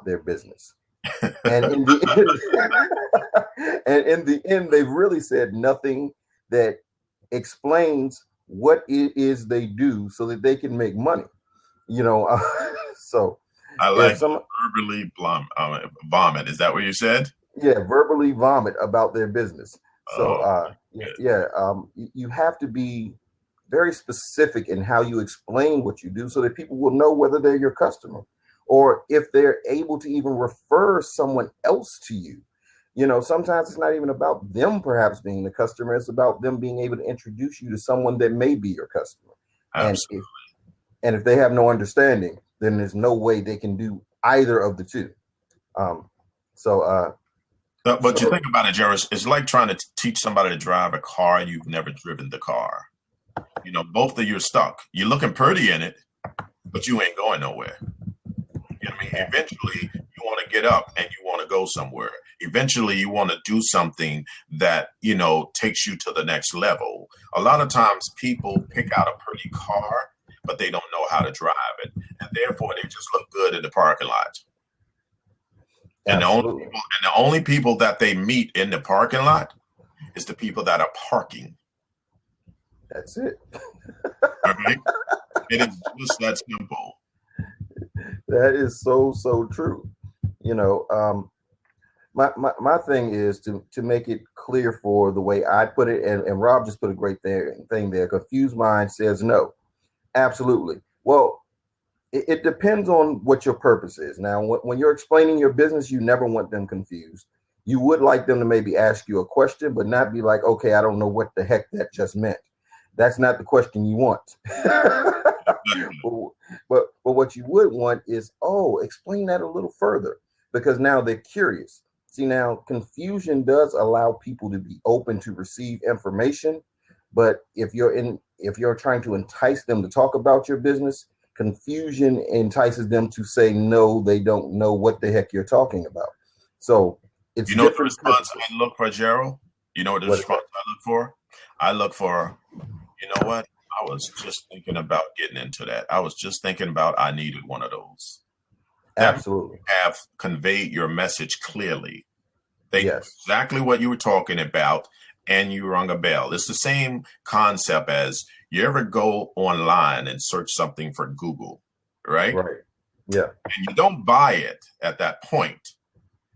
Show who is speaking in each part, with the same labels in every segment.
Speaker 1: their business. And in the end, and in the end, they've really said nothing that explains what it is they do so that they can make money. So
Speaker 2: I
Speaker 1: if
Speaker 2: like
Speaker 1: some
Speaker 2: verbally vomit. Is that what you said?
Speaker 1: yeah, verbally vomit about their business. So
Speaker 2: Oh,
Speaker 1: you have to be very specific in how you explain what you do so that people will know whether they're your customer or if they're able to even refer someone else to you. Sometimes it's not even about them perhaps being the customer. It's about them being able to introduce you to someone that may be your customer. And
Speaker 2: absolutely.
Speaker 1: if they have no understanding, then there's no way they can do either of the two. Um, so
Speaker 2: But you think about it, Jairus, it's like trying to teach somebody to drive a car and you've never driven the car. Both of you are stuck. You're looking pretty in it, but you ain't going nowhere. You know what I mean? Eventually, you want to get up and you want to go somewhere. Eventually, you want to do something that, takes you to the next level. A lot of times people pick out a pretty car, but they don't know how to drive it. And therefore, they just look good in the parking lot. And the only people that they meet in the parking lot is the people that are parking.
Speaker 1: That's it.
Speaker 2: Okay? It is just that simple.
Speaker 1: That is so true. My thing is to make it clear for the way I put it, and Rob just put a great thing there. Confused mind says no. Absolutely. Well, it depends on what your purpose is. Now, when you're explaining your business, you never want them confused. You would like them to maybe ask you a question, but not be like, okay, I don't know what the heck that just meant. That's not the question you want. but what you would want is, explain that a little further, because now they're curious. See, now confusion does allow people to be open to receive information. But if you're trying to entice them to talk about your business, confusion entices them to say no, they don't know what the heck you're talking about. So it's
Speaker 2: the response I look for, Gerald? You know what the response I look for? I look for, you know what? I was just thinking about getting into that. I was just thinking about I needed one of those.
Speaker 1: Absolutely.
Speaker 2: Have conveyed your message clearly. They knew exactly what you were talking about, and you rung a bell. It's the same concept as you ever go online and search something for Google, right?
Speaker 1: Right. Yeah.
Speaker 2: And you don't buy it at that point,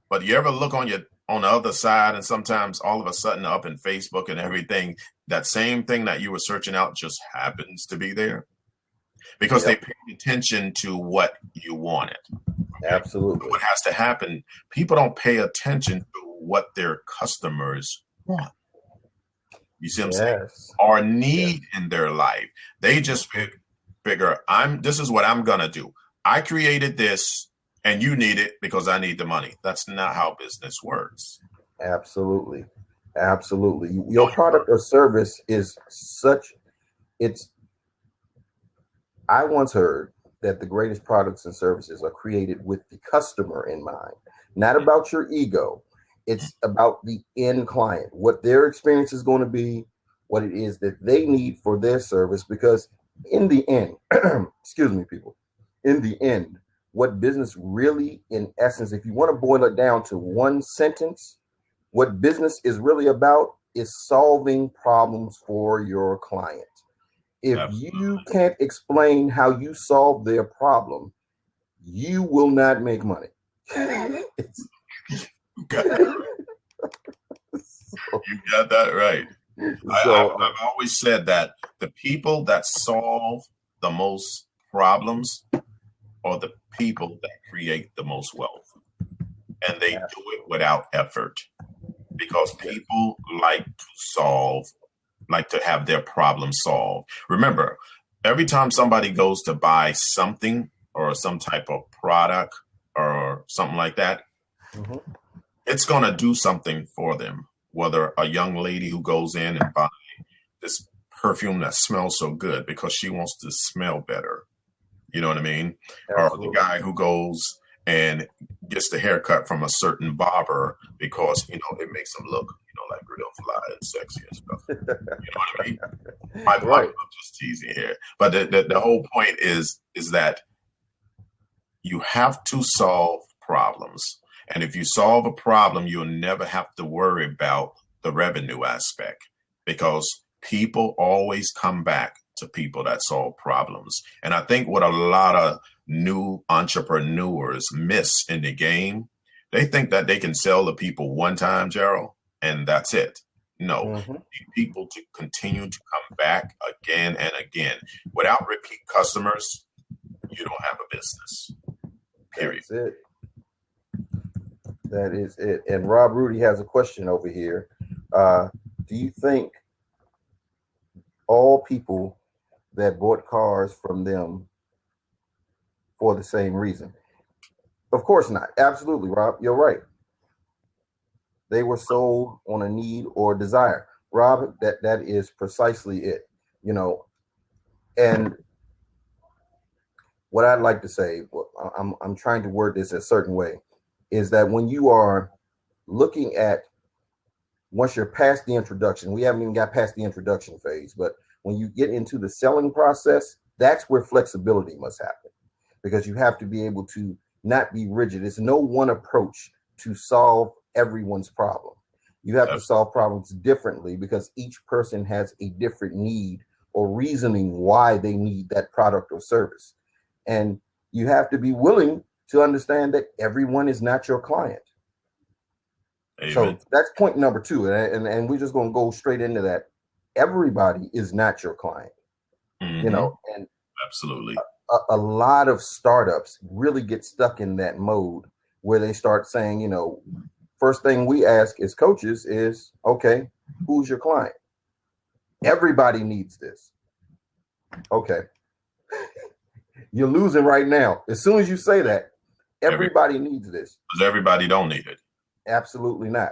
Speaker 2: but you ever look on the other side, and sometimes all of a sudden up in Facebook and everything, that same thing that you were searching out just happens to be there because they paid attention to what you wanted. Okay?
Speaker 1: Absolutely.
Speaker 2: What has to happen? People don't pay attention to what their customers want. You see what I'm saying? Or need in their life. They just figure, this is what I'm going to do. I created this and you need it because I need the money. That's not how business works.
Speaker 1: Absolutely. Absolutely. Your product or service is I once heard that the greatest products and services are created with the customer in mind, not about your ego. It's about the end client, what their experience is going to be, what it is that they need for their service. Because in the end, excuse me, people, in the end, what business really, in essence, if you want to boil it down to one sentence, what business is really about is solving problems for your client. If you can't explain how you solve their problem, you will not make money.
Speaker 2: You got that right. I've always said that the people that solve the most problems are the people that create the most wealth. And they do it without effort because people like to have their problem solved. Remember, every time somebody goes to buy something or some type of product or something like that, it's going to do something for them. Whether a young lady who goes in and buy this perfume that smells so good because she wants to smell better. You know what I mean? Absolutely. Or the guy who goes and gets the haircut from a certain barber because, it makes him look, like real fly and sexy and stuff. You know what I mean? I'm just teasing here. But the whole point is that you have to solve problems. And if you solve a problem, you'll never have to worry about the revenue aspect, because people always come back to people that solve problems. And I think what a lot of new entrepreneurs miss in the game, they think that they can sell to people one time, Gerald, and that's it. No, you need people to continue to come back again and again. Without repeat customers, you don't have a business. Period.
Speaker 1: That's it. That is it. And Rob Rudy has a question over here. Do you think all people that bought cars from them for the same reason? Of course not. Absolutely, Rob. You're right. They were sold on a need or desire. Rob, that is precisely it. You know, and what I'd like to say, I'm trying to word this a certain way, is that when you are looking at, once you're past the introduction, we haven't even got past the introduction phase, but when you get into the selling process, that's where flexibility must happen, because you have to be able to not be rigid. It's no one approach to solve everyone's problem. You have to solve problems differently because each person has a different need or reasoning why they need that product or service. And you have to be willing to understand that everyone is not your client. Amen. So that's point number two. And we're just going to go straight into that. Everybody is not your client, you know, and
Speaker 2: absolutely.
Speaker 1: A lot of startups really get stuck in that mode where they start saying, you know, first thing we ask as coaches is, okay, who's your client? Everybody needs this. Okay. You're losing right now. As soon as you say that, everybody needs this.
Speaker 2: Because everybody don't need it.
Speaker 1: Absolutely not.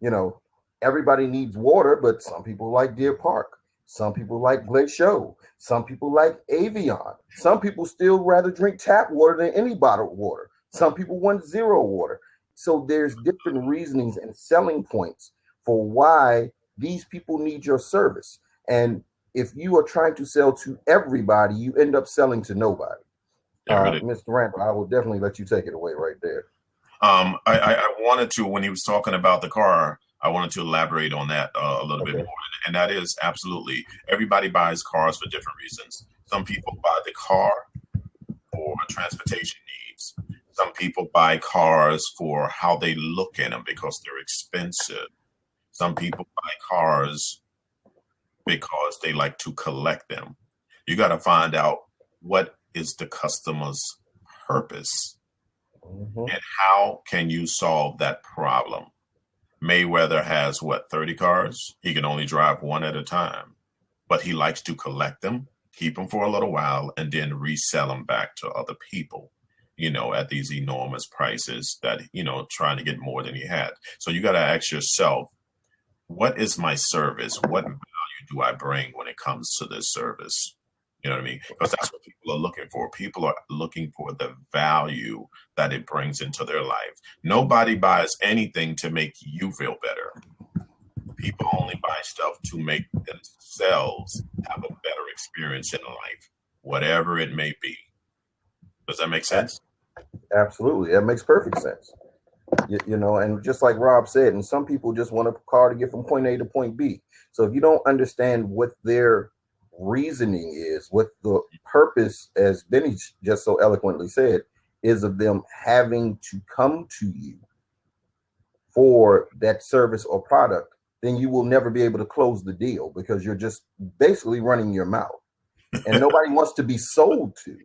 Speaker 1: You know, everybody needs water, but some people like Deer Park. Some people like Glacier. Some people like Avion. Some people still rather drink tap water than any bottled water. Some people want zero water. So there's different reasonings and selling points for why these people need your service. And if you are trying to sell to everybody, you end up selling to nobody. Mr. Randall, I will definitely let you take it away right there.
Speaker 2: I wanted to, when he was talking about the car, I wanted to elaborate on that a little bit more. And that is absolutely, everybody buys cars for different reasons. Some people buy the car for transportation needs. Some people buy cars for how they look in them because they're expensive. Some people buy cars because they like to collect them. You got to find out what is the customer's purpose and how can you solve that problem. Mayweather has 30 cars? He can only drive one at a time, but he likes to collect them, keep them for a little while, and then resell them back to other people, you know, at these enormous prices that, you know, trying to get more than he had. So you got to ask yourself, what is my service? What value do I bring when it comes to this service? You know what I mean? Because that's what people are looking for. People are looking for the value that it brings into their life. Nobody buys anything to make you feel better. People only buy stuff to make themselves have a better experience in life, whatever it may be. Does that make sense?
Speaker 1: Absolutely. That makes perfect sense. You know, and just like Rob said, and some people just want a car to get from point A to point B. So if you don't understand what their reasoning is, what the purpose, as Benny just so eloquently said, is of them having to come to you for that service or product, then you will never be able to close the deal because you're just basically running your mouth. And nobody wants to be sold to.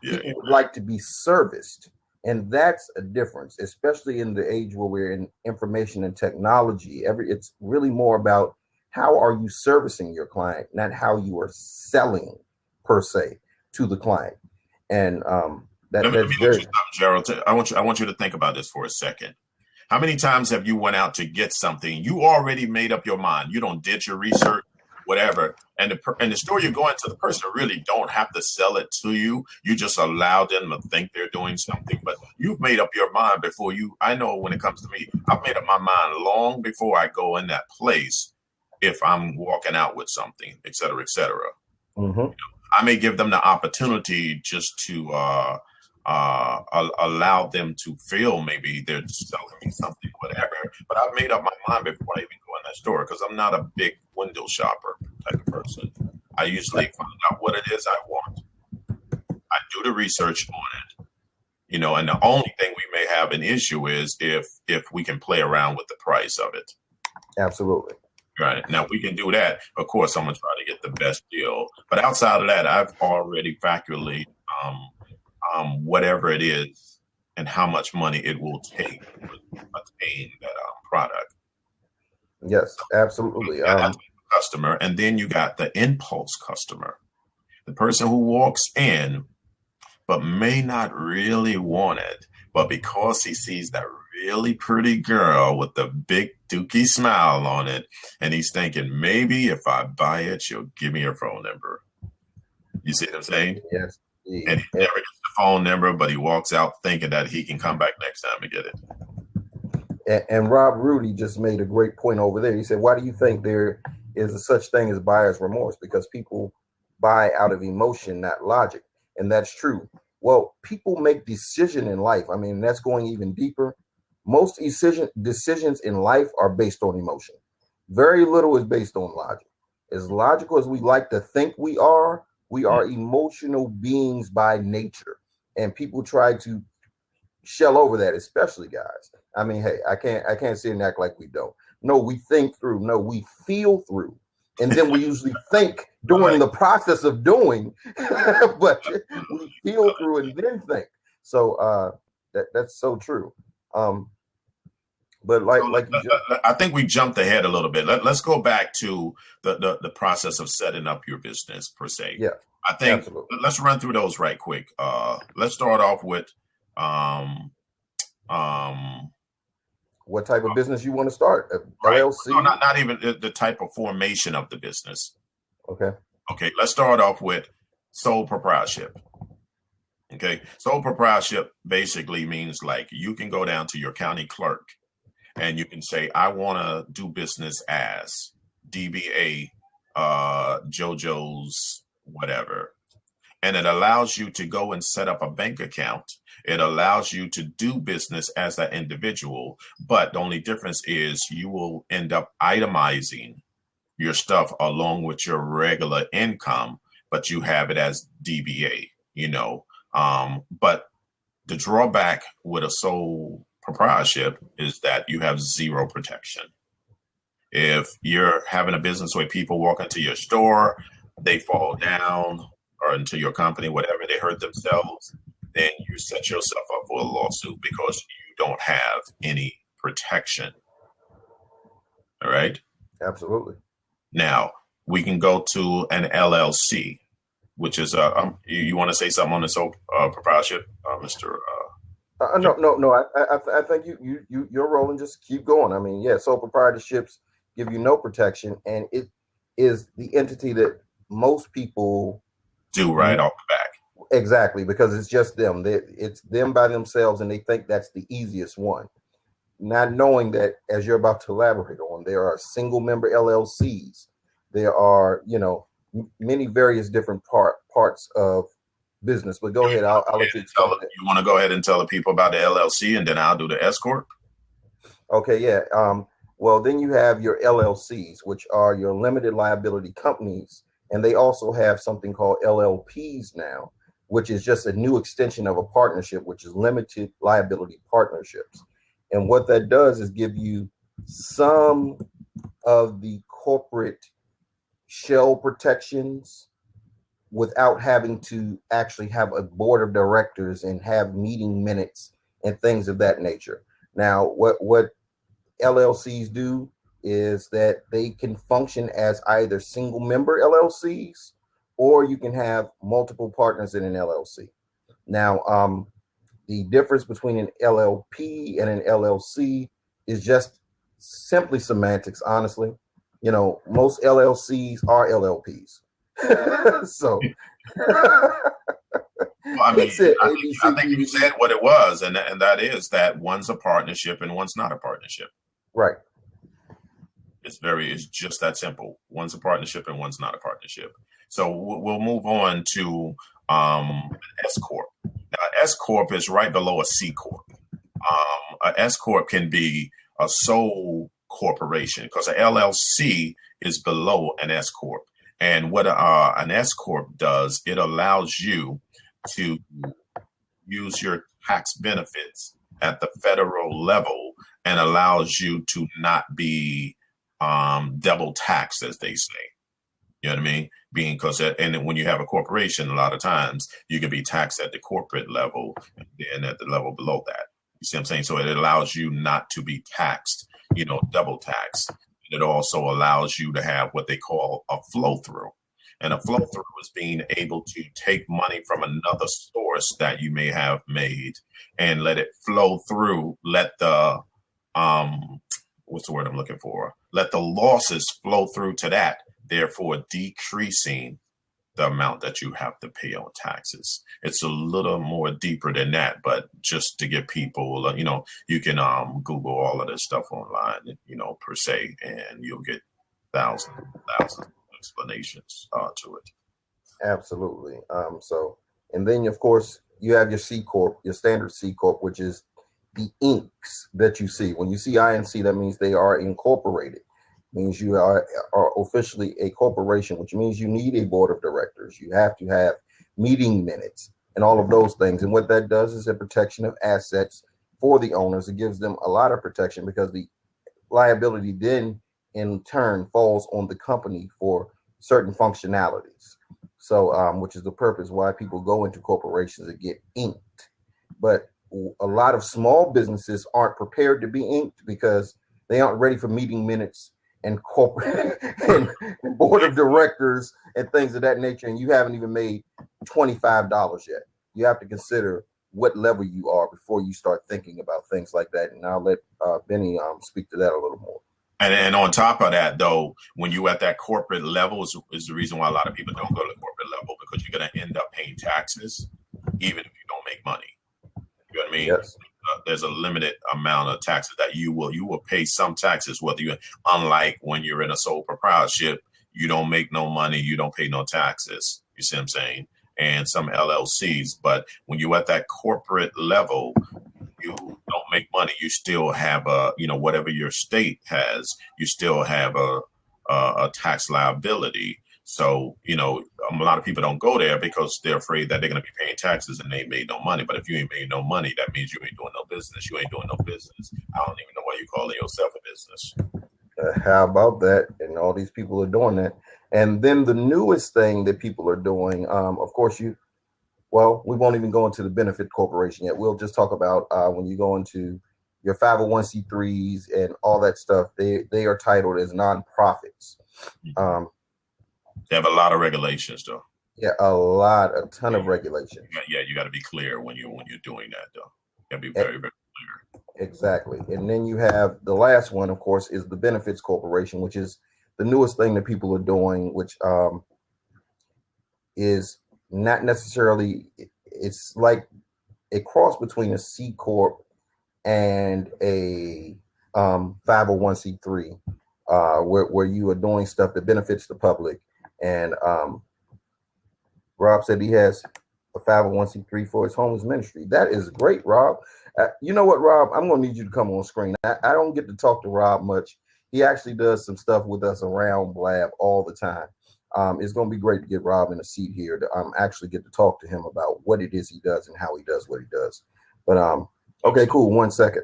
Speaker 1: People would like to be serviced. And that's a difference, especially in the age where we're in information and technology. It's really more about how are you servicing your client, not how you are selling per se to the client. And let me
Speaker 2: let you stop, Gerald. I want you to think about this for a second. How many times have you went out to get something? You already made up your mind. You don't did your research, whatever. And the store you're going to, the person really don't have to sell it to you. You just allow them to think they're doing something. But you've made up your mind before you. I know when it comes to me, I've made up my mind long before I go in that place. If I'm walking out with something, et cetera, et cetera. You know, I may give them the opportunity just to allow them to feel maybe they're selling me something, whatever. But I've made up my mind before I even go in that store because I'm not a big window shopper type of person. I usually find out what it is I want. I do the research on it, you know, and the only thing we may have an issue is if we can play around with the price of it.
Speaker 1: Absolutely.
Speaker 2: Right. Now, if we can do that, of course, I'm going to try to get the best deal. But outside of that, I've already calculated whatever it is and how much money it will take to attain that product.
Speaker 1: Yes, absolutely.
Speaker 2: That's the customer. And then you got the impulse customer, the person who walks in but may not really want it. But because he sees that really pretty girl with the big dookie smile on it, and he's thinking, maybe if I buy it, she'll give me her phone number. You see what I'm saying?
Speaker 1: Yes.
Speaker 2: And he never gets the phone number, but he walks out thinking that he can come back next time to get it.
Speaker 1: And Rob Rudy just made a great point over there. He said, why do you think there is a such thing as buyer's remorse? Because people buy out of emotion, not logic. And that's true. Well, people make decisions in life. I mean, that's going even deeper. Most decisions in life are based on emotion. Very little is based on logic. As logical as we like to think we are emotional beings by nature. And people try to shell over that, especially guys. I mean, hey, I can't sit and act like we don't. No, we think through. No, we feel through. And then we usually think during the process of doing, but we feel through and then think. So that's so true. But like
Speaker 2: I think we jumped ahead a little bit. Let's go back to the process of setting up your business per se.
Speaker 1: Yeah,
Speaker 2: I think let's run through those right quick. Let's start off with
Speaker 1: what type of business you want to start?
Speaker 2: Right.
Speaker 1: LLC?
Speaker 2: No, not even the type of formation of the business.
Speaker 1: Okay.
Speaker 2: Okay. Let's start off with sole proprietorship. Okay. Sole proprietorship basically means like you can go down to your county clerk and you can say, I want to do business as DBA, JoJo's, whatever. And it allows you to go and set up a bank account. It allows you to do business as an individual. But the only difference is you will end up itemizing your stuff along with your regular income, but you have it as DBA, you know. But the drawback with a sole proprietorship is that you have zero protection. If you're having a business where people walk into your store, they fall down, or into your company, whatever, they hurt themselves, then you set yourself up for a lawsuit because you don't have any protection. All right?
Speaker 1: Absolutely.
Speaker 2: Now, we can go to an LLC, which is, you want to say something on the sole proprietorship, Mr.
Speaker 1: No. I think you're rolling. Just keep going. I mean, yeah, sole proprietorships give you no protection, and it is the entity that most people
Speaker 2: do right off the back.
Speaker 1: Exactly, because it's just them. It's them by themselves, and they think that's the easiest one. Not knowing that, as you're about to elaborate on, there are single member LLCs. There are, many various different parts of business. But go ahead. I'll let you explain that.
Speaker 2: You want to go ahead and tell the people about the LLC, and then I'll do the S corp.
Speaker 1: Okay. Yeah. Well, then you have your LLCs, which are your limited liability companies. And they also have something called LLPs now, which is just a new extension of a partnership, which is limited liability partnerships. And what that does is give you some of the corporate shell protections without having to actually have a board of directors and have meeting minutes and things of that nature. Now, what LLCs do is that they can function as either single member LLCs, or you can have multiple partners in an LLC. Now, the difference between an LLP and an LLC is just simply semantics, honestly. Most LLCs are LLPs. So,
Speaker 2: I think you said what it was, and that is that one's a partnership and one's not a partnership.
Speaker 1: Right.
Speaker 2: It's just that simple. One's a partnership and one's not a partnership. So we'll move on to S corp. Now, S corp is right below a C corp. A S corp can be a sole corporation because a LLC is below an S corp. And what an S corp does, it allows you to use your tax benefits at the federal level and allows you to not be double taxed, as they say. You know what I mean? Being because, and when you have a corporation, a lot of times you can be taxed at the corporate level and at the level below that. You see what I'm saying? So it allows you not to be taxed, double taxed. It also allows you to have what they call a flow through. And a flow through is being able to take money from another source that you may have made and let it flow through. Let the, what's the word I'm looking for? Let the losses flow through to that, therefore decreasing the amount that you have to pay on taxes. It's a little more deeper than that, but just to get people, you can Google all of this stuff online, per se, and you'll get thousands of explanations to it.
Speaker 1: Absolutely. And then of course you have your C corp, your standard C corp, which is the inks that you see. When you see INC, that means they are incorporated. Means you are officially a corporation, which means you need a board of directors. You have to have meeting minutes and all of those things. And what that does is a protection of assets for the owners. It gives them a lot of protection because the liability then in turn falls on the company for certain functionalities. So, which is the purpose why people go into corporations to get inked. But a lot of small businesses aren't prepared to be inked because they aren't ready for meeting minutes and corporate and board of directors and things of that nature, and you haven't even made $25 yet. You have to consider what level you are before you start thinking about things like that. And I'll let Benny speak to that a little more.
Speaker 2: And on top of that, though, when you're at that corporate level is the reason why a lot of people don't go to the corporate level, because you're going to end up paying taxes even if you don't make money. You know what I mean?
Speaker 1: Yes.
Speaker 2: There's a limited amount of taxes that you will pay some taxes, unlike when you're in a sole proprietorship, you don't make no money, you don't pay no taxes. You see what I'm saying? And some LLCs, but when you're at that corporate level, you don't make money. You still have whatever your state has, you still have a tax liability. So, a lot of people don't go there because they're afraid that they're going to be paying taxes and they made no money. But if you ain't made no money, that means you ain't doing no business. You ain't doing no business. I don't even know why you're calling yourself a business.
Speaker 1: How about that? And all these people are doing that. And then the newest thing that people are doing, of course, we won't even go into the benefit corporation yet. We'll just talk about when you go into your 501c3s and all that stuff, they are titled as nonprofits.
Speaker 2: They have a lot of regulations, though.
Speaker 1: Yeah, a ton of regulations.
Speaker 2: Yeah, you got to be clear when you're doing that, though. You got to be very, very clear.
Speaker 1: Exactly. And then you have the last one, of course, is the benefits corporation, which is the newest thing that people are doing, which is not necessarily, it's like a cross between a C corp and a 501c3, where you are doing stuff that benefits the public. And Rob said he has a 501c3 for his homeless ministry. That is great, Rob. You know what, Rob? I'm going to need you to come on screen. I don't get to talk to Rob much. He actually does some stuff with us around Blab all the time. It's going to be great to get Rob in a seat here to actually get to talk to him about what it is he does and how he does what he does. But okay, cool. 1 second.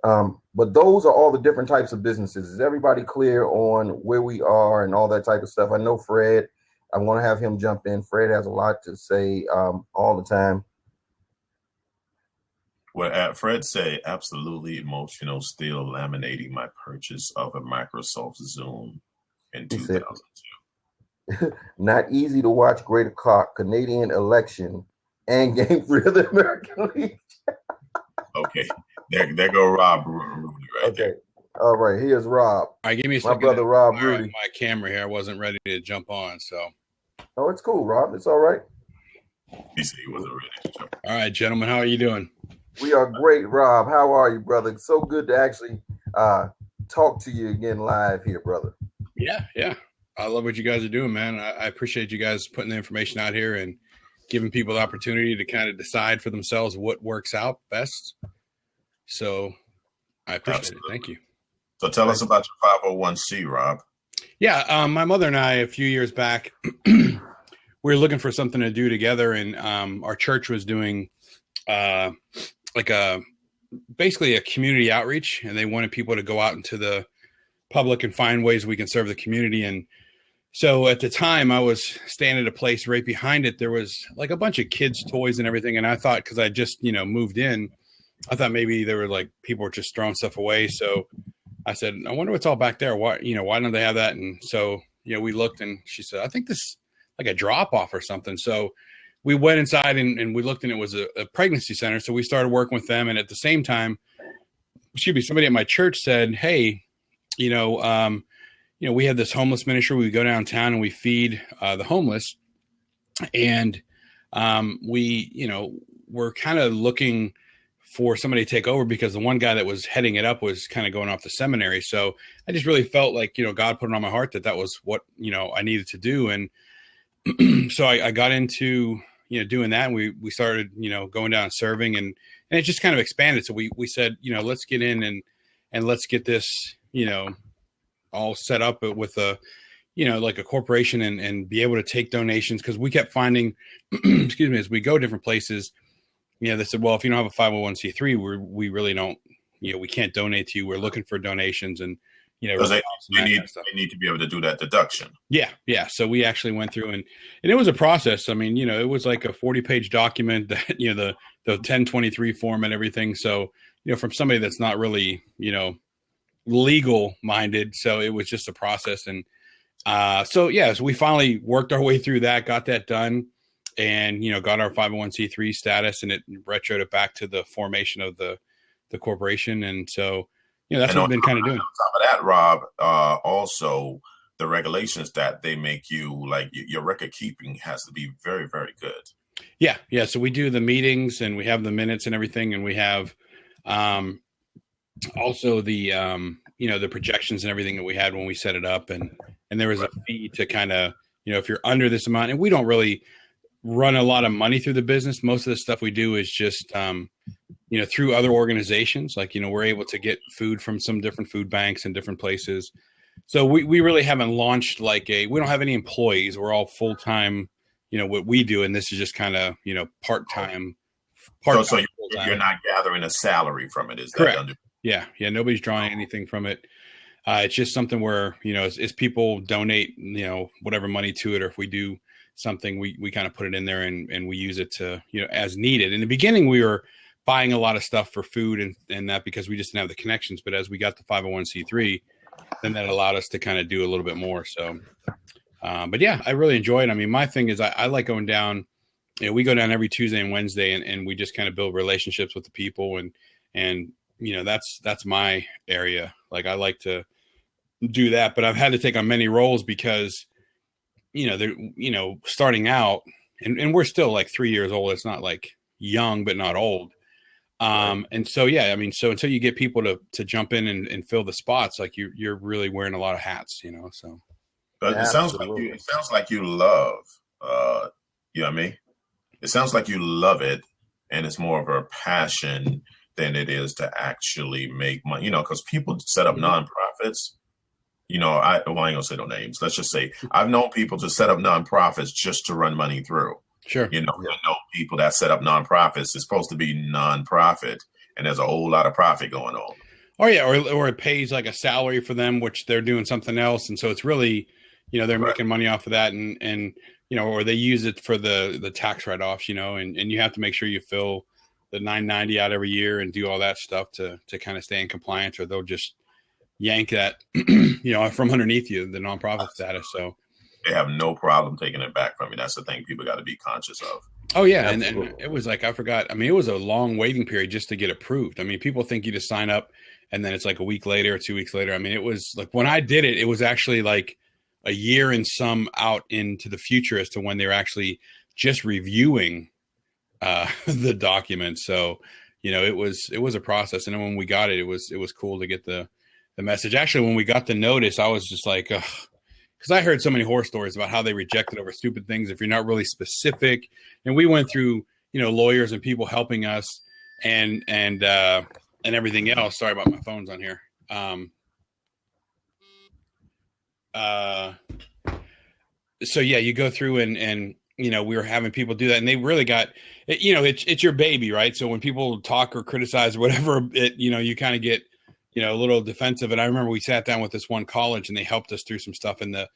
Speaker 1: But those are all the different types of businesses. Is everybody clear on where we are and all that type of stuff? I know Fred. I'm going to have him jump in. Fred has a lot to say all the time.
Speaker 2: Well, Fred say absolutely emotional, still laminating my purchase of a Microsoft Zoom in 2002.
Speaker 1: Not easy to watch Greater Canadian election and Game 3 of the American League.
Speaker 2: Okay, there go Rob Rudy right there.
Speaker 1: All right, here's Rob.
Speaker 3: All right, give me a
Speaker 1: second. My brother Rob Rudy.
Speaker 3: My camera here, I wasn't ready to jump on, so.
Speaker 1: Oh, it's cool, Rob. It's all right.
Speaker 2: He said he wasn't ready to jump.
Speaker 3: All right, gentlemen, how are you doing?
Speaker 1: We are great, Rob. How are you, brother? It's so good to actually talk to you again live here, brother.
Speaker 3: Yeah. I love what you guys are doing, man. I appreciate you guys putting the information out here and giving people the opportunity to kind of decide for themselves what works out best. So I appreciate it. Thank you.
Speaker 2: So tell us about your 501c, Rob.
Speaker 3: Yeah, my mother and I, a few years back, we were looking for something to do together, and our church was doing basically a community outreach, and they wanted people to go out into the public and find ways we can serve the community. And so at the time, I was staying at a place right behind it. There was like a bunch of kids' toys and everything, and I thought, because I just moved in, I thought maybe there were like people were just throwing stuff away. So I said, I wonder what's all back there. Why don't they have that? And so, we looked, and she said, I think this is like a drop off or something. So we went inside and we looked, and it was a pregnancy center. So we started working with them. And at the same time, somebody at my church said, hey, we have this homeless ministry. We go downtown and we feed the homeless. And we're kind of looking for somebody to take over, because the one guy that was heading it up was kind of going off to seminary. So I just really felt like, God put it on my heart that was what, I needed to do. And so I got into, doing that. And we started, going down and serving, and it just kind of expanded. So we said, let's get in and let's get this, all set up with a, like a corporation and be able to take donations. Cause we kept finding, excuse me, as we go different places, they said, well, if you don't have a 501c3, we really don't, we can't donate to you. We're looking for donations, and,
Speaker 2: they need to be able to do that deduction.
Speaker 3: Yeah. Yeah. So we actually went through and it was a process. I mean, it was like a 40-page document that, the 1023 form and everything. So, from somebody that's not really, legal minded. So it was just a process. And so we finally worked our way through that, got that done, and, got our 501c3 status, and it retroed it back to the formation of the corporation. And so, that's what we've been kind of doing.
Speaker 2: On top of that, Rob, also the regulations that they make you, like your record keeping has to be very, very good.
Speaker 3: Yeah. Yeah. So we do the meetings, and we have the minutes and everything. And we have also the, the projections and everything that we had when we set it up. And there was a fee to kind of, if you're under this amount, and we don't really run a lot of money through the business. Most of the stuff we do is just, through other organizations. Like, we're able to get food from some different food banks and different places. So we really haven't launched we don't have any employees. We're all full-time, what we do. And this is just kind of, part-time.
Speaker 2: So you're not gathering a salary from it. Is
Speaker 3: correct?
Speaker 2: That
Speaker 3: Yeah. Yeah. Nobody's drawing anything from it. It's just something where, as people donate, whatever money to it, or if we do something, we kind of put it in there and we use it to, as needed. In the beginning, we were buying a lot of stuff for food and that, because we just didn't have the connections. But as we got the 501c3, then that allowed us to kind of do a little bit more. So, but yeah, I really enjoy it. I mean, my thing is I like going down, we go down every Tuesday and Wednesday, and we just kind of build relationships with the people. And that's my area. Like, I like to do that, but I've had to take on many roles because, they're, starting out, and we're still like 3 years old. It's not like young, but not old. And so, so until you get people to jump in and fill the spots, like you're really wearing a lot of hats, so.
Speaker 2: But it sounds like you love, you know what I mean? It sounds like you love it, and it's more of a passion than it is to actually make money, because people set up nonprofits. I ain't gonna say no names. Let's just say I've known people to set up nonprofits just to run money through.
Speaker 3: Sure.
Speaker 2: I know people that set up nonprofits. It's supposed to be nonprofit, and there's a whole lot of profit going on.
Speaker 3: Oh yeah, or it pays like a salary for them, which they're doing something else, and so it's really, they're making money off of that, and or they use it for the tax write-offs, and you have to make sure you fill the 990 out every year and do all that stuff to kind of stay in compliance, or they'll just yank that, from underneath you, the nonprofit status. So
Speaker 2: they have no problem taking it back from you. That's the thing people got to be conscious of.
Speaker 3: Oh yeah. And it was like, I forgot. I mean, it was a long waiting period just to get approved. I mean, people think you just sign up and then it's like a week later or 2 weeks later. I mean, it was like, when I did it, it was actually like a year and some out into the future as to when they were actually just reviewing the document. So, it was a process. And then when we got it, it was cool to get the message. Actually, when we got the notice, I was just like, because I heard so many horror stories about how they rejected over stupid things if you're not really specific. And we went through, lawyers and people helping us and everything else. Sorry about my phones on here. So yeah, you go through and we were having people do that, and they really got it's your baby, right? So when people talk or criticize or whatever, you kind of get a little defensive. And I remember we sat down with this one college, and they helped us through some stuff. And the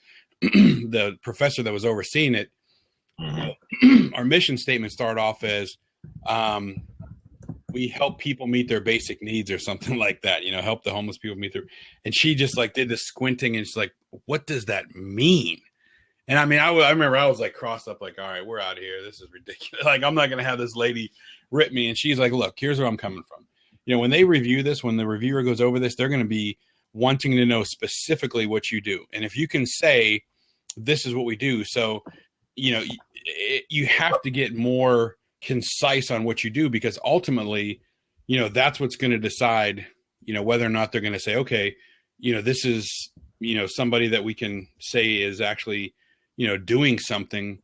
Speaker 3: the professor that was overseeing it, our mission statement started off as we help people meet their basic needs or something like that, help the homeless people meet their, and she just like did this squinting, and she's like, what does that mean? And I mean, I remember I was like crossed up, like, all right, we're out of here. This is ridiculous. Like, I'm not going to have this lady rip me. And she's like, look, here's where I'm coming from. When they review this, when the reviewer goes over this, they're going to be wanting to know specifically what you do. And if you can say, this is what we do. So, you have to get more concise on what you do, because ultimately, that's what's going to decide, whether or not they're going to say, okay, this is, somebody that we can say is actually, doing something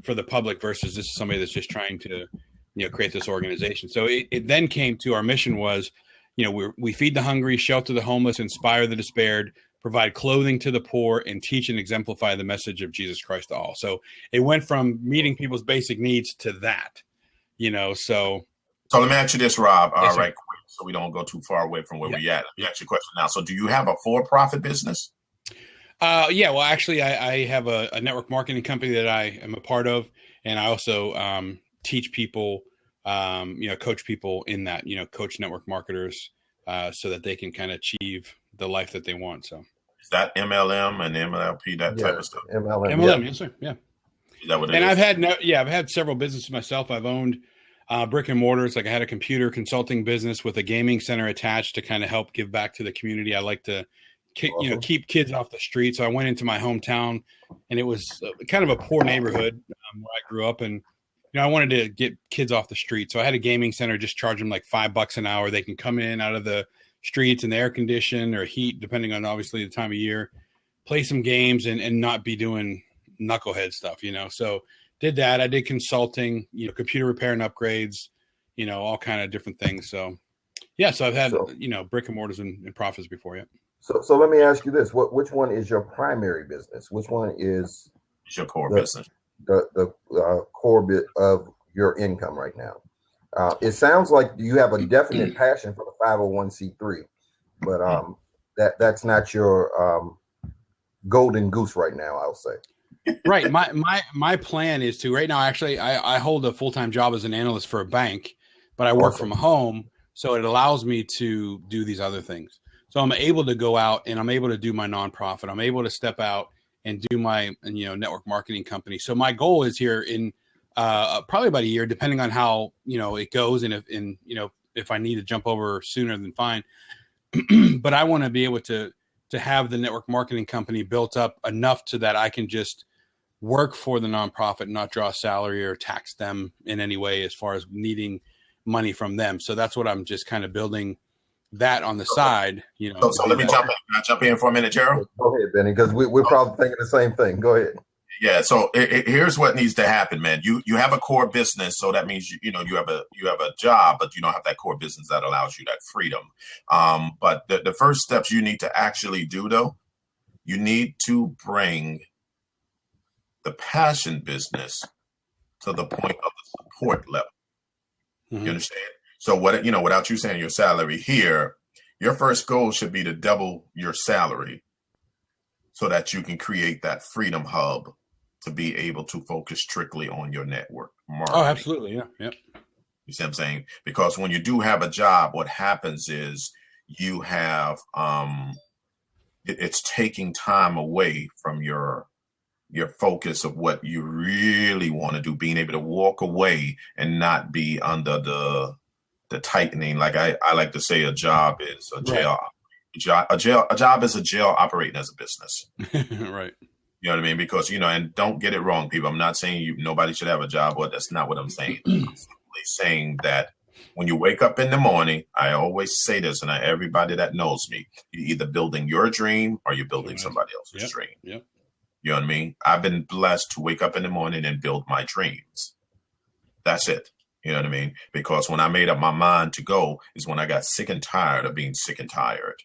Speaker 3: for the public versus this is somebody that's just trying to, create this organization. So it then came to our mission was, we feed the hungry, shelter the homeless, inspire the despaired, provide clothing to the poor, and teach and exemplify the message of Jesus Christ to all. So it went from meeting people's basic needs to that, so.
Speaker 2: So let me ask you this, Rob.
Speaker 3: Yes,
Speaker 2: all right, quick, so we don't go too far away from where we're at. Let me ask you a question now. So do you have a for-profit business?
Speaker 3: Yeah, well, actually, I have a network marketing company that I am a part of, and I also teach people, coach people in that, coach network marketers so that they can kind of achieve the life that they want. So
Speaker 2: is that MLM and MLP, that type of stuff?
Speaker 3: MLM, yes, sir. Yeah.
Speaker 2: Is that what it
Speaker 3: and
Speaker 2: is?
Speaker 3: I've had several businesses myself. I've owned brick and mortars. Like I had a computer consulting business with a gaming center attached to kind of help give back to the community. I like to keep kids off the street. So I went into my hometown, and it was kind of a poor neighborhood where I grew up, and I wanted to get kids off the street. So I had a gaming center, just charge them like $5 an hour. They can come in out of the streets in the air condition or heat, depending on obviously the time of year, play some games and not be doing knucklehead stuff, So did that. I did consulting, computer repair and upgrades, all kind of different things. So yeah, so I've had, brick and mortars and profits before. Yeah.
Speaker 1: So let me ask you this: which one is your primary business? Which one is
Speaker 2: your core business?
Speaker 1: The core bit of your income right now. It sounds like you have a definite passion for the 501c3, but that's not your golden goose right now, I'll say.
Speaker 3: Right. My plan is to right now. Actually, I hold a full-time job as an analyst for a bank, but I work from home, so it allows me to do these other things. So I'm able to go out and I'm able to do my nonprofit. I'm able to step out and do my network marketing company. So my goal is here in probably about a year, depending on how it goes, and if I need to jump over sooner, then fine. But I want to be able to have the network marketing company built up enough so that I can just work for the nonprofit, not draw a salary or tax them in any way as far as needing money from them. So that's what I'm just kind of building that on the side,
Speaker 2: So let me jump in. Can I jump in for a minute, Gerald?
Speaker 1: Go ahead, Benny, because we're probably thinking the same thing. Go ahead.
Speaker 2: Yeah. So here's what needs to happen, man. You have a core business, so that means you have a job, but you don't have that core business that allows you that freedom. But the first steps you need to actually do, though, you need to bring the passion business to the point of the support level. Mm-hmm. You understand? So without you saying your salary here, your first goal should be to double your salary so that you can create that freedom hub to be able to focus strictly on your network marketing.
Speaker 3: Oh, absolutely. Yeah. Yep.
Speaker 2: You see what I'm saying? Because when you do have a job, what happens is you have, it's taking time away from your focus of what you really want to do, being able to walk away and not be under the tightening. Like I like to say, a job is a jail. Right. A job is a jail operating as a business.
Speaker 3: Right.
Speaker 2: You know what I mean? Because, and don't get it wrong, people. I'm not saying nobody should have a job, or that's not what I'm saying. I'm simply saying that when you wake up in the morning, I always say this, and everybody that knows me, you're either building your dream or you're building somebody else's dream.
Speaker 3: Yep.
Speaker 2: You know what I mean? I've been blessed to wake up in the morning and build my dreams. That's it. You know what I mean? Because when I made up my mind to go is when I got sick and tired of being sick and tired.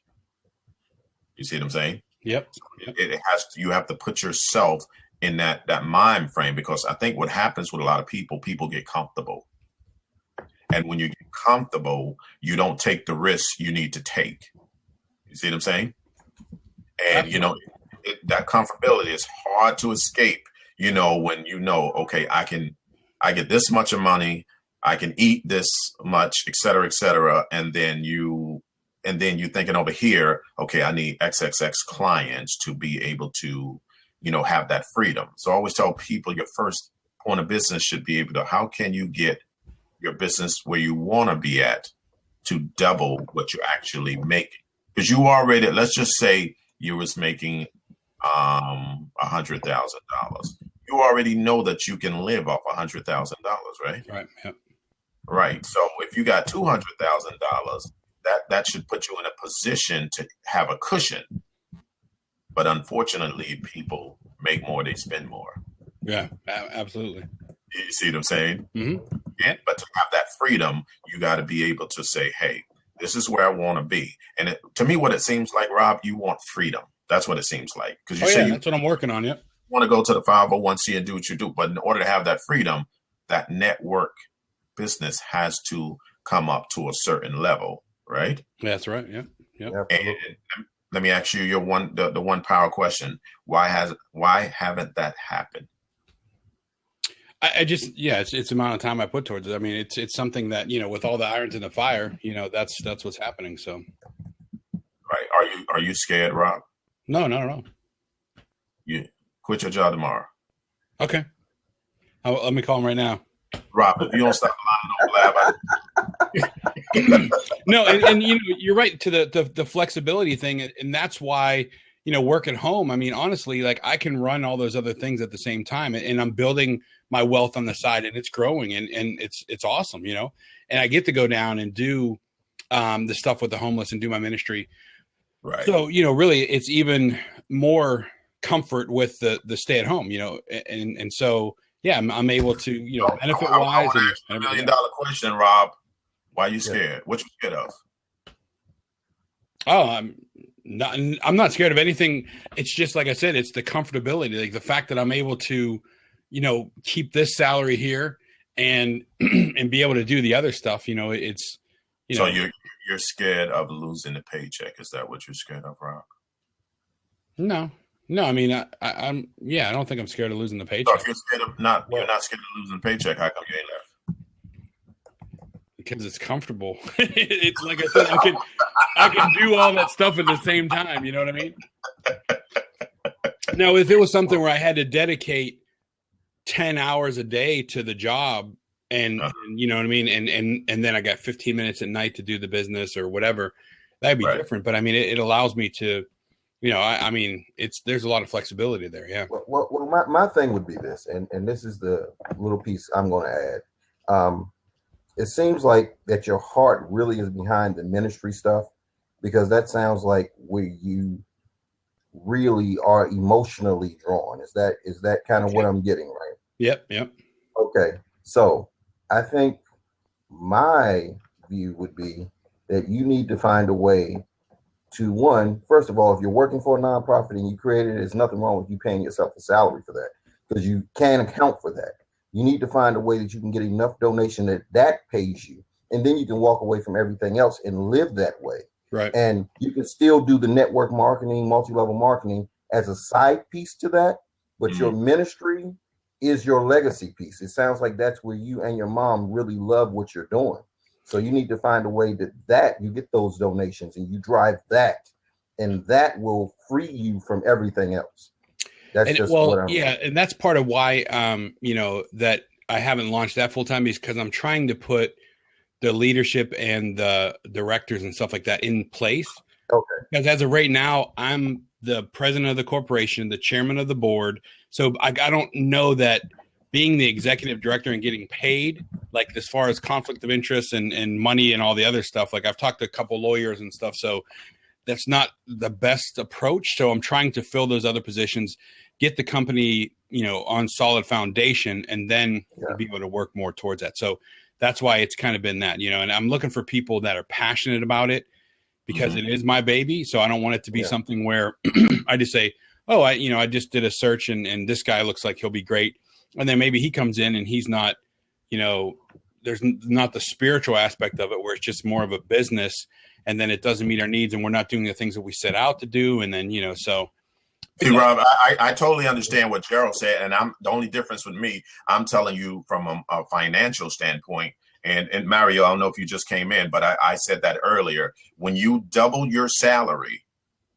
Speaker 2: You see what I'm saying?
Speaker 3: Yep.
Speaker 2: It has to, you have to put yourself in that mind frame, because I think what happens with a lot of people get comfortable. And when you get comfortable, you don't take the risks you need to take. You see what I'm saying? And, you know, that comfortability is hard to escape, you know, when you know, okay, I get this much of money, I can eat this much, et cetera, et cetera. And then you're thinking over here, okay, I need XXX clients to be able to, you know, have that freedom. So I always tell people your first point of business should be able to, how can you get your business where you want to be at to double what you're actually making? Because you already, let's just say you was making $100,000. You already know that you can live off $100,000, right?
Speaker 3: Right. Yep.
Speaker 2: Right. So if you got $200,000, that should put you in a position to have a cushion. But unfortunately, people make more, they spend more.
Speaker 3: Yeah, absolutely.
Speaker 2: You see what I'm saying?
Speaker 3: Mm-hmm.
Speaker 2: Yeah. But to have that freedom, you got to be able to say, hey, this is where I want to be. And to me, what it seems like, Rob, you want freedom. That's what it seems like. Because
Speaker 3: that's what I'm working on. Yep.
Speaker 2: You want to go to the 501c and do what you do. But in order to have that freedom, that network business has to come up to a certain level, right?
Speaker 3: That's right. Yeah. Yep.
Speaker 2: And let me ask you the one power question. Why haven't that happened?
Speaker 3: I just, it's the amount of time I put towards it. I mean, it's something that, you know, with all the irons in the fire, you know, that's what's happening. So.
Speaker 2: Right. Are you scared, Rob?
Speaker 3: No, not at all.
Speaker 2: You quit your job tomorrow.
Speaker 3: Okay. Let me call him right now.
Speaker 2: Rob, if you don't stop lying, don't blab.
Speaker 3: No, and you know, you're right to the flexibility thing, and that's why, you know, work at home. I mean, honestly, like I can run all those other things at the same time, and I'm building my wealth on the side, and it's growing, and it's awesome, you know. And I get to go down and do the stuff with the homeless and do my ministry.
Speaker 2: Right.
Speaker 3: So, you know, really, it's even more comfort with the stay at home, you know, and so. Yeah, I'm able to, you know, benefit wise.
Speaker 2: $1 million question, Rob. Why are you scared? Yeah. What you scared of?
Speaker 3: Oh, I'm not scared of anything. It's just like I said, it's the comfortability, like the fact that I'm able to, you know, keep this salary here and and be able to do the other stuff. You know, it's, you know.
Speaker 2: So you're scared of losing the paycheck. Is that what you're scared of, Rob?
Speaker 3: No, I mean, I don't think I'm scared of losing the paycheck.
Speaker 2: So if you're scared of you're not scared of losing the paycheck, how come you ain't left?
Speaker 3: Because it's comfortable. It's like I said, I can do all that stuff at the same time. You know what I mean? Now, if it was something where I had to dedicate 10 hours a day to the job, and you know what I mean, and then I got 15 minutes at night to do the business or whatever, that'd be different. But I mean, it allows me to. You know, I mean, there's a lot of flexibility there. Yeah.
Speaker 1: Well, my thing would be this, and this is the little piece I'm going to add. It seems like that your heart really is behind the ministry stuff, because that sounds like where you really are emotionally drawn. Is that kind of what I'm getting, right?
Speaker 3: Yep.
Speaker 1: Okay. So I think my view would be that you need to find a way to, one, first of all, if you're working for a nonprofit and you created it, there's nothing wrong with you paying yourself a salary for that, because you can account for that. You need to find a way that you can get enough donation that pays you, and then you can walk away from everything else and live that way.
Speaker 3: Right.
Speaker 1: And you can still do the network marketing, multi-level marketing as a side piece to that, but your ministry is your legacy piece. It sounds like that's where you and your mom really love what you're doing. So you need to find a way that you get those donations and you drive that, and that will free you from everything else. That's
Speaker 3: and that's part of why, you know, that I haven't launched that full time, because I'm trying to put the leadership and the directors and stuff like that in place.
Speaker 1: Okay.
Speaker 3: Because as of right now, I'm the president of the corporation, the chairman of the board. So I don't know that being the executive director and getting paid, like as far as conflict of interest and money and all the other stuff, like I've talked to a couple lawyers and stuff. So that's not the best approach. So I'm trying to fill those other positions, get the company, on solid foundation, and then be able to work more towards that. So that's why it's kind of been that, and I'm looking for people that are passionate about it, because it is my baby. So I don't want it to be something where I just say, oh, I just did a search and this guy looks like he'll be great. And then maybe he comes in and he's not, there's not the spiritual aspect of it, where it's just more of a business, and then it doesn't meet our needs and we're not doing the things that we set out to do. And then, so.
Speaker 2: See, Rob, I totally understand what Gerald said. And the only difference with me, I'm telling you from a financial standpoint. And Mario, I don't know if you just came in, but I said that earlier. When you double your salary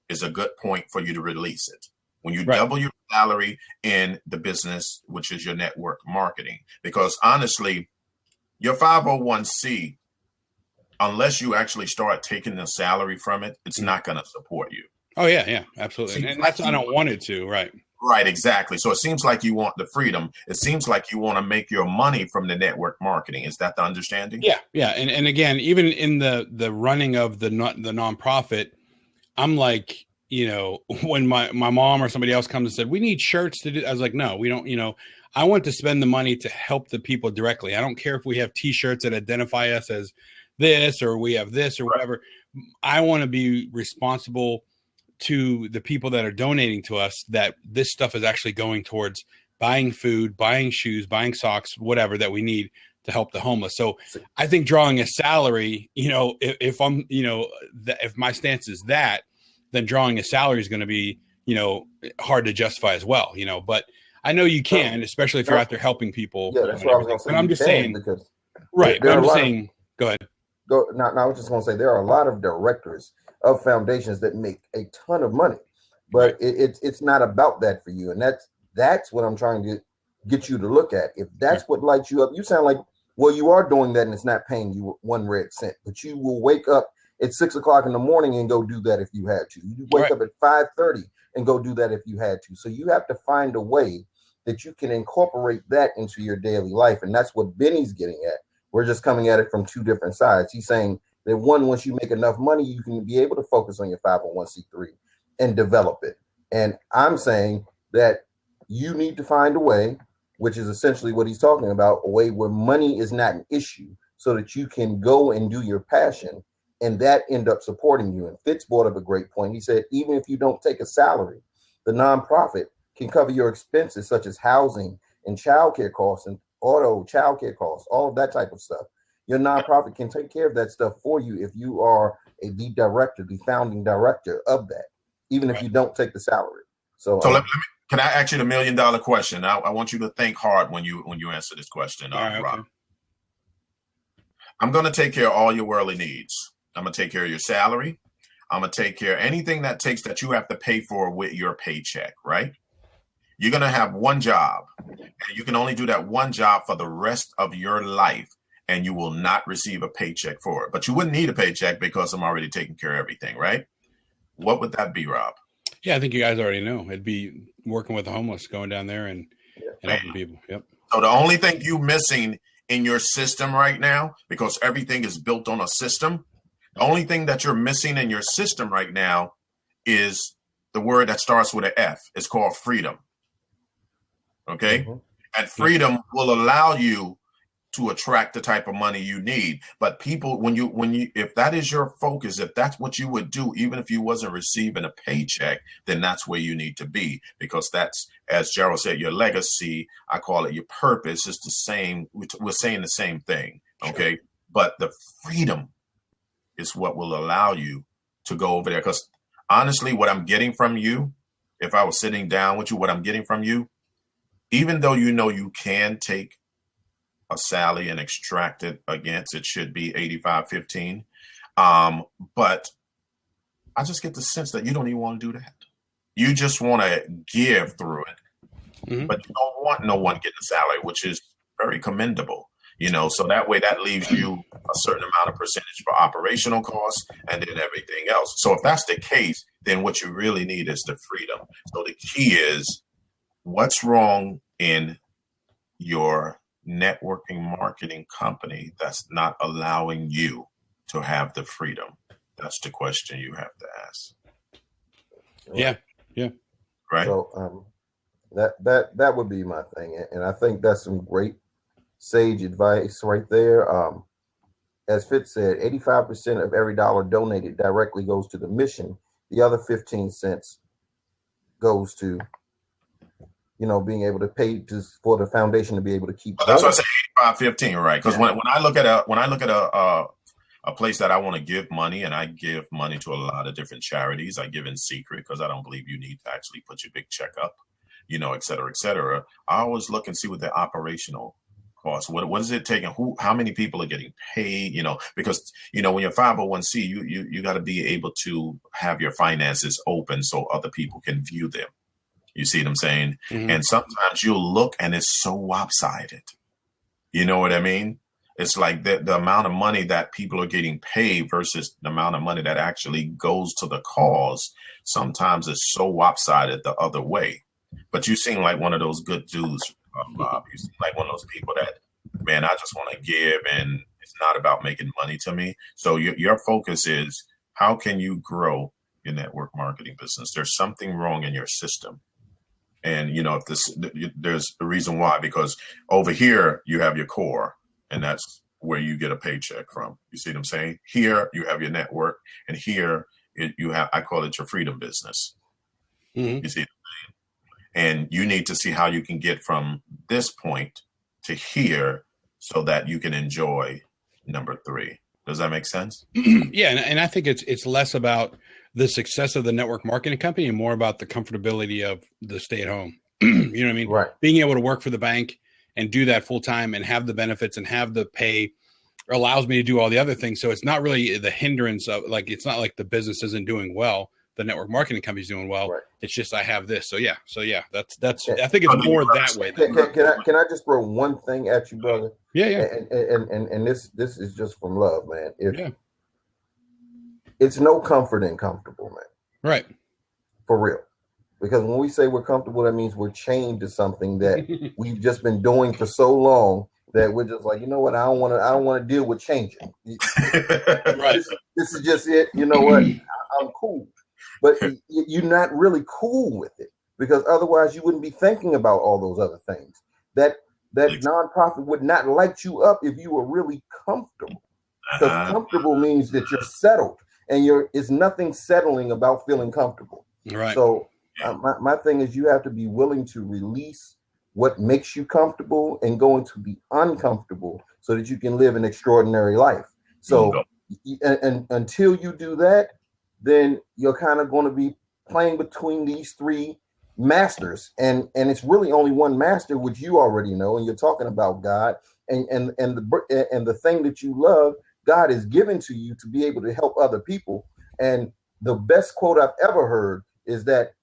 Speaker 2: is a good point for you to release it. When you double your salary in the business, which is your network marketing, because honestly, your 501c, unless you actually start taking the salary from it, it's not going to support you.
Speaker 3: Oh, yeah, absolutely. And that's, I don't want it to, right.
Speaker 2: Right, exactly. So it seems like you want the freedom. It seems like you want to make your money from the network marketing. Is that the understanding?
Speaker 3: Yeah. And again, even in the running of the nonprofit, I'm like, when my mom or somebody else comes and said, we need shirts to do, I was like, no, we don't, I want to spend the money to help the people directly. I don't care if we have T-shirts that identify us as this, or we have this or whatever. I want to be responsible to the people that are donating to us, that this stuff is actually going towards buying food, buying shoes, buying socks, whatever that we need to help the homeless. So I think drawing a salary, if I'm, if my stance is that, then drawing a salary is going to be, hard to justify as well, but I know you can, especially if you're out there helping people.
Speaker 1: Yeah, that's what I was going to say.
Speaker 3: But I'm just saying,
Speaker 1: because
Speaker 3: right. But I'm just saying, go ahead.
Speaker 1: Now, I was just going to say, there are a lot of directors of foundations that make a ton of money, but it's not about that for you. And that's what I'm trying to get you to look at. If that's what lights you up, you sound like, well, you are doing that and it's not paying you 1 red cent, but you will wake up at 6:00 in the morning and go do that if you had to. You wake up at 5:30 and go do that if you had to. So you have to find a way that you can incorporate that into your daily life. And that's what Benny's getting at. We're just coming at it from two different sides. He's saying that one, once you make enough money, you can be able to focus on your 501c3 and develop it. And I'm saying that you need to find a way, which is essentially what he's talking about, a way where money is not an issue, so that you can go and do your passion and that end up supporting you. And Fitz brought up a great point. He said, even if you don't take a salary, the nonprofit can cover your expenses such as housing and childcare costs and auto childcare costs, all of that type of stuff. Your nonprofit can take care of that stuff for you if you are the director, the founding director of that, even if you don't take the salary. So
Speaker 2: can I ask you the $1 million question? I want you to think hard when you answer this question, Rob. Okay. I'm going to take care of all your worldly needs. I'm going to take care of your salary. I'm going to take care of anything that you have to pay for with your paycheck, right? You're going to have one job, and you can only do that one job for the rest of your life, and you will not receive a paycheck for it. But you wouldn't need a paycheck because I'm already taking care of everything, right? What would that be, Rob?
Speaker 3: Yeah, I think you guys already know. It'd be working with the homeless, going down there and helping people. Yep.
Speaker 2: So the only thing you're missing in your system right now, because everything is built on a system, the only thing that you're missing in your system right now is the word that starts with an F. It's called freedom. Okay? Mm-hmm. And freedom will allow you to attract the type of money you need. But people, when you, if that is your focus, if that's what you would do, even if you wasn't receiving a paycheck, then that's where you need to be, because that's, as Gerald said, your legacy. I call it your purpose. It's the same. We're saying the same thing. Okay. Sure. But the freedom is what will allow you to go over there. Because honestly, what I'm getting from you, if I was sitting down with you, what I'm getting from you, even though you know you can take a salary and extract it against, it should be 85-15. But I just get the sense that you don't even want to do that. You just want to give through it, mm-hmm. but you don't want no one getting a salary, which is very commendable. So that way that leaves you a certain amount of percentage for operational costs and then everything else. So if that's the case, then what you really need is the freedom. So the key is, what's wrong in your networking marketing company that's not allowing you to have the freedom? That's the question you have to mass.
Speaker 3: Yeah. Yeah.
Speaker 2: Right.
Speaker 1: So that would be my thing, and I think that's some great sage advice right there. As Fitz said, 85% of every dollar donated directly goes to the mission. The other 15 cents goes to, being able to pay for the foundation to be able to keep.
Speaker 2: But that's why I say 85-15, right? Because when I look at a place that I want to give money, and I give money to a lot of different charities, I give in secret because I don't believe you need to actually put your big check up, et cetera, et cetera. I always look and see what the operational costs. What is it taking? How many people are getting paid? Because when you're 501c, you got to be able to have your finances open so other people can view them. You see what I'm saying? Mm-hmm. And sometimes you'll look and it's so lopsided. You know what I mean? It's like the amount of money that people are getting paid versus the amount of money that actually goes to the cause. Sometimes it's so lopsided the other way. But you seem like one of those good dudes, Bob. You seem like one of those people that, man, I just want to give, and it's not about making money to me. So your focus is, how can you grow your network marketing business? There's something wrong in your system. And, there's a reason why, because over here you have your core, and that's where you get a paycheck from. You see what I'm saying? Here you have your network, and here you have, I call it your freedom business. Mm-hmm. You see what I'm saying? And you need to see how you can get from this point to here so that you can enjoy number 3. Does that make sense?
Speaker 3: Yeah. And I think it's less about the success of the network marketing company and more about the comfortability of the stay at home. You know what I mean?
Speaker 1: Right.
Speaker 3: Being able to work for the bank and do that full time and have the benefits and have the pay allows me to do all the other things. So it's not really the hindrance of, like, it's not like the business isn't doing well. The network marketing company's doing well. Right. It's just, I have this. So yeah. That's, I think it's more that way.
Speaker 1: Can I just throw one thing at you, brother?
Speaker 3: Yeah.
Speaker 1: And this is just from love, man. It's no comfort in comfortable, man.
Speaker 3: Right.
Speaker 1: For real. Because when we say we're comfortable, that means we're chained to something that we've just been doing for so long that we're just like, you know what? I don't want to deal with changing. Right. This is just it. You know what? I'm cool. But you're not really cool with it, because otherwise you wouldn't be thinking about all those other things. That nonprofit would not light you up if you were really comfortable. Because comfortable means that you're settled. And it's nothing settling about feeling comfortable.
Speaker 3: Right.
Speaker 1: So my thing is, you have to be willing to release what makes you comfortable and go into the uncomfortable so that you can live an extraordinary life. So and until you do that, then you're kind of going to be playing between these 3 masters. And it's really only one master, which you already know. And you're talking about God and the thing that you love, God is given to you to be able to help other people. And the best quote I've ever heard is that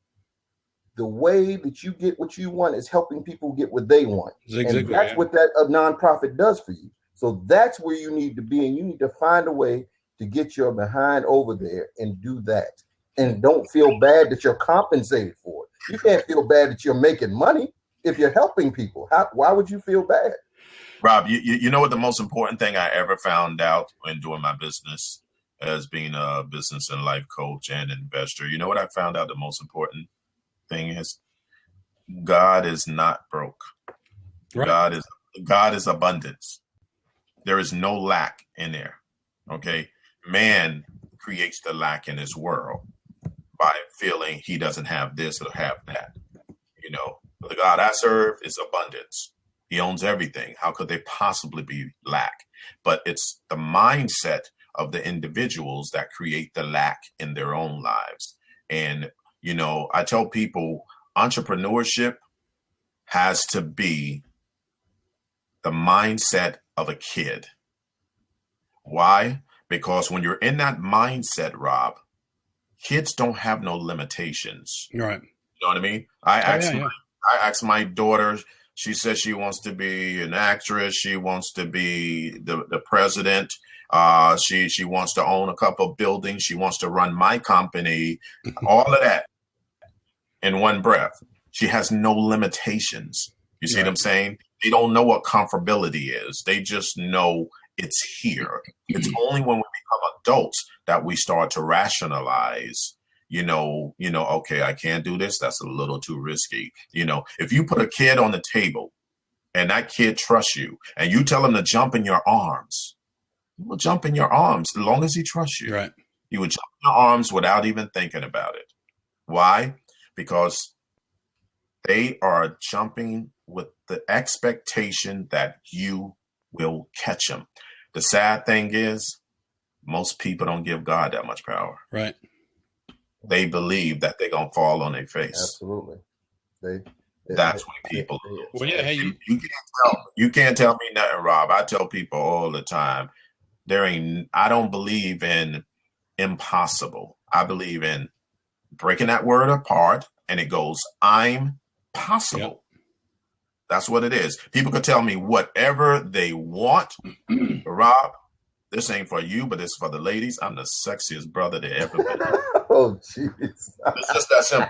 Speaker 1: the way that you get what you want is helping people get what they want. Exactly, and that's what that nonprofit does for you. So that's where you need to be. And you need to find a way to get your behind over there and do that. And don't feel bad that you're compensated for it. You can't feel bad that you're making money if you're helping people. Why would you feel bad?
Speaker 2: Rob, you know what the most important thing I ever found out when doing my business as being a business and life coach and investor? You know what I found out the most important thing is? God is not broke. Right. God is abundance. There is no lack in there. Okay. Man creates the lack in his world by feeling he doesn't have this or have that. The God I serve is abundance. He owns everything. How could they possibly be lack? But it's the mindset of the individuals that create the lack in their own lives. And, I tell people entrepreneurship has to be the mindset of a kid. Why? Because when you're in that mindset, Rob, kids don't have no limitations.
Speaker 3: Right.
Speaker 2: You know what I mean? I asked my daughter. She says she wants to be an actress. She wants to be the president. She wants to own a couple of buildings. She wants to run my company. All of that in one breath. She has no limitations. You see what I'm saying? They don't know what comfortability is. They just know it's here. It's only when we become adults that we start to rationalize, okay, I can't do this. That's a little too risky. If you put a kid on the table and that kid trusts you and you tell him to jump in your arms, he will jump in your arms as long as he trusts you.
Speaker 3: Right.
Speaker 2: He would jump in your arms without even thinking about it. Why? Because they are jumping with the expectation that you will catch them. The sad thing is, most people don't give God that much power.
Speaker 3: Right.
Speaker 2: They believe that they're going to fall on their face.
Speaker 1: Absolutely.
Speaker 2: That's when people.
Speaker 3: Well, yeah. Hey,
Speaker 2: you can't tell me nothing, Rob. I tell people all the time, I don't believe in impossible. I believe in breaking that word apart, and it goes, I'm possible.
Speaker 3: Yep.
Speaker 2: That's what it is. People could tell me whatever they want. Rob, this ain't for you, but it's for the ladies. I'm the sexiest brother they ever been.
Speaker 1: Oh, jeez.
Speaker 2: It's just that simple.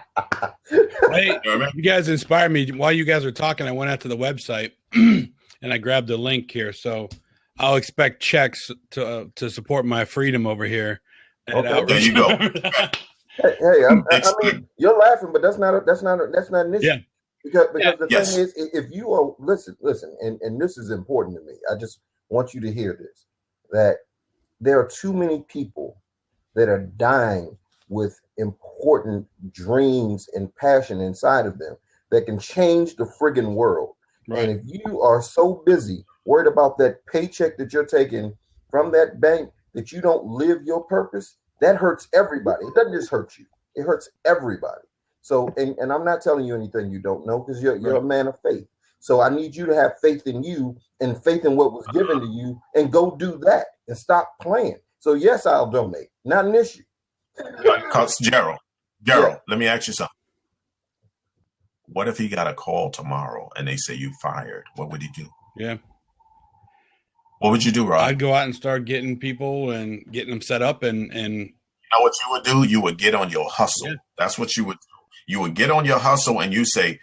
Speaker 3: Hey, you guys inspired me. While you guys were talking, I went out to the website and I grabbed the link here. So I'll expect checks to support my freedom over here.
Speaker 1: Okay.
Speaker 2: There you go.
Speaker 1: Hey, I mean, you're laughing, but that's not an issue.
Speaker 3: Yeah.
Speaker 1: Because the thing is, if you are listen, and this is important to me. I just want you to hear this: that there are too many people that are dying with important dreams and passion inside of them that can change the friggin' world.
Speaker 3: Right.
Speaker 1: And if you are so busy worried about that paycheck that you're taking from that bank that you don't live your purpose, that hurts everybody. It doesn't just hurt you; it hurts everybody. So, and I'm not telling you anything you don't know because you're a man of faith. So I need you to have faith in you and faith in what was given to you and go do that and stop playing. So yes, I'll donate. Not an issue.
Speaker 2: Because Gerald, Let me ask you something. What if he got a call tomorrow and they say you fired? What would he do?
Speaker 3: Yeah.
Speaker 2: What would you do, Rob?
Speaker 3: I'd go out and start getting people and getting them set up and
Speaker 2: you know what you would do? You would get on your hustle. Yeah. That's what you would do. You would get on your hustle and you say,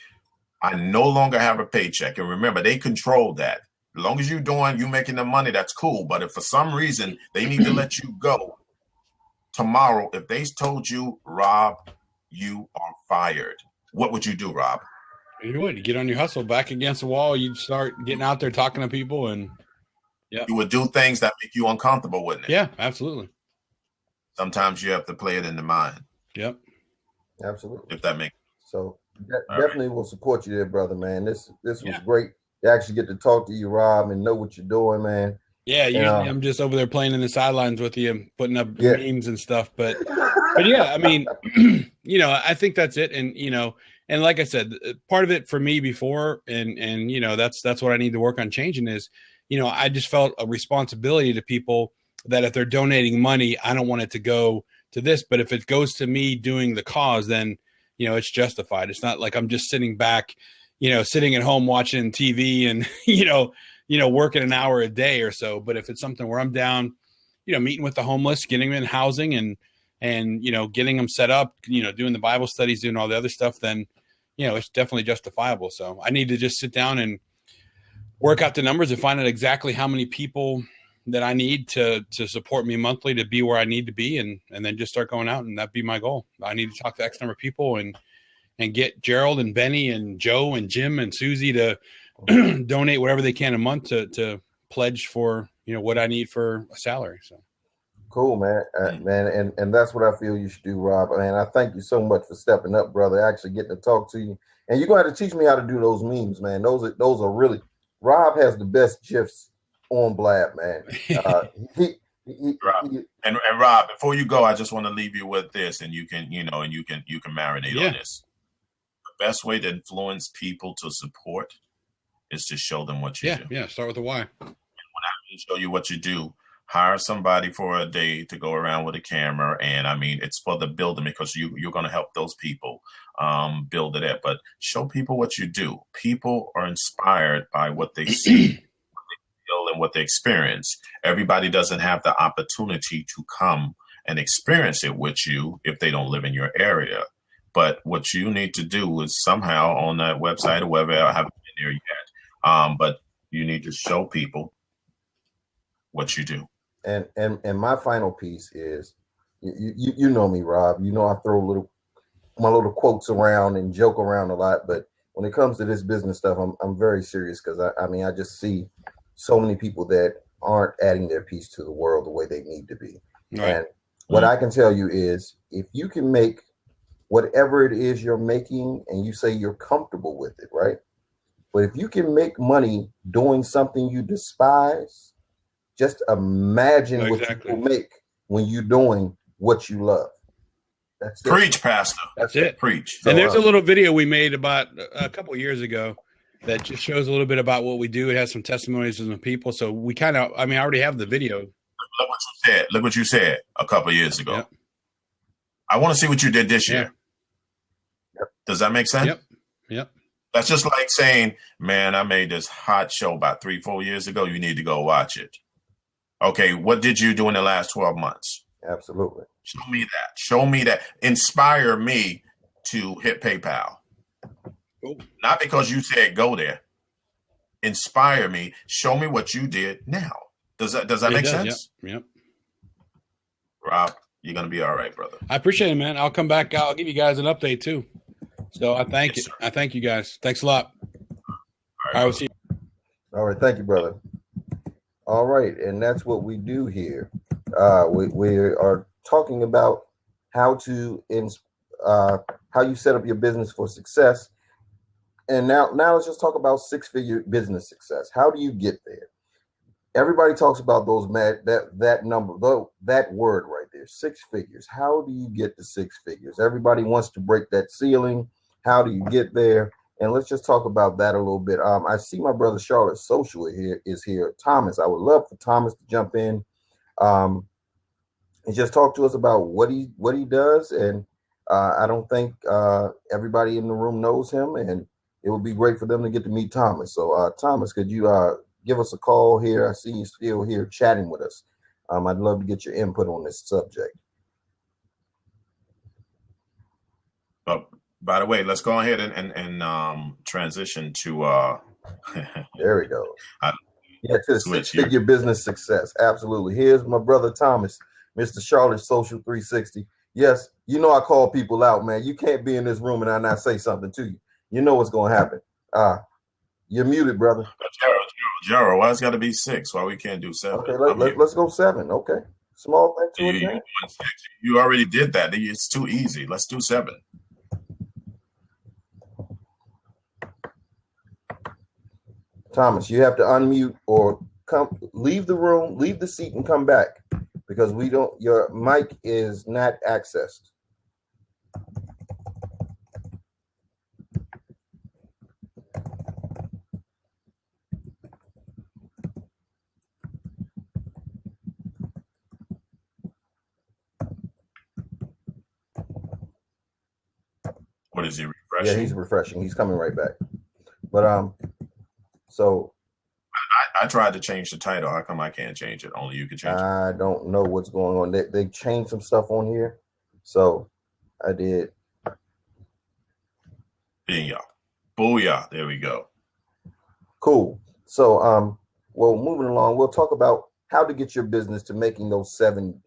Speaker 2: I no longer have a paycheck. And remember, they control that. As long as you making the money, that's cool. But if for some reason they need to let you go tomorrow, if they told you, Rob, you are fired, what would you do, Rob?
Speaker 3: You would. You get on your hustle, back against the wall. You'd start getting out there talking to people, and
Speaker 2: you would do things that make you uncomfortable, wouldn't it?
Speaker 3: Yeah, absolutely.
Speaker 2: Sometimes you have to play it in the mind.
Speaker 3: Yep.
Speaker 1: Absolutely.
Speaker 2: If that makes sense.
Speaker 1: So definitely will support you there, brother, man. This was great to actually get to talk to you, Rob, and know what you're doing, man.
Speaker 3: Yeah, usually I'm just over there playing in the sidelines with you, putting up memes and stuff. But yeah, I mean, I think that's it. And, and like I said, part of it for me before, and that's what I need to work on changing is, I just felt a responsibility to people that if they're donating money, I don't want it to go to this, but if it goes to me doing the cause, then, it's justified. It's not like I'm just sitting back, sitting at home watching TV and, working an hour a day or so. But if it's something where I'm down, meeting with the homeless, getting them in housing and, getting them set up, doing the Bible studies, doing all the other stuff, then, it's definitely justifiable. So I need to just sit down and work out the numbers and find out exactly how many people that I need to support me monthly to be where I need to be, and then just start going out, and that'd be my goal. I need to talk to X number of people and get Gerald and Benny and Joe and Jim and Susie to donate whatever they can a month to pledge for what I need for a salary. So
Speaker 1: cool, man, man, and that's what I feel you should do, Rob. Man, I thank you so much for stepping up, brother. Actually getting to talk to you, and you're going to have to teach me how to do those memes, man. Those are really. Rob has the best gifs on Blab, man.
Speaker 2: And Rob, before you go, I just want to leave you with this, and you can marinate on this. The best way to influence people to support is to show them what you do.
Speaker 3: Yeah, start with the why.
Speaker 2: And when I show you what you do, hire somebody for a day to go around with a camera, and I mean it's for the building because you're going to help those people build it up. But show people what you do. People are inspired by what they see. And what they experience. Everybody doesn't have the opportunity to come and experience it with you if they don't live in your area. But what you need to do is somehow on that website or wherever, I haven't been there yet, but you need to show people what you do.
Speaker 1: And my final piece is, you know me, Rob. You know I throw my little quotes around and joke around a lot, but when it comes to this business stuff, I'm very serious because I mean I just see so many people that aren't adding their piece to the world the way they need to be.
Speaker 3: Right.
Speaker 1: And what I can tell you is, if you can make whatever it is you're making, and you say you're comfortable with it, right? But if you can make money doing something you despise, just imagine what you
Speaker 3: Exactly.
Speaker 1: will make when you're doing what you love. That's it.
Speaker 2: Preach, Pastor.
Speaker 3: That's it.
Speaker 2: Preach.
Speaker 3: And there's a little video we made about a couple of years ago that just shows a little bit about what we do. It has some testimonies of some people. So we kind of, I mean, I already have the video.
Speaker 2: Look what you said. Look what you said a couple of years ago.
Speaker 3: Yep.
Speaker 2: I want to see what you did this year.
Speaker 1: Yep.
Speaker 2: Does that make sense?
Speaker 3: Yep.
Speaker 2: That's just like saying, man, I made this hot show about 3-4 years ago. You need to go watch it. Okay, what did you do in the last 12 months?
Speaker 1: Absolutely.
Speaker 2: Show me that. Show me that. Inspire me to hit PayPal.
Speaker 3: Cool.
Speaker 2: Not because you said go there. Inspire me. Show me what you did now. Does that make sense?
Speaker 3: Yep.
Speaker 2: Rob, you're gonna be all right, brother.
Speaker 3: I appreciate it, man. I'll come back. I'll give you guys an update too. So I thank you.
Speaker 2: Sir.
Speaker 3: I thank you guys. Thanks a lot.
Speaker 2: All
Speaker 3: I will see you.
Speaker 1: All right, thank you, brother. All right, and that's what we do here. We are talking about how you set up your business for success. And now let's just talk about six-figure business success. How do you get there? Everybody talks about that number, though, that word right there, six figures. How do you get to six figures? Everybody wants to break that ceiling. How do you get there? And let's just talk about that a little bit. I see my brother Charlotte Social is here. Thomas, I would love for Thomas to jump in and just talk to us about what he does. And I don't think everybody in the room knows him, and it would be great for them to get to meet Thomas. So Thomas, could you give us a call here? I see you still here chatting with us. I'd love to get your input on this subject.
Speaker 2: By the way, let's go ahead and transition to
Speaker 1: there we go. To the six-figure business success. Absolutely. Here's my brother Thomas, Mr. Charlotte Social 360. Yes, you know I call people out, man. You can't be in this room and I not say something to you. You know what's going to happen. You're muted, brother.
Speaker 2: Gerald, why it's got to be 6? Why we can't do 7?
Speaker 1: Okay, let's go 7. Okay. Small thing to it.
Speaker 2: You already did that. It's too easy. Let's do 7.
Speaker 1: Thomas, you have to unmute or leave the room, leave the seat and come back, because your mic is not accessed.
Speaker 2: What is he refreshing?
Speaker 1: Yeah, he's refreshing. He's coming right back. But so
Speaker 2: I tried to change the title. How come I can't change it? Only you can change it.
Speaker 1: I don't know what's going on. They changed some stuff on here, so I did.
Speaker 2: Booyah! There we go.
Speaker 1: Cool. So well, moving along, we'll talk about how to get your business to making those seven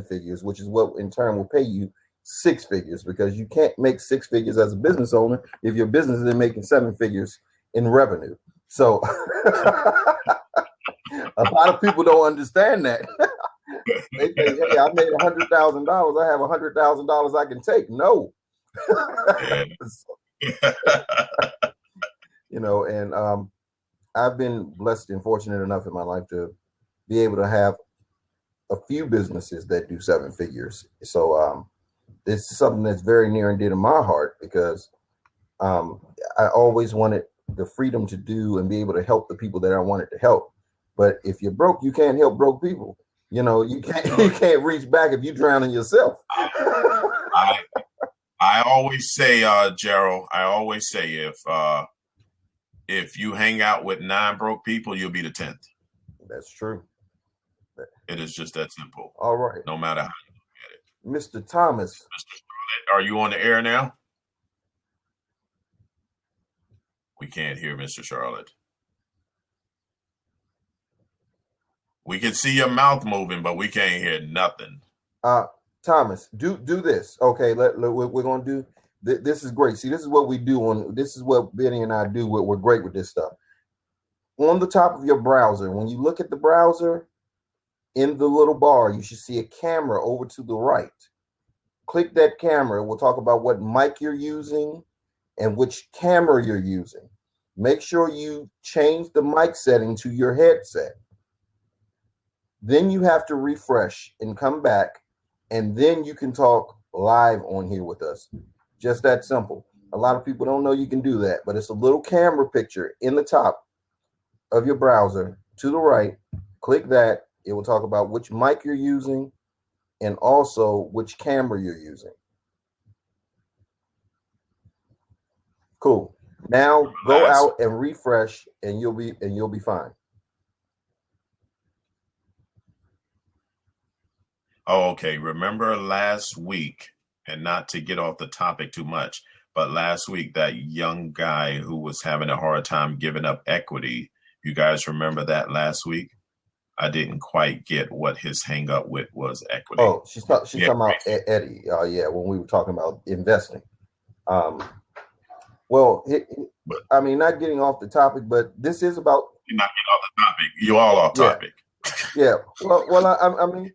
Speaker 1: figures, which is what in turn will pay you 6 figures, because you can't make 6 figures as a business owner if your business is making 7 figures in revenue. So a lot of people don't understand that. They think, hey, I made $100,000. I have $100,000 I can take. No. And I've been blessed and fortunate enough in my life to be able to have a few businesses that do 7 figures. So this is something that's very near and dear to my heart, because I always wanted the freedom to do and be able to help the people that I wanted to help. But if you're broke, you can't help broke people. You can't reach back if you drown in yourself.
Speaker 2: I always say, Gerald, if you hang out with 9 broke people, you'll be the 10th.
Speaker 1: That's true.
Speaker 2: It is just that simple.
Speaker 1: All right.
Speaker 2: No matter how you
Speaker 1: look at it. Mr. Thomas.
Speaker 2: Mr. Charlotte, are you on the air now? We can't hear Mr. Charlotte. We can see your mouth moving, but we can't hear nothing.
Speaker 1: Thomas, do this. Okay, we're gonna do. This is great. See, this is what we do on. This is what Benny and I do. We're great with this stuff. On the top of your browser, when you look at the browser, in the little bar, you should see a camera over to the right. Click that camera. We'll talk about what mic you're using and which camera you're using. Make sure you change the mic setting to your headset. Then you have to refresh and come back, and then you can talk live on here with us. Just that simple. A lot of people don't know you can do that, but it's a little camera picture in the top of your browser to the right. Click that. It will talk about which mic you're using and also which camera you're using. Cool. Now go out and refresh, and you'll be fine.
Speaker 2: Oh, okay. Remember last week, and not to get off the topic too much, but last week that young guy who was having a hard time giving up equity. You guys remember that last week? I didn't quite get what his hang up with was equity.
Speaker 1: Oh, she's talking about Eddie. Yeah, when we were talking about investing. Well, I mean, not getting off the topic, but this is about.
Speaker 2: You're not getting off the topic. You all off topic.
Speaker 1: Yeah. Well, I mean.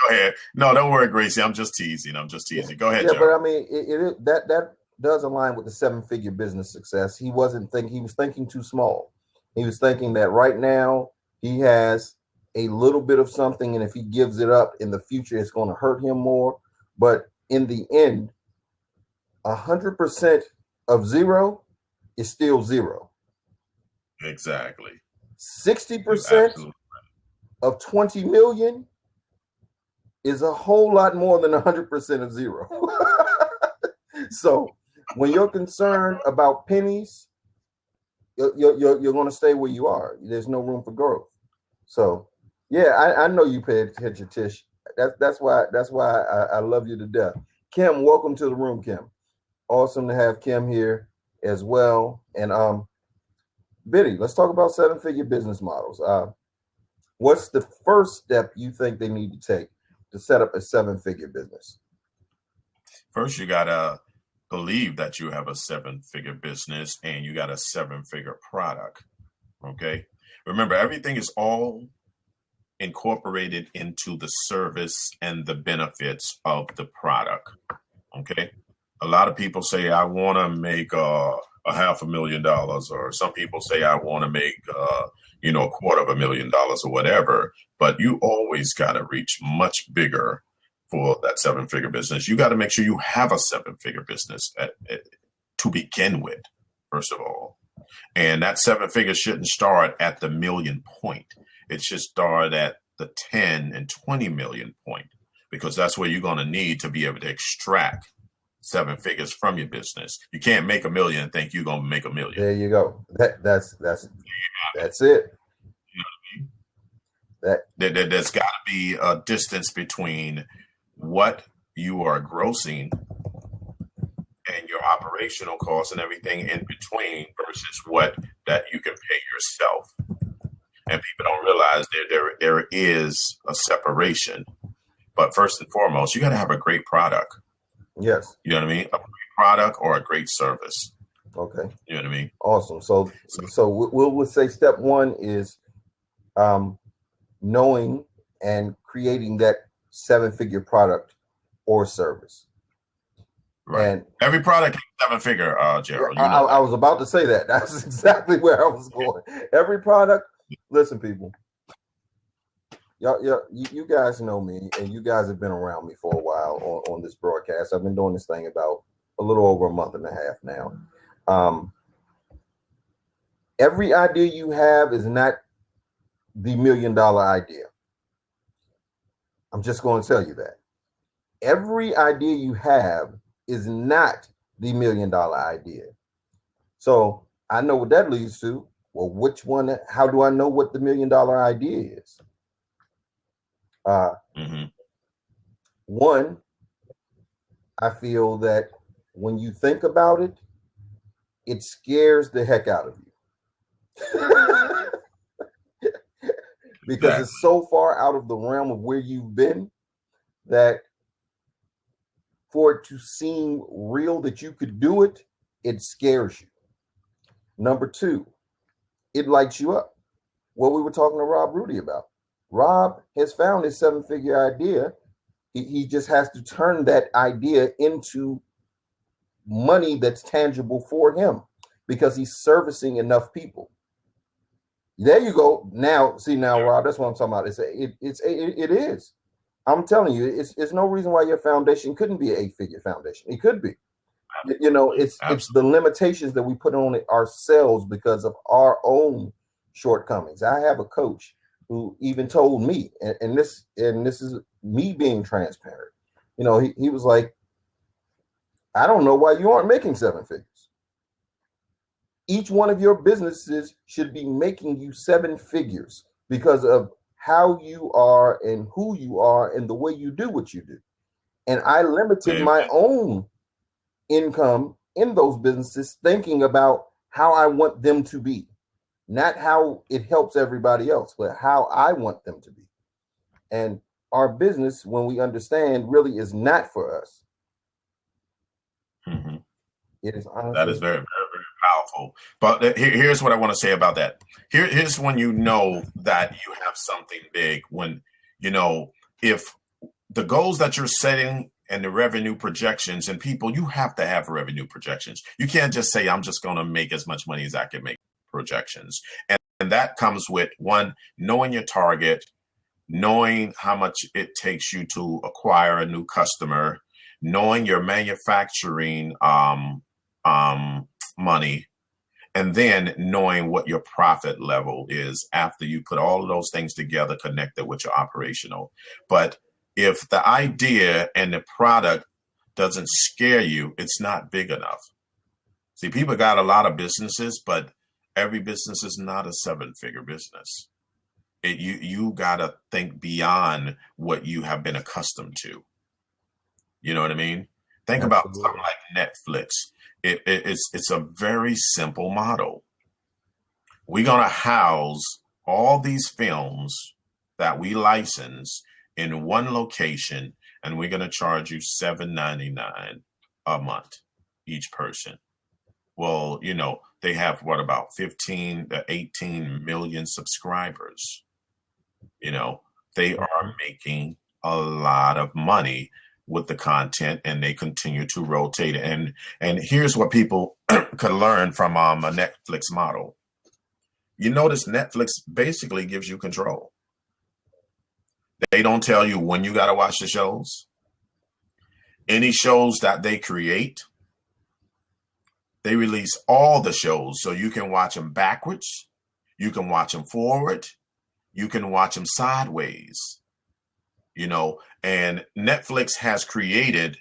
Speaker 2: Go ahead. No, don't worry, Gracie. I'm just teasing. Go ahead.
Speaker 1: Yeah,
Speaker 2: Gerald.
Speaker 1: but I mean, that does align with the 7-figure business success. He was thinking too small. He was thinking that right now he has a little bit of something, and if he gives it up in the future, it's going to hurt him more. But in the end, 100% of zero is still zero.
Speaker 2: Exactly.
Speaker 1: 60% of 20 million is a whole lot more than 100% of zero. So when you're concerned about pennies, you're going to stay where you are. There's no room for growth. So yeah, I know you paid attention, Tish. That's why I love you to death. Kim, welcome to the room, Kim. Awesome to have Kim here as well. And Biddy, let's talk about 7-figure business models. What's the first step you think they need to take to set up a 7-figure business?
Speaker 2: First, you gotta believe that you have a 7-figure business and you got a 7-figure product. Okay. Remember, everything is all incorporated into the service and the benefits of the product. Okay. A lot of people say, I want to make a $500,000, or some people say, I want to make, $250,000 or whatever. But you always got to reach much bigger for that 7-figure business. You got to make sure you have a 7-figure business to begin with, first of all. And that 7 figures shouldn't start at the million point. It should start at the 10 and 20 million point, because that's where you're going to need to be able to extract 7 figures from your business. You can't make $1 million and think you're going to make $1 million.
Speaker 1: There you go. That's it.
Speaker 2: You know what I mean? There's got to be a distance between what you are grossing and your operational costs and everything in between versus what that you can pay yourself. And people don't realize there is a separation. But first and foremost, you got to have a great product.
Speaker 1: Yes.
Speaker 2: You know what I mean? A great product or a great service.
Speaker 1: Okay.
Speaker 2: You know what I mean?
Speaker 1: Awesome. So we'll say step one is knowing and creating that 7-figure product or service.
Speaker 2: Right. And every product is 7-figure, Gerald. You know
Speaker 1: I was about to say that. That's exactly where I was going. Every product. Listen, people. You guys know me, and you guys have been around me for a while on this broadcast. I've been doing this thing about a little over a month and a half now. Every idea you have is not the $1 million idea. I'm just going to tell you that. Every idea you have is not the $1 million idea. So I know what that leads to. Well, which one? How do I know what the $1 million idea is? One, I feel that when you think about it, it scares the heck out of you. because it's so far out of the realm of where you've been that for it to seem real that you could do it, it scares you. Number two, it lights you up. What we were talking to Rob Rudy about. Rob has found his 7-figure idea. He just has to turn that idea into money that's tangible for him because he's servicing enough people. There you go. Now, see, now, Rob, that's what I'm talking about. It is. I'm telling you, it's no reason why your foundation couldn't be an 8-figure foundation. It could be. You know, it's the limitations that we put on it ourselves because of our own shortcomings. I have a coach who even told me, and this is me being transparent. You know, he was like, I don't know why you aren't making 7 figures. Each one of your businesses should be making you 7 figures because of how you are and who you are and the way you do what you do. And I limited my own income in those businesses thinking about how I want them to be, not how it helps everybody else, but how I want them to be. And our business, when we understand, really is not for us.
Speaker 2: Mm-hmm.
Speaker 1: It is honestly,
Speaker 2: that is very, very, very powerful. But here's what I want to say about that. Here's when you know that you have something big. When, you know, if the goals that you're setting and the revenue projections, and people, you have to have revenue projections. You can't just say, I'm just going to make as much money as I can make projections. And that comes with, one, knowing your target, knowing how much it takes you to acquire a new customer, knowing your manufacturing money, and then knowing what your profit level is after you put all of those things together, connected with your operational. But if the idea and the product doesn't scare you, it's not big enough. See, people got a lot of businesses, but every business is not a 7-figure business. You got to think beyond what you have been accustomed to. You know what I mean? Think about something like Netflix. It's a very simple model. We're going to house all these films that we license in one location, and we're going to charge you $7.99 a month each person. Well, you know, they have what, about 15 to 18 million subscribers. You know, they are making a lot of money with the content, and they continue to rotate. And here's what people could learn from a Netflix model. You notice Netflix basically gives you control. They don't tell you when you got to watch the shows. Any shows that they create, they release all the shows, so you can watch them backwards, you can watch them forward, you can watch them sideways. You know, and Netflix has created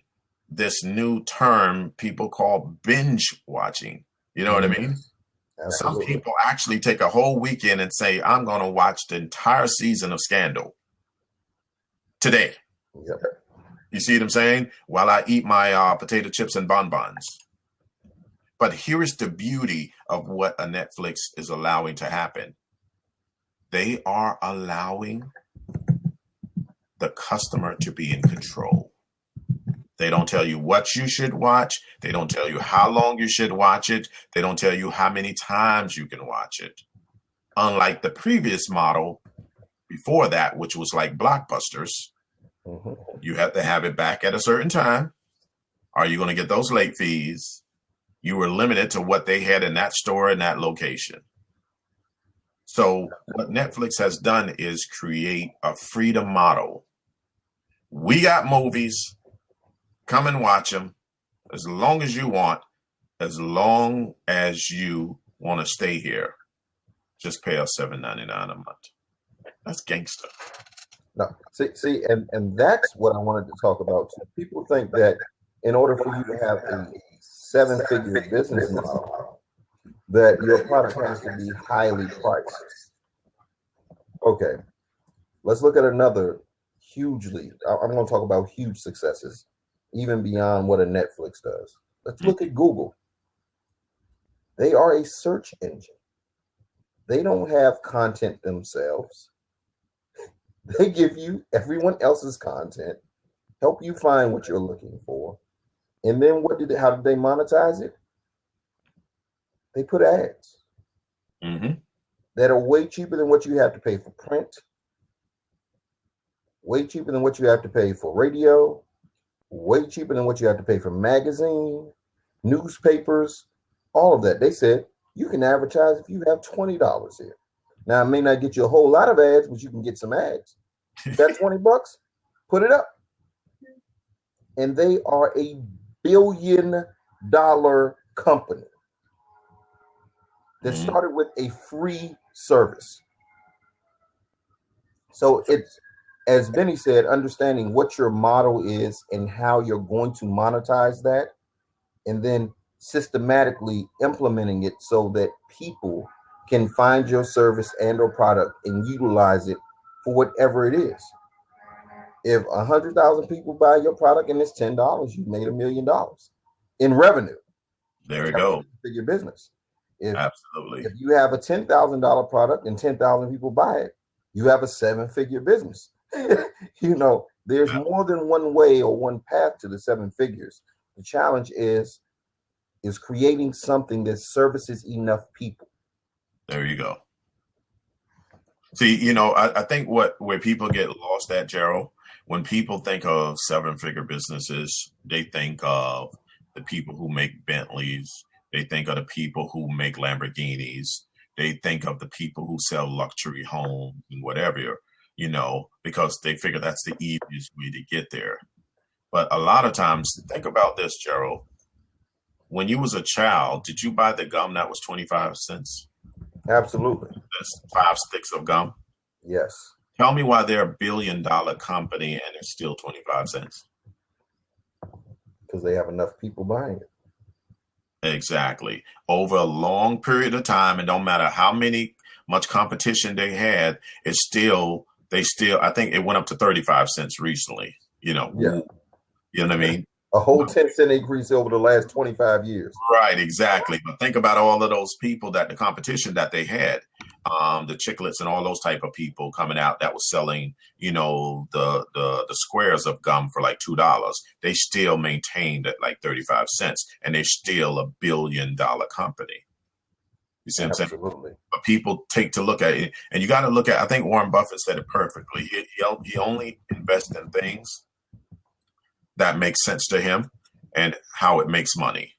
Speaker 2: this new term people call binge watching. You know what I mean? Absolutely. Some people actually take a whole weekend and say, I'm going to watch the entire season of Scandal today.
Speaker 1: Yep.
Speaker 2: You see what I'm saying? While I eat my potato chips and bonbons. But here is the beauty of what a Netflix is allowing to happen. They are allowing the customer to be in control. They don't tell you what you should watch. They don't tell you how long you should watch it. They don't tell you how many times you can watch it. Unlike the previous model before that, which was like Blockbusters, you have to have it back at a certain time. Are you going to get those late fees? You were limited to what they had in that store in that location. So what Netflix has done is create a freedom model. We got movies. Come and watch them as long as you want, as long as you want to stay here. Just pay us $7.99 a month. That's gangster.
Speaker 1: No, see, and that's what I wanted to talk about too. People think that in order for you to have a 7-figure business model, that your product has to be highly priced. Okay, let's look at another hugely. I'm going to talk about huge successes, even beyond what a Netflix does. Let's look at Google. They are a search engine. They don't have content themselves. They give you everyone else's content, help you find what you're looking for, and then how did they monetize it? They put ads that are way cheaper than what you have to pay for print, way cheaper than what you have to pay for radio, way cheaper than what you have to pay for magazine, newspapers, all of that. They said you can advertise if you have $20 here. Now, it may not get you a whole lot of ads, but you can get some ads. That $20, put it up. And they are a $1 billion company that started with a free service. So it's, as Benny said, understanding what your model is and how you're going to monetize that, and then systematically implementing it so that people can find your service and or product and utilize it for whatever it is. If 100,000 people buy your product and it's $10, you made $1 million in revenue.
Speaker 2: There we go.
Speaker 1: For your business.
Speaker 2: Absolutely.
Speaker 1: If you have a $10,000 product and 10,000 people buy it, you have a 7-figure business. There's more than one way or one path to the 7 figures. The challenge is creating something that services enough people.
Speaker 2: There you go. See, I think where people get lost at, Gerald, when people think of 7-figure businesses, they think of the people who make Bentleys. They think of the people who make Lamborghinis. They think of the people who sell luxury homes and whatever, because they figure that's the easiest way to get there. But a lot of times, think about this, Gerald. When you was a child, did you buy the gum that was 25 cents?
Speaker 1: Absolutely.
Speaker 2: That's 5 sticks of gum?
Speaker 1: Yes.
Speaker 2: Tell me why they're $1 billion company and it's still 25 cents.
Speaker 1: Because they have enough people buying it.
Speaker 2: Exactly. Over a long period of time, and don't matter how much competition they had, I think it went up to 35 cents recently. You know what I mean?
Speaker 1: A whole 10-cent increase over the last 25 years.
Speaker 2: Right, exactly. But think about all of those people the competition that they had, the Chiclets and all those type of people coming out that was selling, the squares of gum for like $2. They still maintained at like 35 cents, and they're still $1 billion company. You see what I'm saying? But people take to look at it, and you got to look at. I think Warren Buffett said it perfectly. He only invests in things that makes sense to him and how it makes money.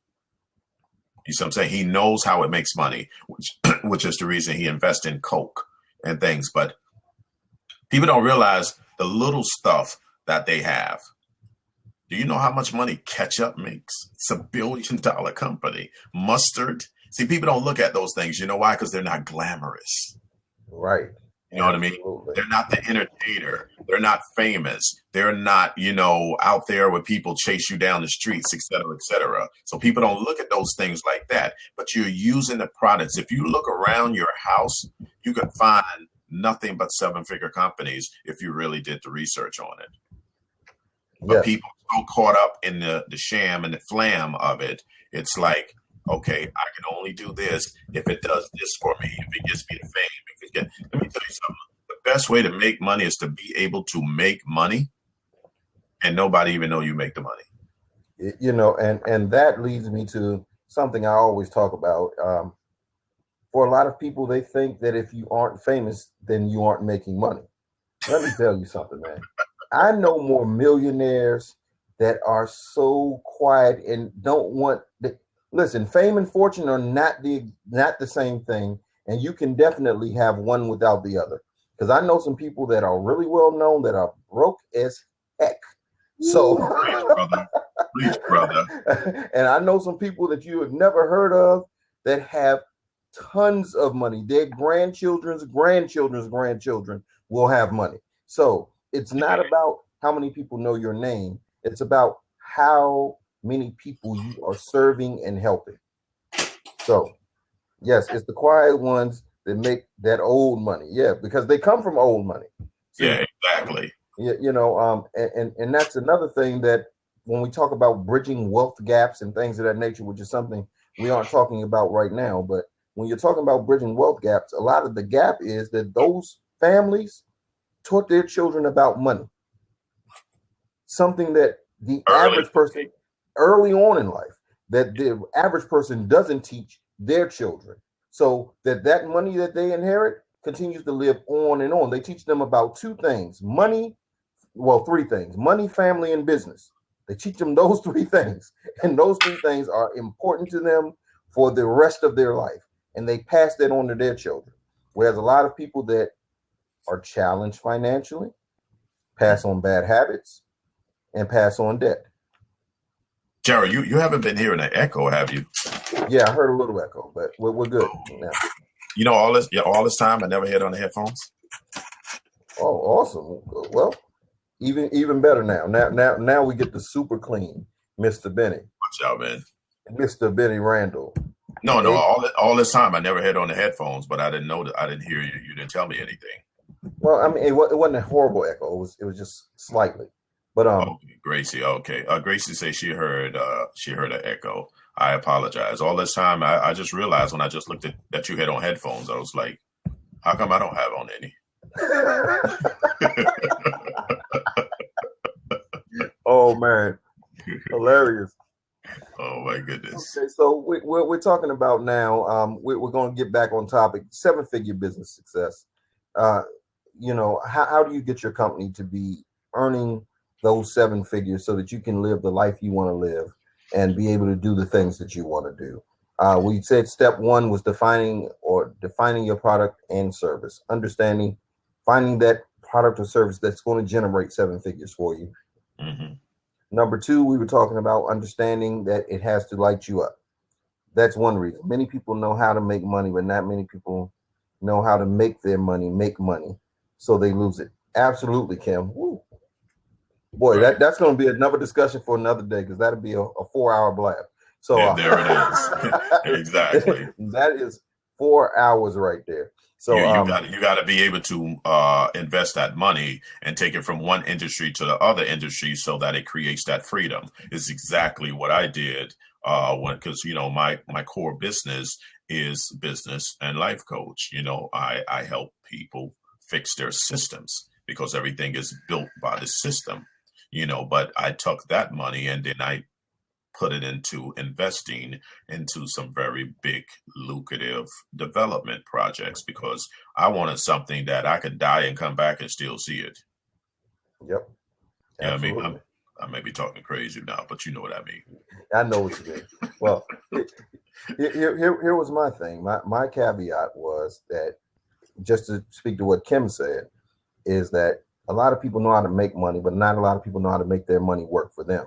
Speaker 2: You see what I'm saying? He knows how it makes money, which is the reason he invests in Coke and things. But people don't realize the little stuff that they have. Do you know how much money ketchup makes? It's $1 billion company. Mustard. See, people don't look at those things. You know why? Because they're not glamorous.
Speaker 1: Right.
Speaker 2: You know what I mean? They're not the entertainer. They're not famous. They're not, out there where people chase you down the streets, et cetera, et cetera. So people don't look at those things like that. But you're using the products. If you look around your house, you can find nothing but 7-figure companies if you really did the research on it. But people are so caught up in the sham and the flam of it. It's like, okay, I can only do this if it does this for me, if it gets me the fame. Let me tell you something. The best way to make money is to be able to make money and nobody even know you make the money.
Speaker 1: And that leads me to something I always talk about. For a lot of people, they think that if you aren't famous, then you aren't making money. Let me tell you something, man. I know more millionaires that are so quiet and don't want listen, fame and fortune are not the same thing, and you can definitely have one without the other. Because I know some people that are really well known that are broke as heck. So,
Speaker 2: Preach, brother.
Speaker 1: And I know some people that you have never heard of that have tons of money. Their grandchildren's grandchildren will have money. So it's not about how many people know your name. It's about how many people you are serving and helping. So, yes, it's the quiet ones that make that old money. Yeah, because they come from old money. So,
Speaker 2: yeah, exactly.
Speaker 1: And that's another thing that when we talk about bridging wealth gaps and things of that nature, which is something we aren't talking about right now, but when you're talking about bridging wealth gaps, a lot of the gap is that those families taught their children about money. Something that the
Speaker 2: Early.
Speaker 1: average person early on in life, that the average person doesn't teach their children. So that money that they inherit continues to live on and on. They teach them about two things: money, well, three things: money, family, and business. They teach them those three things, and those three things are important to them for the rest of their life, and they pass that on to their children. Whereas a lot of people that are challenged financially pass on bad habits and pass on debt.
Speaker 2: Gerald, you haven't been hearing an echo, have you?
Speaker 1: Yeah, I heard a little echo, but we're good now.
Speaker 2: You know, all this time I never had on the headphones.
Speaker 1: Oh, awesome. Well, even better now. Now we get the super clean Mr. Benny.
Speaker 2: Watch out, man.
Speaker 1: Mr. Benny Randall.
Speaker 2: No, all this time I never had on the headphones, but I didn't know that. I didn't hear you. You didn't tell me anything.
Speaker 1: Well, I mean, it wasn't a horrible echo. It was just slightly. But
Speaker 2: okay, Gracie. Okay, Gracie says she heard an echo. I apologize. All this time, I just realized when I just looked at that you had on headphones, I was like, how come I don't have on any?
Speaker 1: Oh man, hilarious.
Speaker 2: Oh my goodness.
Speaker 1: Okay, so we're talking about now. We're going to get back on topic: 7-figure business success. You know, how do you get your company to be earning those 7 figures so that you can live the life you want to live and be able to do the things that you want to do? We said step 1 was defining your product and service, finding that product or service that's going to generate 7 figures for you.
Speaker 2: Mm-hmm.
Speaker 1: Number 2, we were talking about understanding that it has to light you up. That's one reason. Many people know how to make money, but not many people know how to make their money make money, so they lose it. Absolutely, Kim. Woo. Boy,
Speaker 2: right.
Speaker 1: that's going to be another discussion for another day, because that'll be a 4-hour blab. So
Speaker 2: there it is. Exactly.
Speaker 1: That is 4 hours right there. So
Speaker 2: you got to be able to invest that money and take it from one industry to the other industry so that it creates that freedom. It's exactly what I did because my core business is business and life coach. You know, I help people fix their systems because everything is built by the system. You know, but I took that money and then I put it into investing into some very big, lucrative development projects because I wanted something that I could die and come back and still see it.
Speaker 1: Yep.
Speaker 2: Yeah, I mean, I may be talking crazy now, but you know what I mean.
Speaker 1: I know what you mean. Well, here was my thing. My caveat was that, just to speak to what Kim said, is that a lot of people know how to make money, but not a lot of people know how to make their money work for them.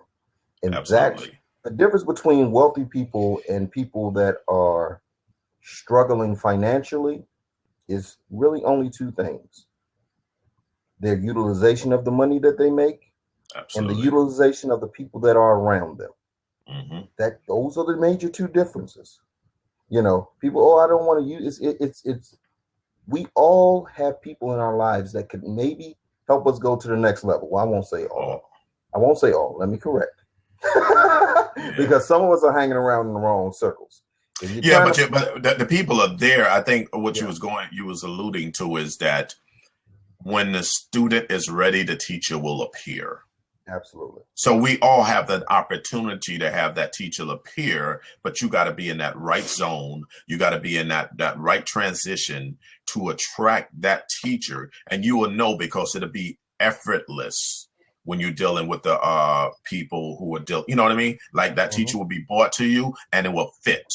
Speaker 1: And
Speaker 2: Absolutely.
Speaker 1: That's the difference between wealthy people and people that are struggling financially is really only 2 things: their utilization of the money that they make,
Speaker 2: Absolutely.
Speaker 1: and the utilization of the people that are around them.
Speaker 2: Mm-hmm.
Speaker 1: Those are the major 2 differences. You know, people, I don't want to use it's we all have people in our lives that could maybe help us go to the next level. Well, I won't say all. Let me correct. Because some of us are hanging around in the wrong circles.
Speaker 2: Yeah, but the people are there. I think what you was alluding to is that when the student is ready, the teacher will appear.
Speaker 1: Absolutely.
Speaker 2: So we all have the opportunity to have that teacher appear, but you got to be in that right zone. You got to be in that right transition to attract that teacher, and you will know because it'll be effortless when you're dealing with the people who are you know what I mean? Like that teacher will be brought to you and it will fit.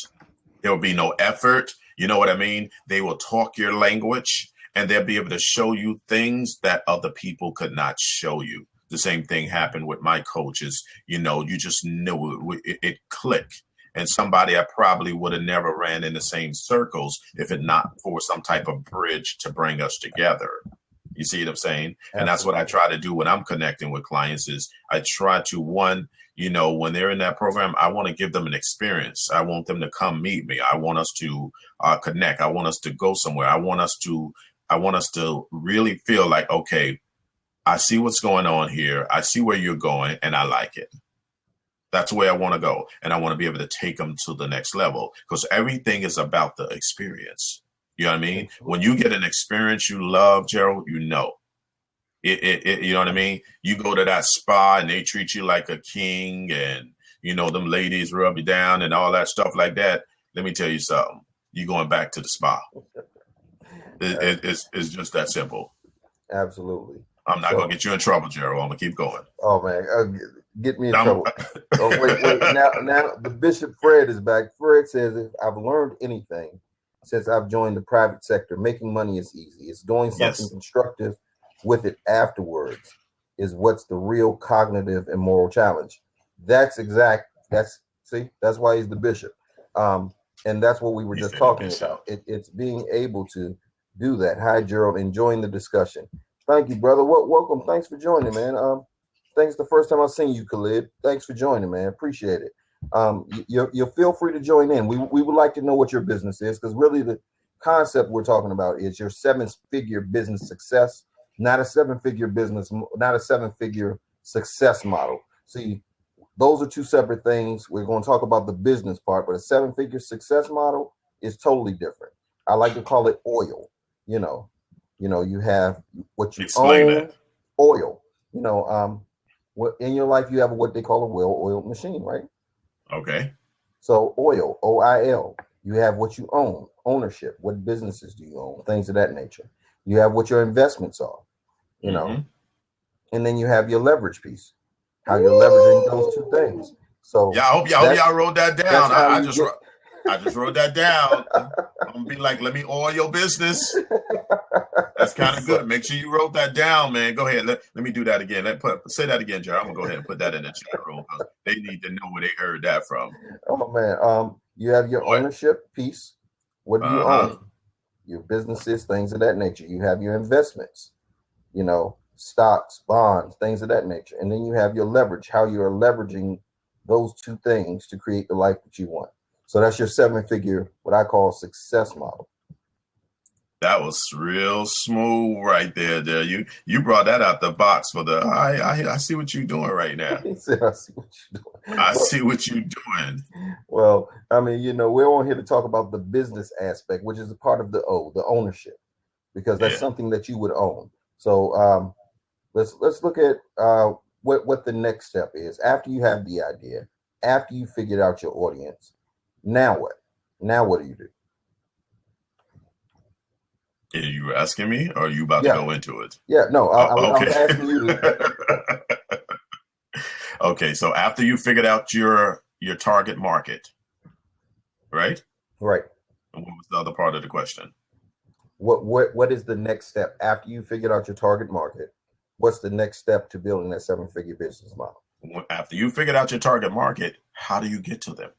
Speaker 2: There will be no effort. You know what I mean? They will talk your language and they'll be able to show you things that other people could not show you. The same thing happened with my coaches. You know, you just knew it clicked. And somebody I probably would have never ran in the same circles if it not for some type of bridge to bring us together. You see what I'm saying? Absolutely. And that's what I try to do when I'm connecting with clients is I try to, one, you know, when they're in that program, I want to give them an experience. I want them to come meet me. I want us to connect. I want us to go somewhere. I want us to really feel like, okay, I see what's going on here. I see where you're going and I like it. That's the way I want to go. And I want to be able to take them to the next level because everything is about the experience. You know what I mean? When you get an experience you love, Gerald, you know. You know what I mean? You go to that spa and they treat you like a king, and them ladies rub you down and all that stuff like that. Let me tell you something. You going back to the spa. It's just that simple.
Speaker 1: Absolutely.
Speaker 2: I'm not going to get you in trouble, Gerald. I'm going to keep going.
Speaker 1: Oh, man. Get me in trouble. Oh, wait. Now the Bishop Fred is back. Fred says, if I've learned anything since I've joined the private sector, making money is easy. It's doing something constructive with it afterwards is what's the real cognitive and moral challenge. That's why he's the bishop. And that's what we were just talking about. It's being able to do that. Hi, Gerald. Enjoying the discussion. Thank you, brother. Welcome. Thanks for joining, man. Thanks the first time I've seen you, Khalid. Thanks for joining, man. Appreciate it. You feel free to join in. We would like to know what your business is, because really the concept we're talking about is your 7-figure business success, not a 7-figure business, not a 7-figure success model. See, those are two separate things. We're going to talk about the business part, but a 7-figure success model is totally different. I like to call it oil. You have what you own, oil. What in your life you have what they call a well-oiled machine, right?
Speaker 2: Okay.
Speaker 1: So oil, OIL. You have what you own, ownership. What businesses do you own? Things of that nature. You have what your investments are, and then you have your leverage piece. How you're leveraging those two things. So
Speaker 2: yeah, I hope y'all wrote that down. I just wrote that down. I'm gonna be like, let me oil your business. That's kind of good. Make sure you wrote that down, man. Go ahead. Let me do that again. Say that again, Jared. I'm gonna go ahead and put that in the chat room because they need to know where they heard that from.
Speaker 1: Oh man, you have your ownership piece. What do you own? Your businesses, things of that nature. You have your investments. Stocks, bonds, things of that nature. And then you have your leverage, how you're leveraging those two things to create the life that you want. So that's your 7-figure, what I call success model.
Speaker 2: That was real smooth right there. You brought that out the box for the. I see what you're doing right now.
Speaker 1: He said, I see what you're doing.
Speaker 2: I see what you're doing.
Speaker 1: Well, I mean, we're on here to talk about the business aspect, which is a part of the ownership, because that's something that you would own. So let's look at what the next step is after you have the idea, after you figured out your audience. Now what? Now what do you do?
Speaker 2: Are you asking me, or are you about to go into it?
Speaker 1: Yeah, no, I
Speaker 2: okay.
Speaker 1: was asking you to.
Speaker 2: Okay, so after you figured out your target market, right?
Speaker 1: Right.
Speaker 2: And what was the other part of the question?
Speaker 1: What is the next step after you figured out your target market? What's the next step to building that 7-figure business model?
Speaker 2: After you figured out your target market, how do you get to them?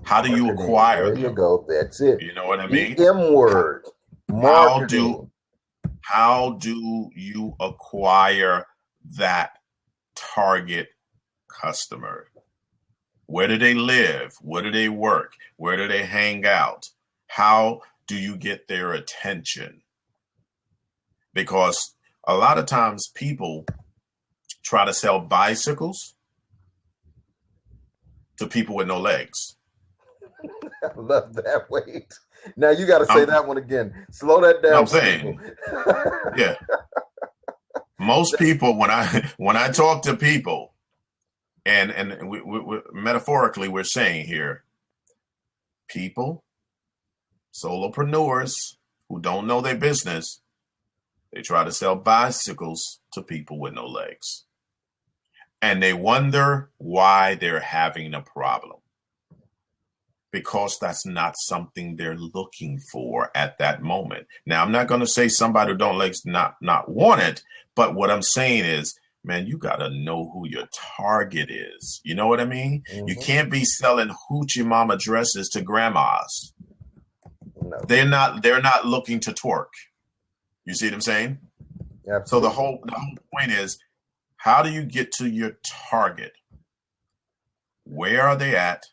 Speaker 2: How do you acquire them?
Speaker 1: There you go. That's it.
Speaker 2: You know what I mean?
Speaker 1: The M word. Marketing.
Speaker 2: How do you acquire that target customer? Where do they live? Where do they work? Where do they hang out? How do you get their attention? Because a lot of times people try to sell bicycles to people with no legs.
Speaker 1: I love that. Wait. Now you got to say that one again. Slow that down.
Speaker 2: I'm saying, yeah. Most people, when I talk to people, and we metaphorically we're saying here, people, solopreneurs who don't know their business, they try to sell bicycles to people with no legs, and they wonder why they're having a problem. Because that's not something they're looking for at that moment. Now, I'm not going to say somebody who don't legs not want it, but what I'm saying is, man, you got to know who your target is. You know what I mean? Mm-hmm. You can't be selling hoochie mama dresses to grandmas. No. They're not looking to twerk. You see what I'm saying?
Speaker 1: Absolutely.
Speaker 2: So the whole point is, how do you get to your target? Where are they at?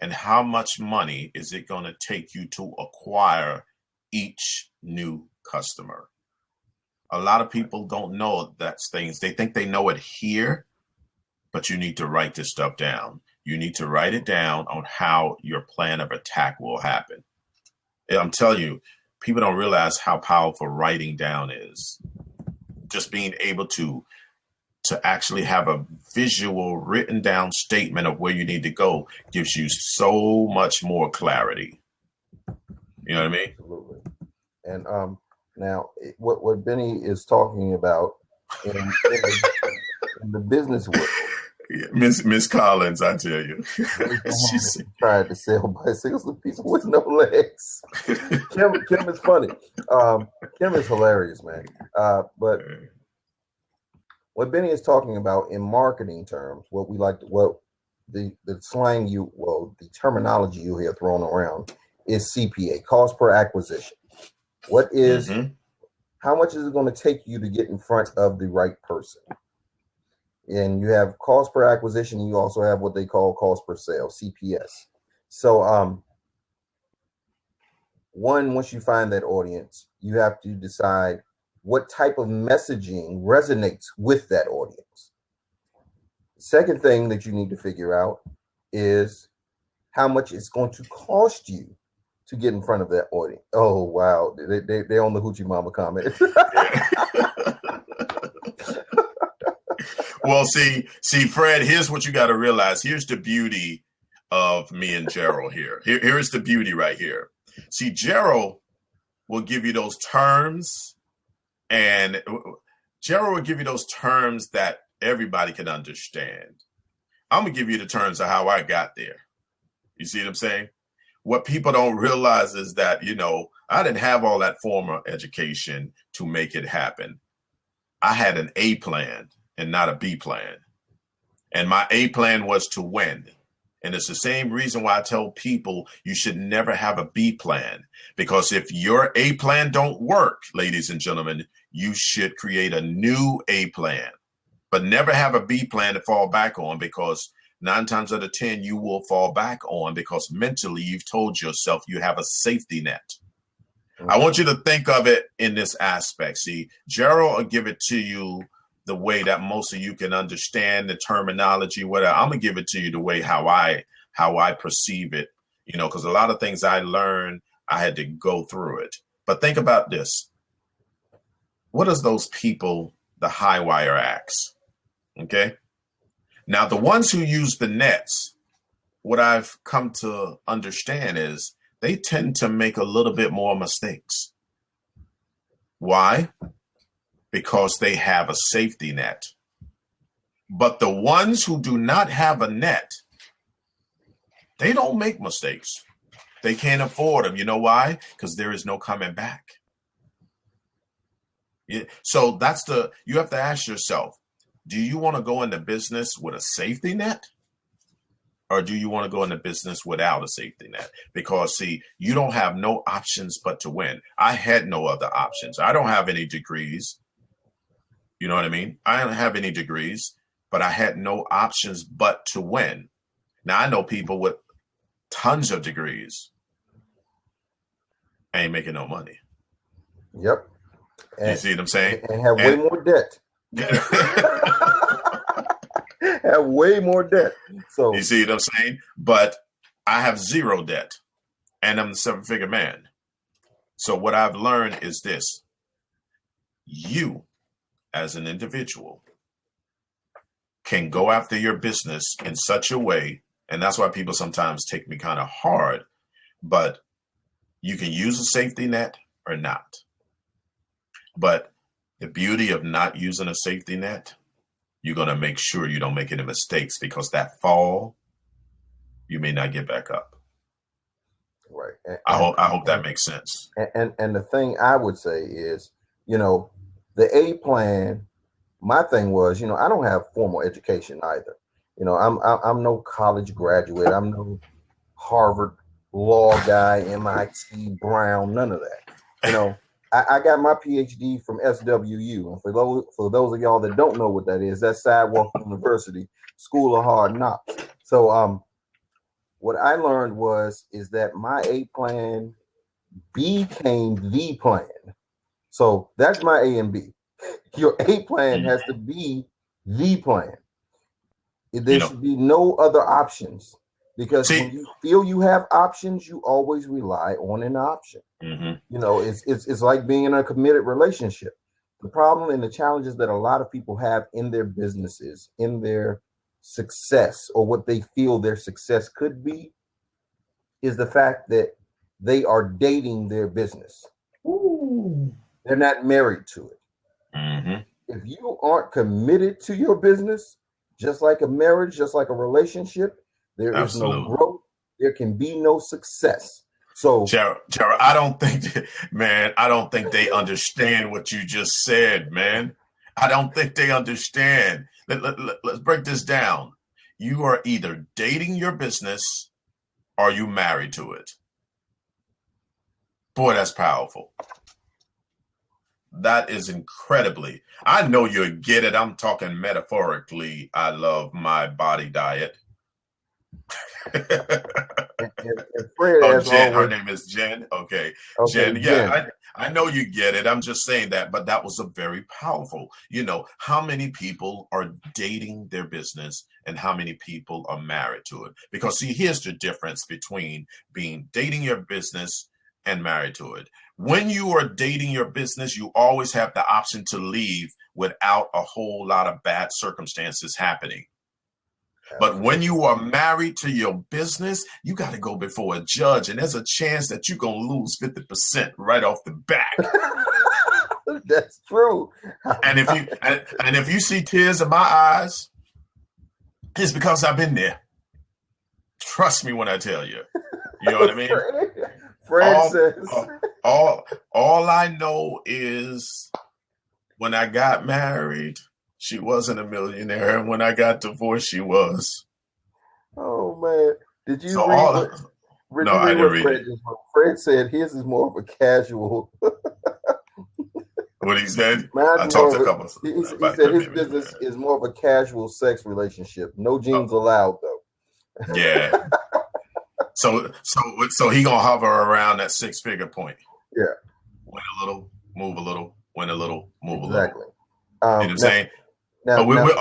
Speaker 2: And how much money is it going to take you to acquire each new customer? A lot of people don't know that's things. They think they know it here, but you need to write this stuff down. You need to write it down on how your plan of attack will happen. I'm telling you, people don't realize how powerful writing down is. just being able to actually have a visual written down statement of where you need to go gives you so much more clarity. You know what I mean?
Speaker 1: Absolutely. And now what Benny is talking about in the business world.
Speaker 2: Miss Collins, I tell you.
Speaker 1: She's tried to sell bicycles to people with no legs. Kim is funny. Kim is hilarious, man. But what Benny is talking about in marketing terms, what the slang the terminology you hear thrown around is CPA, cost per acquisition. What is how much is it going to take you to get in front of the right person? And you have cost per acquisition. You also have what they call cost per sale, CPS. So, once you find that audience, you have to decide what type of messaging resonates with that audience. Second thing that you need to figure out is how much it's going to cost you to get in front of that audience. Oh, wow. They're on the Hoochie Mama comment.
Speaker 2: Well, see, Fred, here's what you got to realize. Here's the beauty of me and Gerald here. Here is the beauty right here. See, Gerald will give you those terms, and Gerald will give you those terms that everybody can understand. I'm going to give you the terms of how I got there. You see what I'm saying? What people don't realize is that, I didn't have all that formal education to make it happen. I had an A plan and not a B plan. And my A plan was to win. And it's the same reason why I tell people you should never have a B plan, because if your A plan don't work, ladies and gentlemen, you should create a new A plan, but never have a B plan to fall back on, because 9 times out of 10, you will fall back on because mentally you've told yourself you have a safety net. I want you to think of it in this aspect. See, Gerald will give it to you the way that most of you can understand the terminology, whatever. I'm gonna give it to you the way how I perceive it, because a lot of things I learned, I had to go through it. But think about this. What is those people, the high wire acts? Okay. Now, the ones who use the nets, what I've come to understand is they tend to make a little bit more mistakes. Why? Because they have a safety net. But the ones who do not have a net, they don't make mistakes. They can't afford them. You know why? Because there is no coming back. Yeah. So you have to ask yourself, do you want to go into business with a safety net? Or do you want to go into business without a safety net? Because, see, you don't have no options but to win. I had no other options. I don't have any degrees. You know what I mean? I don't have any degrees, but I had no options but to win. Now, I know people with tons of degrees ain't making no money.
Speaker 1: Yep.
Speaker 2: You see what I'm saying?
Speaker 1: And have way more debt. Have way more debt. So
Speaker 2: you see what I'm saying? But I have zero debt, and I'm the 7-figure man. So what I've learned is this: you, as an individual, can go after your business in such a way, and that's why people sometimes take me kind of hard, but you can use a safety net or not. But the beauty of not using a safety net, you're going to make sure you don't make any mistakes, because that fall, you may not get back up.
Speaker 1: Right.
Speaker 2: I hope that makes sense.
Speaker 1: And the thing I would say is, the A plan, my thing was, I don't have formal education either. I'm no college graduate. I'm no Harvard law guy, MIT, Brown, none of that. I got my PhD from SWU. And for those of y'all that don't know what that is, that's Sidewalk University, School of Hard Knocks. So what I learned is that my A plan became the plan. So that's my A and B. Your A plan has to be the plan. There should be no other options, because when you feel you have options, you always rely on an option.
Speaker 2: Mm-hmm.
Speaker 1: It's like being in a committed relationship. The problem and the challenges that a lot of people have in their businesses, in their success, or what they feel their success could be, is the fact that they are dating their business.
Speaker 2: Ooh.
Speaker 1: They're not married to it.
Speaker 2: Mm-hmm.
Speaker 1: If you aren't committed to your business, just like a marriage, just like a relationship, there is no growth. There can be no success. So,
Speaker 2: Gerald, I don't think, man, I don't think they understand what you just said, man. I don't think they understand. Let's break this down. You are either dating your business or you married to it. Boy, that's powerful. That is incredibly. I know you get it. I'm talking metaphorically. I love my body diet.
Speaker 1: and Fred,
Speaker 2: oh, Jen, her name is Jen. Okay, Jen.
Speaker 1: Jen.
Speaker 2: Yeah, I know you get it. I'm just saying that, but that was a very powerful. You know, how many people are dating their business and how many people are married to it? Because see, here's the difference between dating your business and married to it. When you are dating your business, you always have the option to leave without a whole lot of bad circumstances happening. But when you are married to your business, you got to go before a judge, and there's a chance that you're going to lose 50% right off the bat.
Speaker 1: That's true.
Speaker 2: And if you see tears in my eyes, it's because I've been there. Trust me when I tell you. You know what I mean?
Speaker 1: Fred says.
Speaker 2: All I know is when I got married, she wasn't a millionaire, and when I got divorced, she was.
Speaker 1: Oh man! Did you read?
Speaker 2: No, I didn't read it.
Speaker 1: Fred said his is more of a casual.
Speaker 2: What he said? I talked to a couple.
Speaker 1: He said his business is more of a casual sex relationship. No jeans allowed, though.
Speaker 2: Yeah. So he gonna hover around that 6-figure point.
Speaker 1: Yeah.
Speaker 2: Win a little, move a little. Win a little, move a little.
Speaker 1: Exactly.
Speaker 2: You know what I'm saying? We're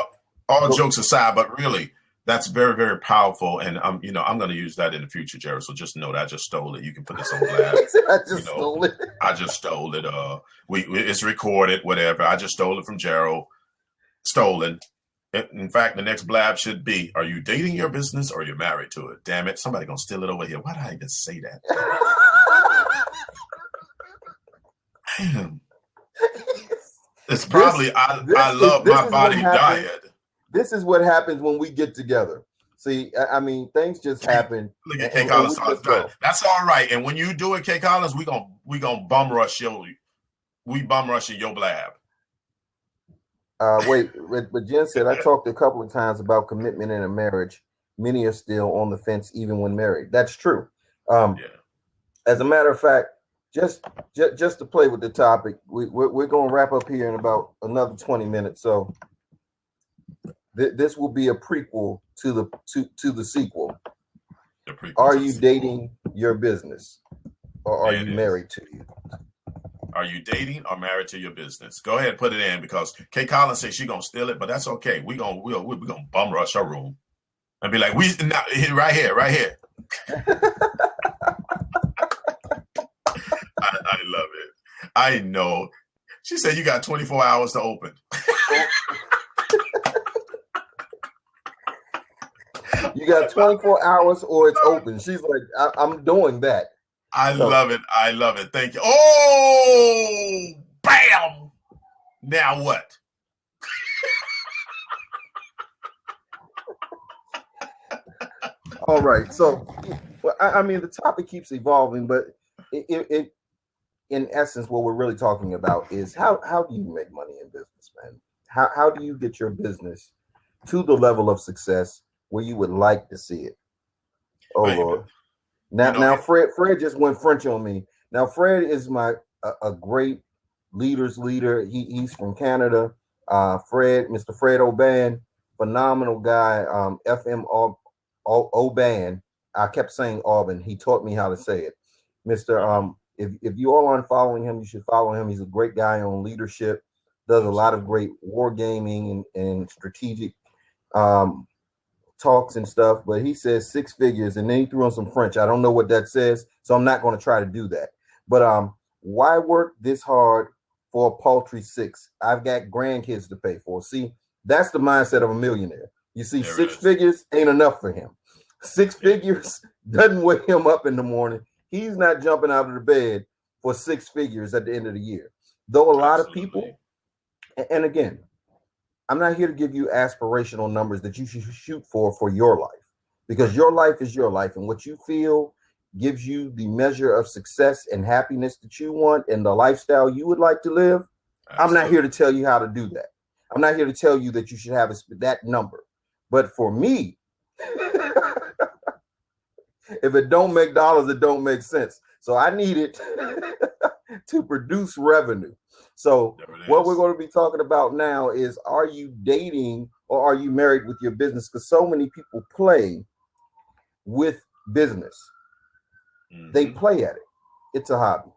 Speaker 2: all jokes aside, but really, that's very, very powerful. And I'm going to use that in the future, Gerald. So just know that I just stole it. You can put this on blast.
Speaker 1: I stole it.
Speaker 2: I just stole it. It's recorded, whatever. I just stole it from Gerald. Stolen. In fact, the next blab should be: are you dating your business or you're married to it? Damn it! Somebody gonna steal it over here. Why did I even say that? Damn. It's probably I love my body diet.
Speaker 1: This is what happens when we get together. See, I mean, things just happen.
Speaker 2: Look at K. Collins. That's all right. And when you do it, K. Collins, we gonna bum rush your blab.
Speaker 1: But Jen said, I talked a couple of times about commitment in a marriage. Many are still on the fence even when married. That's true. As a matter of fact, just to play with the topic, we're going to wrap up here in about another 20 minutes. So this will be a prequel to the sequel. Are you dating your business, or are you married to you?
Speaker 2: Are you dating or married to your business? Go ahead and put it in, because Kay Collins says she's gonna steal it, but that's okay. We're gonna bum rush her room and be like, right here. I love it. I know. She said you got 24 hours to open.
Speaker 1: You got 24 hours or it's open. She's like, I'm doing that.
Speaker 2: I love it. I love it. Thank you. Oh, bam. Now what?
Speaker 1: All right. So, I mean, the topic keeps evolving, but it in essence, what we're really talking about is how do you make money in business, man? How do you get your business to the level of success where you would like to see it? Oh, Lord. Now, Fred just went French on me. Now, Fred is a great leader's leader. He's from Canada. Mr. Fred Oban, phenomenal guy. FM Oban. I kept saying Auburn. He taught me how to say it. Mr. If you all aren't following him, you should follow him. He's a great guy on leadership. Does a lot of great war gaming and strategic talks and stuff, but he says 6 figures, and then he threw on some French. I don't know what that says, so I'm not going to try to do that. But why work this hard for a paltry 6. I've got grandkids to pay for. See, that's the mindset of a millionaire. You see,
Speaker 2: There it
Speaker 1: six
Speaker 2: is.
Speaker 1: figures ain't enough for him. Six figures doesn't wake him up in the morning. He's not jumping out of the bed for six figures at the end of the year. Though a lot of people, and again, I'm not here to give you aspirational numbers that you should shoot for your life, because your life is your life, and what you feel gives you the measure of success and happiness that you want and the lifestyle you would like to live. Absolutely. I'm not here to tell you how to do that. I'm not here to tell you that you should have that number. But for me, if it don't make dollars, it don't make sense. So I need it to produce revenue. So what we're going to be talking about now is, are you dating or are you married with your business? Because so many people play with business. Mm-hmm. They play at it. It's a hobby.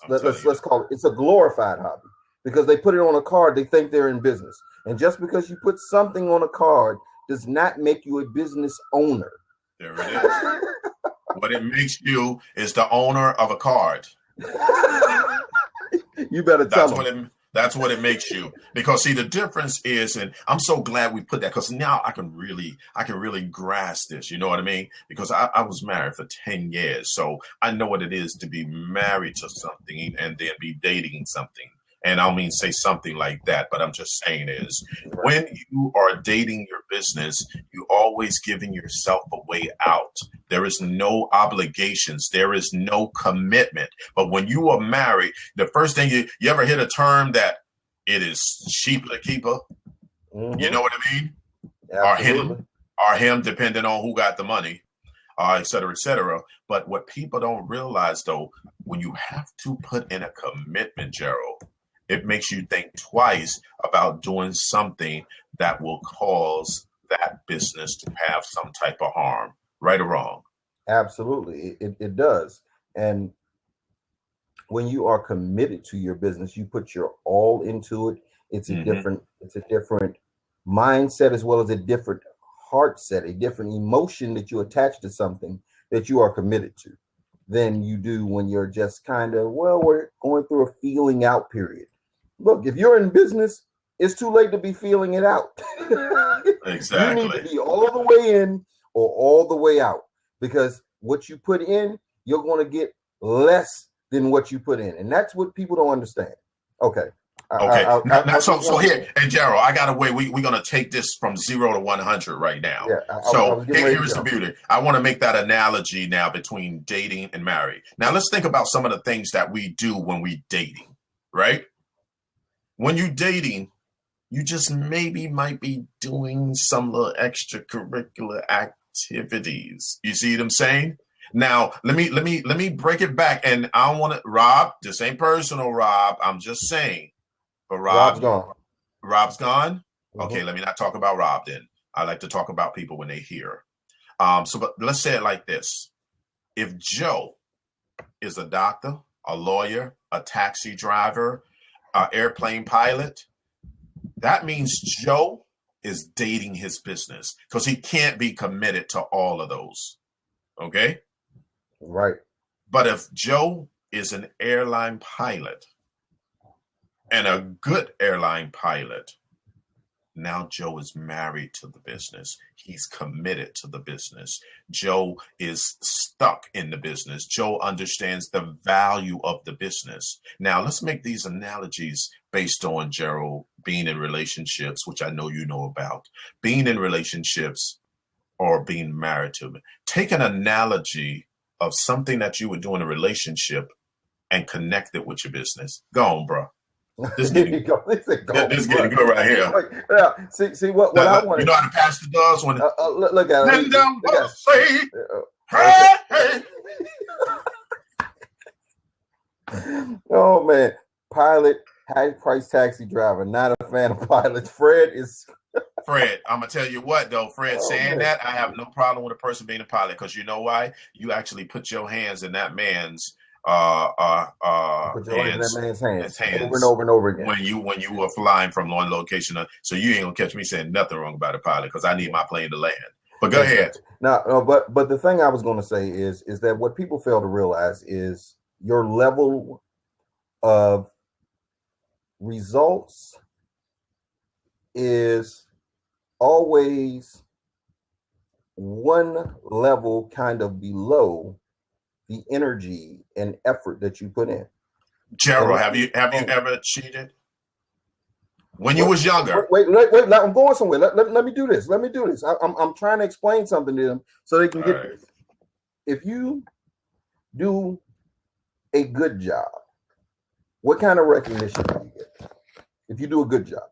Speaker 1: Let's call it. It's a glorified hobby, because they put it on a card. They think they're in business. And just because you put something on a card does not make you a business owner.
Speaker 2: There it is. What it makes you is the owner of a card.
Speaker 1: You better tell them.
Speaker 2: That's what it makes you. Because see, the difference is, and I'm so glad we put that, because now I can really grasp this. You know what I mean? Because I was married for 10 years. So I know what it is to be married to something and then be dating something. And I don't mean say something like that, but I'm just saying is, when you are dating your business, you always giving yourself a way out. There is no obligations. There is no commitment. But when you are married, the first thing you ever hear a term that it is cheaper to keep her? Mm-hmm. You know what I mean?
Speaker 1: Absolutely.
Speaker 2: Or him, depending on who got the money, et cetera, et cetera. But what people don't realize, though, when you have to put in a commitment, Gerald, it makes you think twice about doing something that will cause that business to have some type of harm, right or wrong.
Speaker 1: Absolutely. It does. And when you are committed to your business, you put your all into it. It's a different mindset, as well as a different heart set, a different emotion that you attach to something that you are committed to than you do when you're just kind of, we're going through a feeling out period. Look, if you're in business, it's too late to be feeling it out.
Speaker 2: Exactly.
Speaker 1: You need to be all the way in or all the way out, because what you put in, you're going to get less than what you put in. And that's what people don't understand. Okay.
Speaker 2: Okay. So here, and Gerald, I got a way. We're going to take this from 0 to 100 right now.
Speaker 1: Yeah,
Speaker 2: here's the beauty. I want to make that analogy now between dating and married. Now, let's think about some of the things that we do when we dating, right? When you're dating, you just might be doing some little extracurricular activities. You see what I'm saying? Now, let me break it back. And I don't want to, Rob, this ain't personal, Rob. I'm just saying. But
Speaker 1: Rob's gone.
Speaker 2: Rob's gone?
Speaker 1: Mm-hmm.
Speaker 2: Okay, let me not talk about Rob then. I like to talk about people when they hear. But let's say it like this. If Joe is a doctor, a lawyer, a taxi driver, an airplane pilot, that means Joe is dating his business, because he can't be committed to all of those. Okay?
Speaker 1: Right.
Speaker 2: But if Joe is an airline pilot, and a good airline pilot, now Joe is married to the business. He's committed to the business. Joe is stuck in the business. Joe understands the value of the business. Now, let's make these analogies based on, Gerald, being in relationships, which I know you know about. Being in relationships or being married to. Take an analogy of something that you would do in a relationship and connect it with your business. Go on, bro. This is getting good right here.
Speaker 1: Yeah. See what I want.
Speaker 2: You know how the pastor does when
Speaker 1: look at
Speaker 2: it. Say, hey.
Speaker 1: Oh man, pilot, high price taxi driver. Not a fan of pilots. Fred, I'm
Speaker 2: gonna tell you what though, Fred, saying that, I have no problem with a person being a pilot, because you know why? You actually put your hands in that man's hands
Speaker 1: over and over again
Speaker 2: when you were flying from one location. So you ain't gonna catch me saying nothing wrong about a pilot, because I need my plane to land. But go ahead.
Speaker 1: No, but the thing I was going to say is that what people fail to realize is your level of results is always one level kind of below the energy and effort that you put in.
Speaker 2: Gerald, have you ever cheated when you was younger?
Speaker 1: Wait, I'm going somewhere. Let me do this. I'm trying to explain something to them so they can get this. If you do a good job, what kind of recognition do you get? If you do a good job,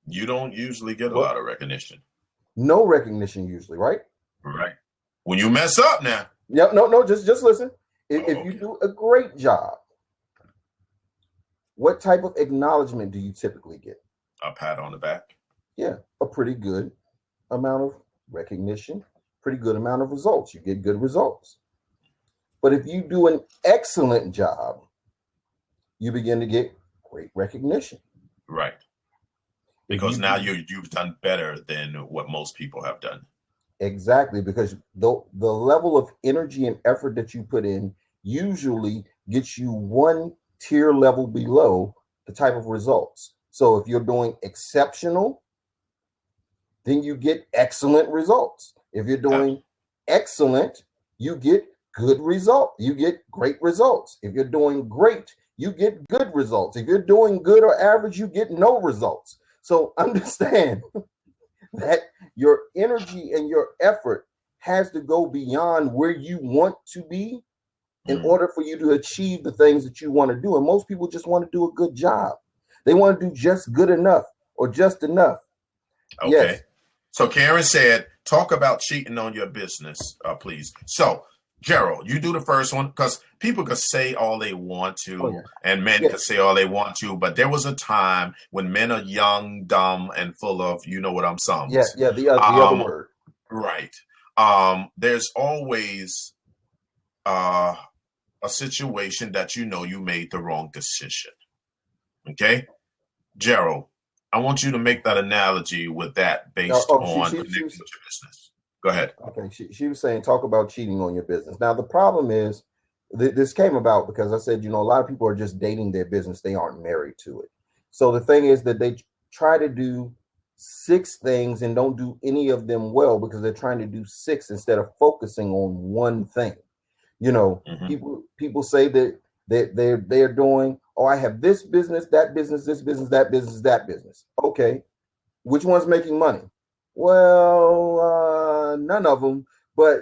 Speaker 2: you don't usually get a lot of recognition.
Speaker 1: No recognition usually, right?
Speaker 2: Right. When you mess up now.
Speaker 1: Yep. No. Just listen. If you do a great job, what type of acknowledgement do you typically get?
Speaker 2: A pat on the back.
Speaker 1: Yeah, a pretty good amount of recognition, pretty good amount of results. You get good results. But if you do an excellent job, you begin to get great recognition.
Speaker 2: Right. Because now you've done better than what most people have done.
Speaker 1: Exactly, because the level of energy and effort that you put in usually gets you one tier level below the type of results. So if you're doing exceptional, then you get excellent results. If you're doing excellent, you get good result. You get great results. If you're doing great, you get good results. If you're doing good or average, you get no results. So understand that your energy and your effort has to go beyond where you want to be in order for you to achieve the things that you want to do. And most people just want to do a good job. They want to do just good enough or just enough.
Speaker 2: Okay. Yes. So Karen said, talk about cheating on your business, please. So Gerald, you do the first one, because people could say all they want to, and men could say all they want to, but there was a time when men are young, dumb, and full of, you know what I'm some.
Speaker 1: Yeah, the other word.
Speaker 2: Right. There's always a situation that you know you made the wrong decision. Okay? Gerald, I want you to make that analogy with that based on connecting with your business. Go ahead.
Speaker 1: Okay, she was saying talk about cheating on your business. Now, the problem is this came about because I said, a lot of people are just dating their business. They aren't married to it. So the thing is that they try to do 6 things and don't do any of them well because they're trying to do 6 instead of focusing on one thing. People say that they're doing, I have this business, that business, this business, that business, that business. Okay, which one's making money? Well, none of them, but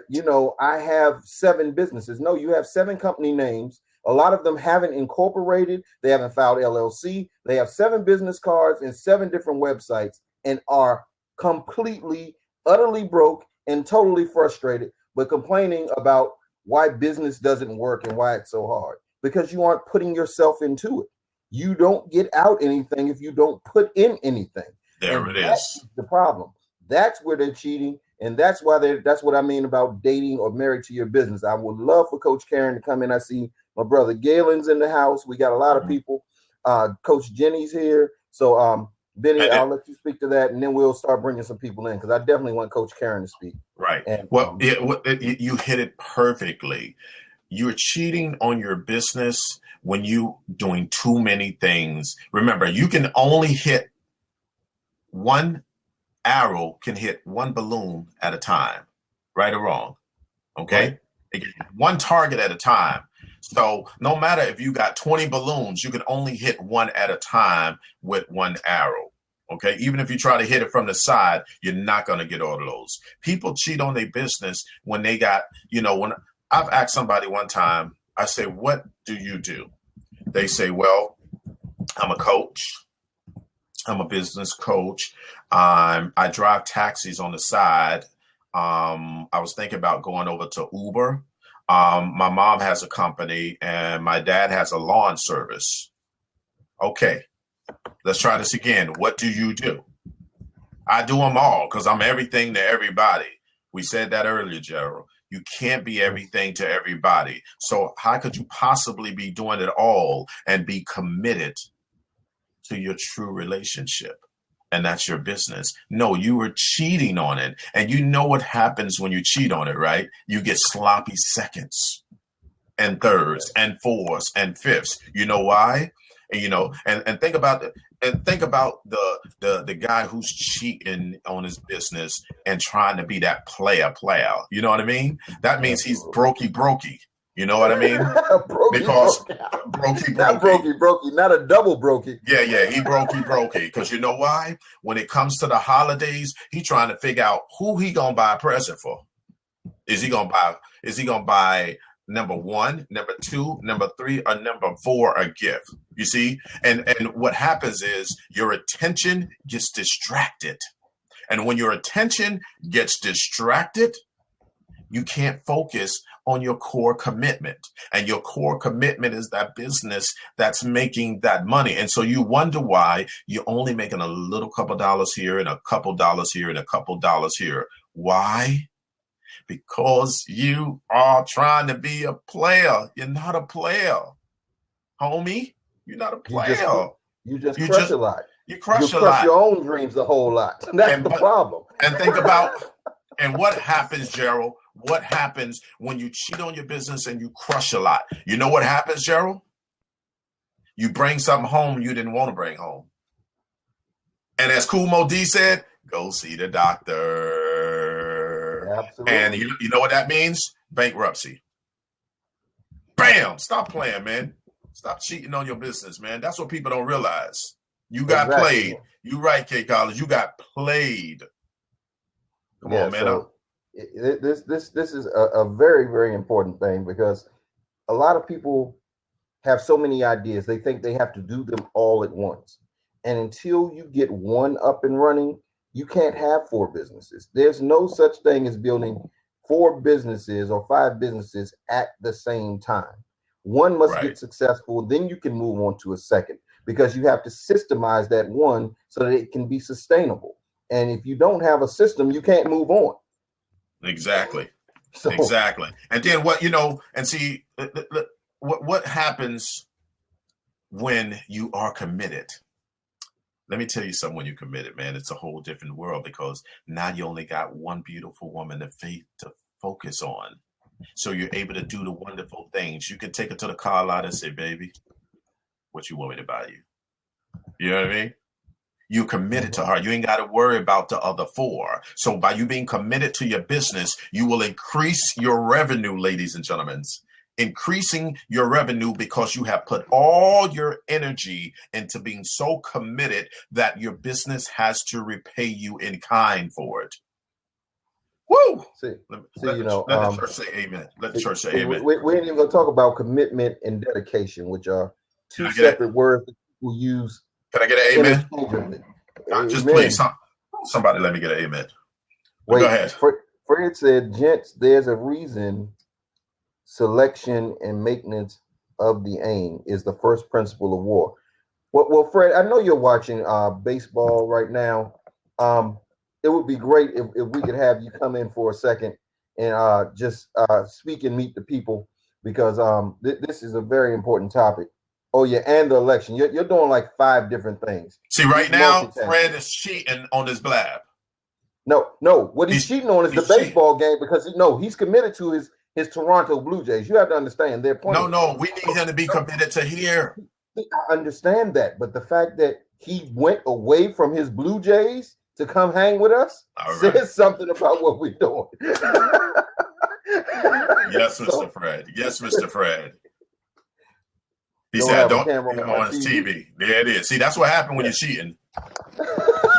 Speaker 1: I have 7 businesses. No, you have 7 company names. A lot of them haven't incorporated. They haven't filed LLC. They have 7 business cards and 7 different websites and are completely, utterly broke and totally frustrated, but complaining about why business doesn't work and why it's so hard, because you aren't putting yourself into it. You don't get out anything if you don't put in anything.
Speaker 2: There it is.
Speaker 1: That's the problem. That's where they're cheating, and that's why that's what I mean about dating or married to your business. I would love for Coach Karen to come in. I see my brother Galen's in the house. We got a lot of people. Coach Jenny's here. So Benny, I'll let you speak to that, and then we'll start bringing some people in because I definitely want Coach Karen to speak.
Speaker 2: Right. And, you hit it perfectly. You're cheating on your business when you're doing too many things. Remember, you can only hit one arrow, can hit one balloon at a time, right or wrong. Okay. Right. One target at a time. So no matter if you got 20 balloons, you can only hit one at a time with one arrow. Okay. Even if you try to hit it from the side, you're not going to get all of those. People cheat on their business when they got, when I've asked somebody one time, I say, what do you do? They say, well, I'm a coach. I'm a business coach. I drive taxis on the side. I was thinking about going over to Uber. My mom has a company and my dad has a lawn service. Okay, let's try this again. What do you do? I do them all because I'm everything to everybody. We said that earlier, Gerald. You can't be everything to everybody. So how could you possibly be doing it all and be committed to your true relationship? And that's your business. No, you were cheating on it. And you know what happens when you cheat on it, right? You get sloppy seconds and thirds and fourths and fifths. You know why? And and think about the guy who's cheating on his business and trying to be that player. You know what I mean? That means he's brokey. You know what I mean? Because brokey,
Speaker 1: not brokey, not a double brokey.
Speaker 2: Yeah, he brokey. Because you know why? When it comes to the holidays, he trying to figure out who he gonna buy a present for. Is he gonna buy number 1, number 2, number 3, or number 4 a gift? You see, and what happens is your attention gets distracted, and when your attention gets distracted, you can't focus on your core commitment. And your core commitment is that business that's making that money. And so you wonder why you're only making a little couple dollars here and a couple dollars here and a couple dollars here. Why? Because you are trying to be a player. You're not a player, homie. You're not a player.
Speaker 1: You just crush a lot.
Speaker 2: You crush
Speaker 1: your own dreams a whole lot. That's the problem.
Speaker 2: And think about, and what happens, Gerald? What happens when you cheat on your business and you crush a lot? You know what happens, Gerald? You bring something home you didn't want to bring home. And as Kool Moe Dee said, go see the doctor.
Speaker 1: Absolutely.
Speaker 2: And you know what that means? Bankruptcy. Bam! Stop playing, man. Stop cheating on your business, man. That's what people don't realize. You got played. You right, K College. You got played. Come on, man.
Speaker 1: So this is a very, very important thing, because a lot of people have so many ideas. They think they have to do them all at once. And until you get one up and running, you can't have 4 businesses. There's no such thing as building 4 businesses or 5 businesses at the same time. One must get successful, then you can move on to a second, because you have to systemize that one so that it can be sustainable. And if you don't have a system, you can't move on.
Speaker 2: Exactly. Exactly. And then what happens when you are committed? Let me tell you something. When you're committed, man, it's a whole different world, because now you only got one beautiful woman to focus on. So you're able to do the wonderful things. You can take her to the car lot and say, baby, what you want me to buy you? You know what I mean? You committed to her. You ain't got to worry about the other 4. So by you being committed to your business, you will increase your revenue, ladies and gentlemen. Increasing your revenue because you have put all your energy into being so committed that your business has to repay you in kind for it. Woo! Let the church say amen. Let the church say amen.
Speaker 1: We ain't even gonna talk about commitment and dedication, which are 2 separate words that people use.
Speaker 2: Can I get an amen? Just please, somebody let me get an amen. Wait, go ahead.
Speaker 1: Fred said, gents, there's a reason selection and maintenance of the aim is the first principle of war. Well, Fred, I know you're watching baseball right now. It would be great if we could have you come in for a second and just speak and meet the people, because this is a very important topic. Oh, yeah, and the election. You're doing like 5 different things.
Speaker 2: See, right now, Fred is cheating on his blab.
Speaker 1: No. What he's cheating on is the baseball game, because he's committed to his Toronto Blue Jays. You have to understand their point.
Speaker 2: No, we need him to be committed to here.
Speaker 1: I understand that, but the fact that he went away from his Blue Jays to come hang with us says something about what we're doing.
Speaker 2: Yes, Mr. Fred. Yes, Mr. Fred. He said, don't on his TV. There it is. See, that's what happened when you're cheating.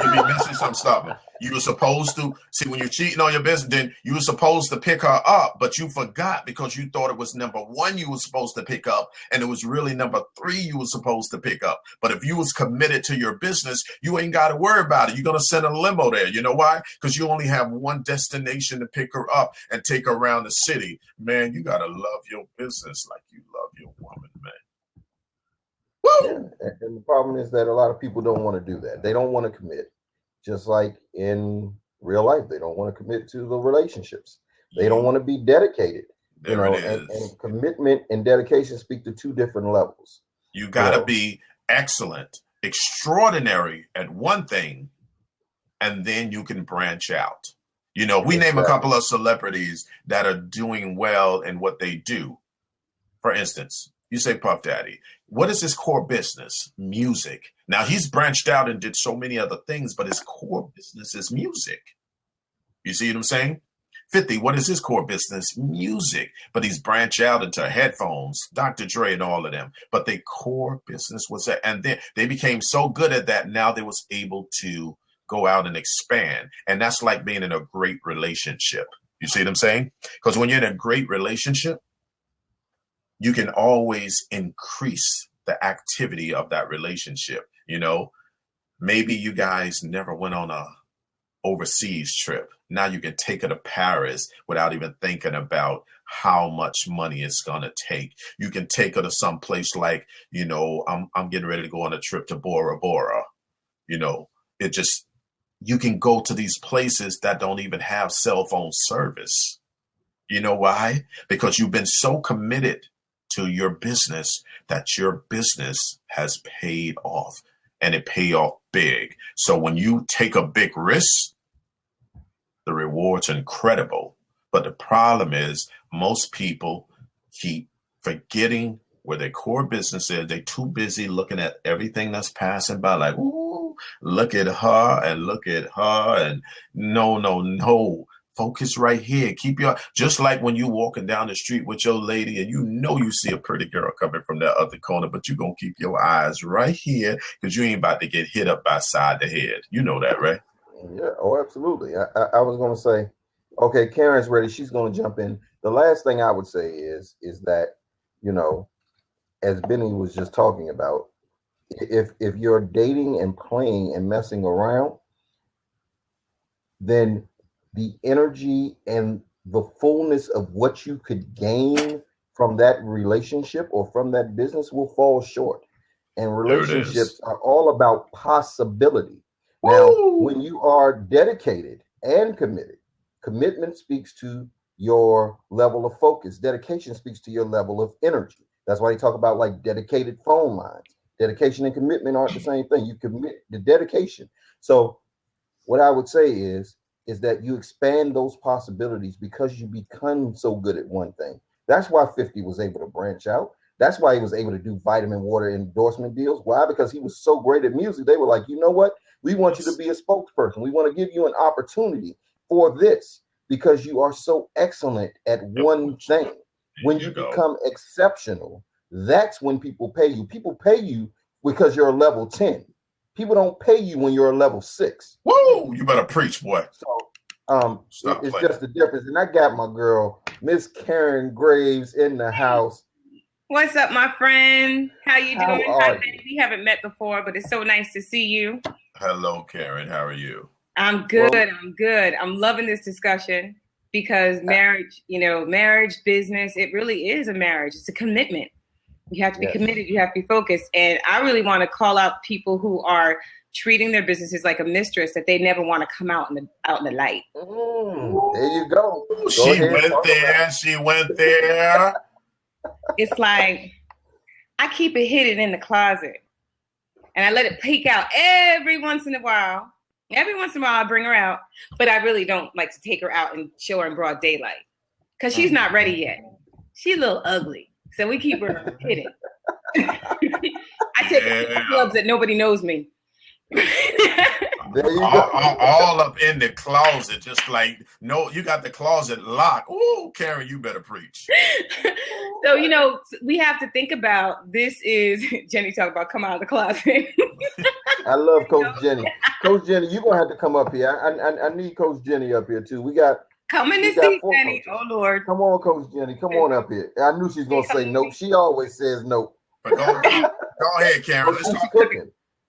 Speaker 2: You be missing some stuff. You were supposed to, when you're cheating on your business, then you were supposed to pick her up, but you forgot because you thought it was number 1 you were supposed to pick up, and it was really number 3 you were supposed to pick up. But if you was committed to your business, you ain't got to worry about it. You're going to send a limo there. You know why? Because you only have one destination to pick her up and take her around the city. Man, you got to love your business like you love your woman, man.
Speaker 1: Woo! Yeah. And the problem is that a lot of people don't want to do that. They don't want to commit. Just like in real life, they don't want to commit to the relationships. They don't want to be dedicated. And commitment and dedication speak to 2 different levels.
Speaker 2: You got to be excellent, extraordinary at one thing, and then you can branch out. We name a couple of celebrities that are doing well in what they do. For instance, You say, Puff Daddy, what is his core business? Music. Now, he's branched out and did so many other things, but his core business is music. You see what I'm saying? 50, what is his core business? Music. But he's branched out into headphones, Dr. Dre and all of them. But their core business was that. And then they became so good at that, now they was able to go out and expand. And that's like being in a great relationship. You see what I'm saying? Because when you're in a great relationship, you can always increase the activity of that relationship. You know, maybe you guys never went on a overseas trip. Now you can take her to Paris without even thinking about how much money it's going to take. You can take her to some place like, you know, I'm getting ready to go on a trip to Bora Bora. You know, you can go to these places that don't even have cell phone service. You know why? Because you've been so committed to your business that your business has paid off, and it paid off big. So when you take a big risk, the reward's incredible. But the problem is most people keep forgetting where their core business is. They're too busy looking at everything that's passing by, like, ooh, look at her and look at her. And no. Focus right here. Just like when you walking down the street with your lady and you know you see a pretty girl coming from that other corner, but you're going to keep your eyes right here because you ain't about to get hit up by side the head. You know that, right?
Speaker 1: Yeah. Oh, absolutely. I was going to say, okay, Karen's ready. She's going to jump in. The last thing I would say is that, you know, as Benny was just talking about, if you're dating and playing and messing around, then the energy and the fullness of what you could gain from that relationship or from that business will fall short. And relationships are all about possibility. Now, when you are dedicated and committed, commitment speaks to your level of focus. Dedication speaks to your level of energy. That's why they talk about like dedicated phone lines. Dedication and commitment aren't the same thing. You commit the dedication. So what I would say is that you expand those possibilities because you become so good at one thing. That's why 50 was able to branch out. That's why he was able to do vitamin water endorsement deals. Why? Because he was so great at music. They were like, you know what? We want you to be a spokesperson. We want to give you an opportunity for this because you are so excellent at one thing. When you become exceptional, that's when people pay you. People pay you because you're a level 10. People don't pay you when you're a level 6.
Speaker 2: Whoa, you better preach, boy.
Speaker 1: So it's just the difference. And I got my girl, Miss Karen Graves, in the house.
Speaker 4: What's up, my friend? How you doing? Hi, Benny. We haven't met before, but it's so nice to see you.
Speaker 2: Hello, Karen. How are you?
Speaker 4: I'm good. I'm good. I'm loving this discussion because marriage, business, it really is a marriage. It's a commitment. You have to be committed. You have to be focused. And I really want to call out people who are treating their businesses like a mistress that they never want to come out in the light.
Speaker 1: There you go.
Speaker 2: She went there.
Speaker 4: It's like I keep it hidden in the closet and I let it peek out every once in a while. Every once in a while I bring her out, but I really don't like to take her out and show her in broad daylight because she's not ready yet. She's a little ugly. So we keep her hidden. I take her to clubs that nobody knows me.
Speaker 1: There you go.
Speaker 2: All up in the closet, just like, no, you got the closet locked. Ooh, Karen, you better preach.
Speaker 4: So, we have to think about this is, Jenny talked about come out of the closet.
Speaker 1: I love Coach Jenny. Coach Jenny, you're going to have to come up here. I need Coach Jenny up here, too.
Speaker 4: Come in the seat, Jenny. Oh, Lord.
Speaker 1: Come on, Coach Jenny. Come on up here. I knew she was going to say no. She always says no.
Speaker 2: But go ahead, Karen. Let's talk.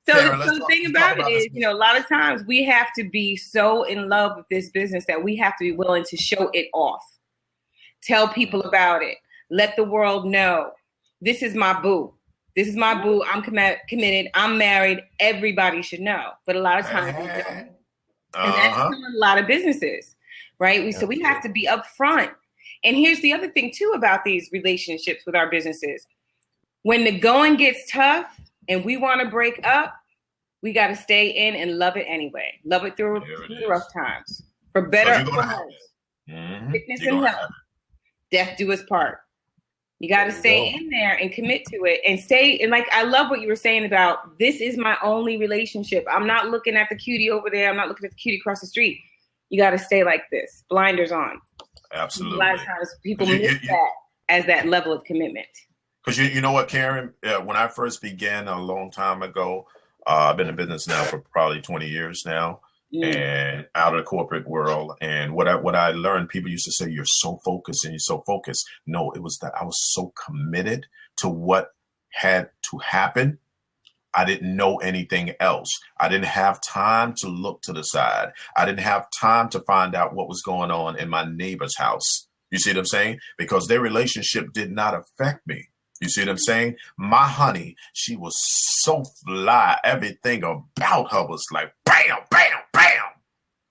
Speaker 4: So the thing about it is, a lot of times we have to be so in love with this business that we have to be willing to show it off. Tell people about it. Let the world know. This is my boo. This is my boo. I'm committed. I'm married. Everybody should know. But a lot of times we don't. And that's a lot of businesses, right? So we have to be upfront. And here's the other thing, too, about these relationships with our businesses. When the going gets tough, and we want to break up, we got to stay in and love it anyway. Love it through the rough times. For better or worse. Sickness and health. Death do its part. You got to stay in there and commit to it and stay. And like, I love what you were saying about this is my only relationship. I'm not looking at the cutie over there. I'm not looking at the cutie across the street. You got to stay like this, blinders on.
Speaker 2: Absolutely.
Speaker 4: A lot of times people miss that as that level of commitment. Because
Speaker 2: you know what, Karen, when I first began a long time ago, I've been in business now for probably 20 years now. And out of the corporate world. And what I learned, people used to say, you're so focused and you're so focused. No, it was that I was so committed to what had to happen. I didn't know anything else. I didn't have time to look to the side. I didn't have time to find out what was going on in my neighbor's house. You see what I'm saying? Because their relationship did not affect me. You see what I'm saying? My honey, she was so fly. Everything about her was like, bam, bam, bam.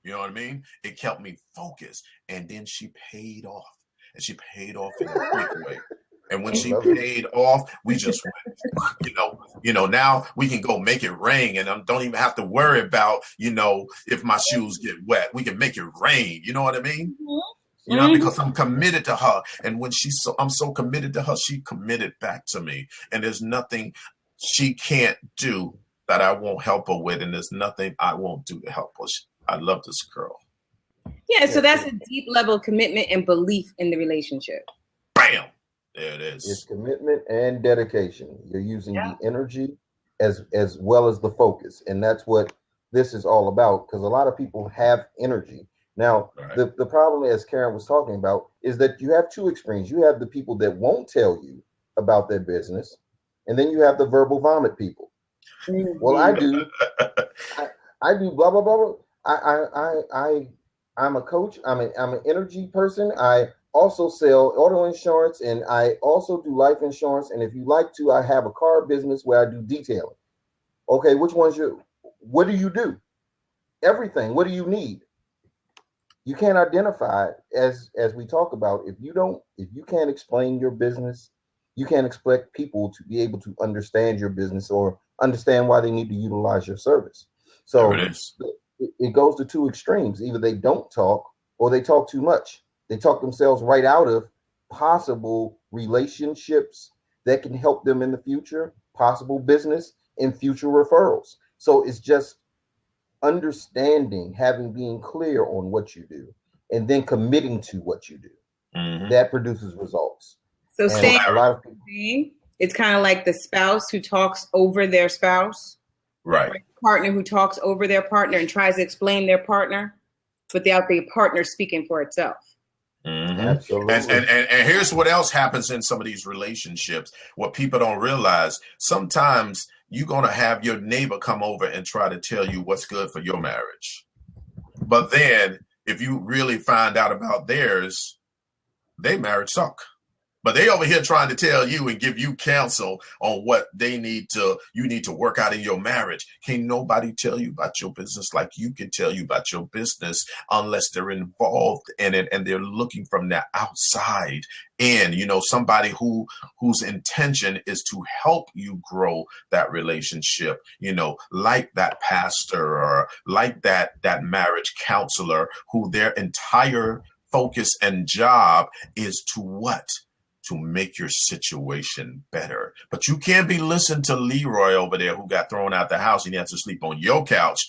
Speaker 2: You know what I mean? It kept me focused. And then she paid off. And she paid off in a quick way. And when she paid off, we just went, now we can go make it rain. And I don't even have to worry about, if my shoes get wet. We can make it rain. You know what I mean? Because I'm committed to her. And when I'm so committed to her, she committed back to me. And there's nothing she can't do that I won't help her with. And there's nothing I won't do to help her. I love this girl.
Speaker 4: Yeah, so that's a deep level of commitment and belief in the relationship.
Speaker 2: Bam! There it is.
Speaker 1: It's commitment and dedication. You're using the energy as well as the focus. And that's what this is all about, because a lot of people have energy. Now, the problem, as Karen was talking about, is that you have two extremes. You have the people that won't tell you about their business, and then you have the verbal vomit people. Well, I do. I do blah, blah, blah, blah. I'm a coach. I'm an energy person. I also sell auto insurance, and I also do life insurance. And if you like to, I have a car business where I do detailing. Okay, which one's you? What do you do? Everything. What do you need? You can't identify, as we talk about, if you can't explain your business, you can't expect people to be able to understand your business or understand why they need to utilize your service. So it goes to two extremes. Either they don't talk or they talk too much. They talk themselves right out of possible relationships that can help them in the future, possible business and future referrals. So it's just understanding, being clear on what you do, and then committing to what you do. That produces results.
Speaker 4: So a lot of people, it's kind of like the spouse who talks over their spouse,
Speaker 2: right?
Speaker 4: Partner who talks over their partner and tries to explain their partner without the partner speaking for itself.
Speaker 1: Absolutely.
Speaker 2: And here's what else happens in some of these relationships. What people don't realize, sometimes you're going to have your neighbor come over and try to tell you what's good for your marriage. But then if you really find out about theirs, their marriage suck. But they over here trying to tell you and give you counsel on what you need to work out in your marriage. Can't nobody tell you about your business like you can tell you about your business unless they're involved in it and they're looking from the outside in, somebody whose intention is to help you grow that relationship, like that pastor or like that marriage counselor who their entire focus and job is to what? To make your situation better. But you can't be listening to Leroy over there who got thrown out the house and he has to sleep on your couch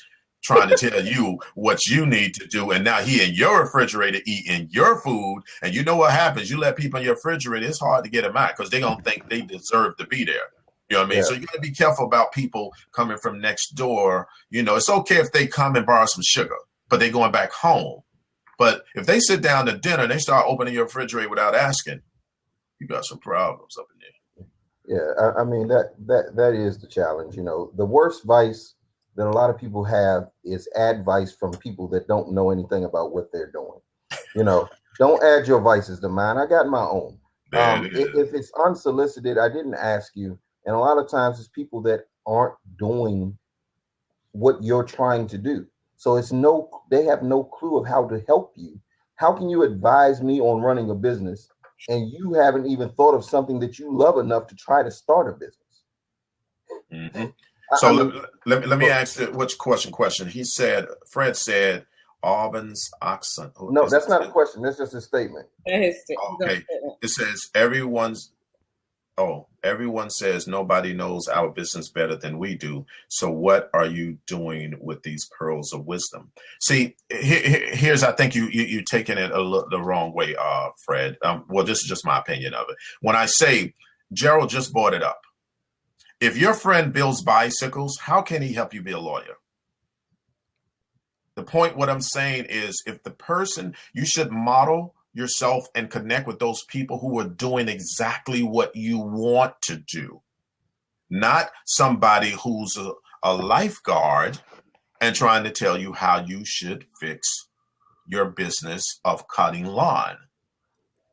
Speaker 2: trying to tell you what you need to do. And now he in your refrigerator eating your food. And you know what happens? You let people in your refrigerator, it's hard to get them out because they're going to think they deserve to be there. You know what I mean? Yeah. So you got to be careful about people coming from next door. It's okay if they come and borrow some sugar, but they're going back home. But if they sit down to dinner and they start opening your refrigerator without asking, you got some problems up in
Speaker 1: there. Yeah, I mean that is the challenge. The worst vice that a lot of people have is advice from people that don't know anything about what they're doing. Don't add your vices to mine. I got my own. If it's unsolicited, I didn't ask you, and a lot of times it's people that aren't doing what you're trying to do. So they have no clue of how to help you. How can you advise me on running a business and you haven't even thought of something that you love enough to try to start a business?
Speaker 2: So let me ask you which question. Fred said Auburn's oxen.
Speaker 1: No, that's not a question. That's just a statement.
Speaker 2: Okay. It says everyone's Oh, everyone says nobody knows our business better than we do. So what are you doing with these pearls of wisdom? See, here's, I think you're taking it the wrong way, Fred. Well, this is just my opinion of it. When I say Gerald just brought it up, if your friend builds bicycles, how can he help you be a lawyer? The point, what I'm saying is, if the person, you should model yourself and connect with those people who are doing exactly what you want to do, not somebody who's a lifeguard and trying to tell you how you should fix your business of cutting lawn.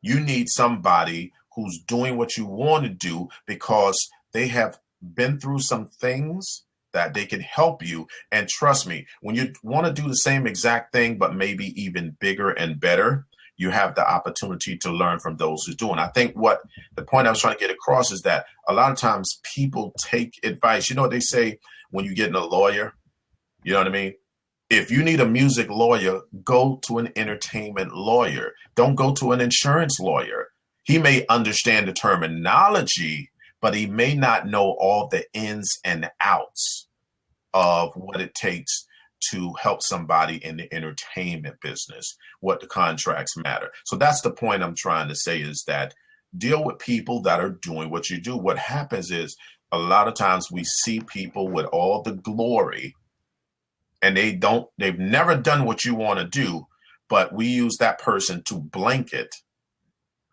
Speaker 2: You need somebody who's doing what you want to do because they have been through some things that they can help you. And trust me, when you want to do the same exact thing, but maybe even bigger and better, you have the opportunity to learn from those who do. And I think what the point I was trying to get across is that a lot of times people take advice. You know what they say when you get in a lawyer? You know what I mean? If you need a music lawyer, go to an entertainment lawyer. Don't go to an insurance lawyer. He may understand the terminology, but he may not know all the ins and outs of what it takes to help somebody in the entertainment business, what the contracts matter. So that's the point I'm trying to say, is that deal with people that are doing what you do. What happens is a lot of times we see people with all the glory and they've never done what you want to do, but we use that person to blanket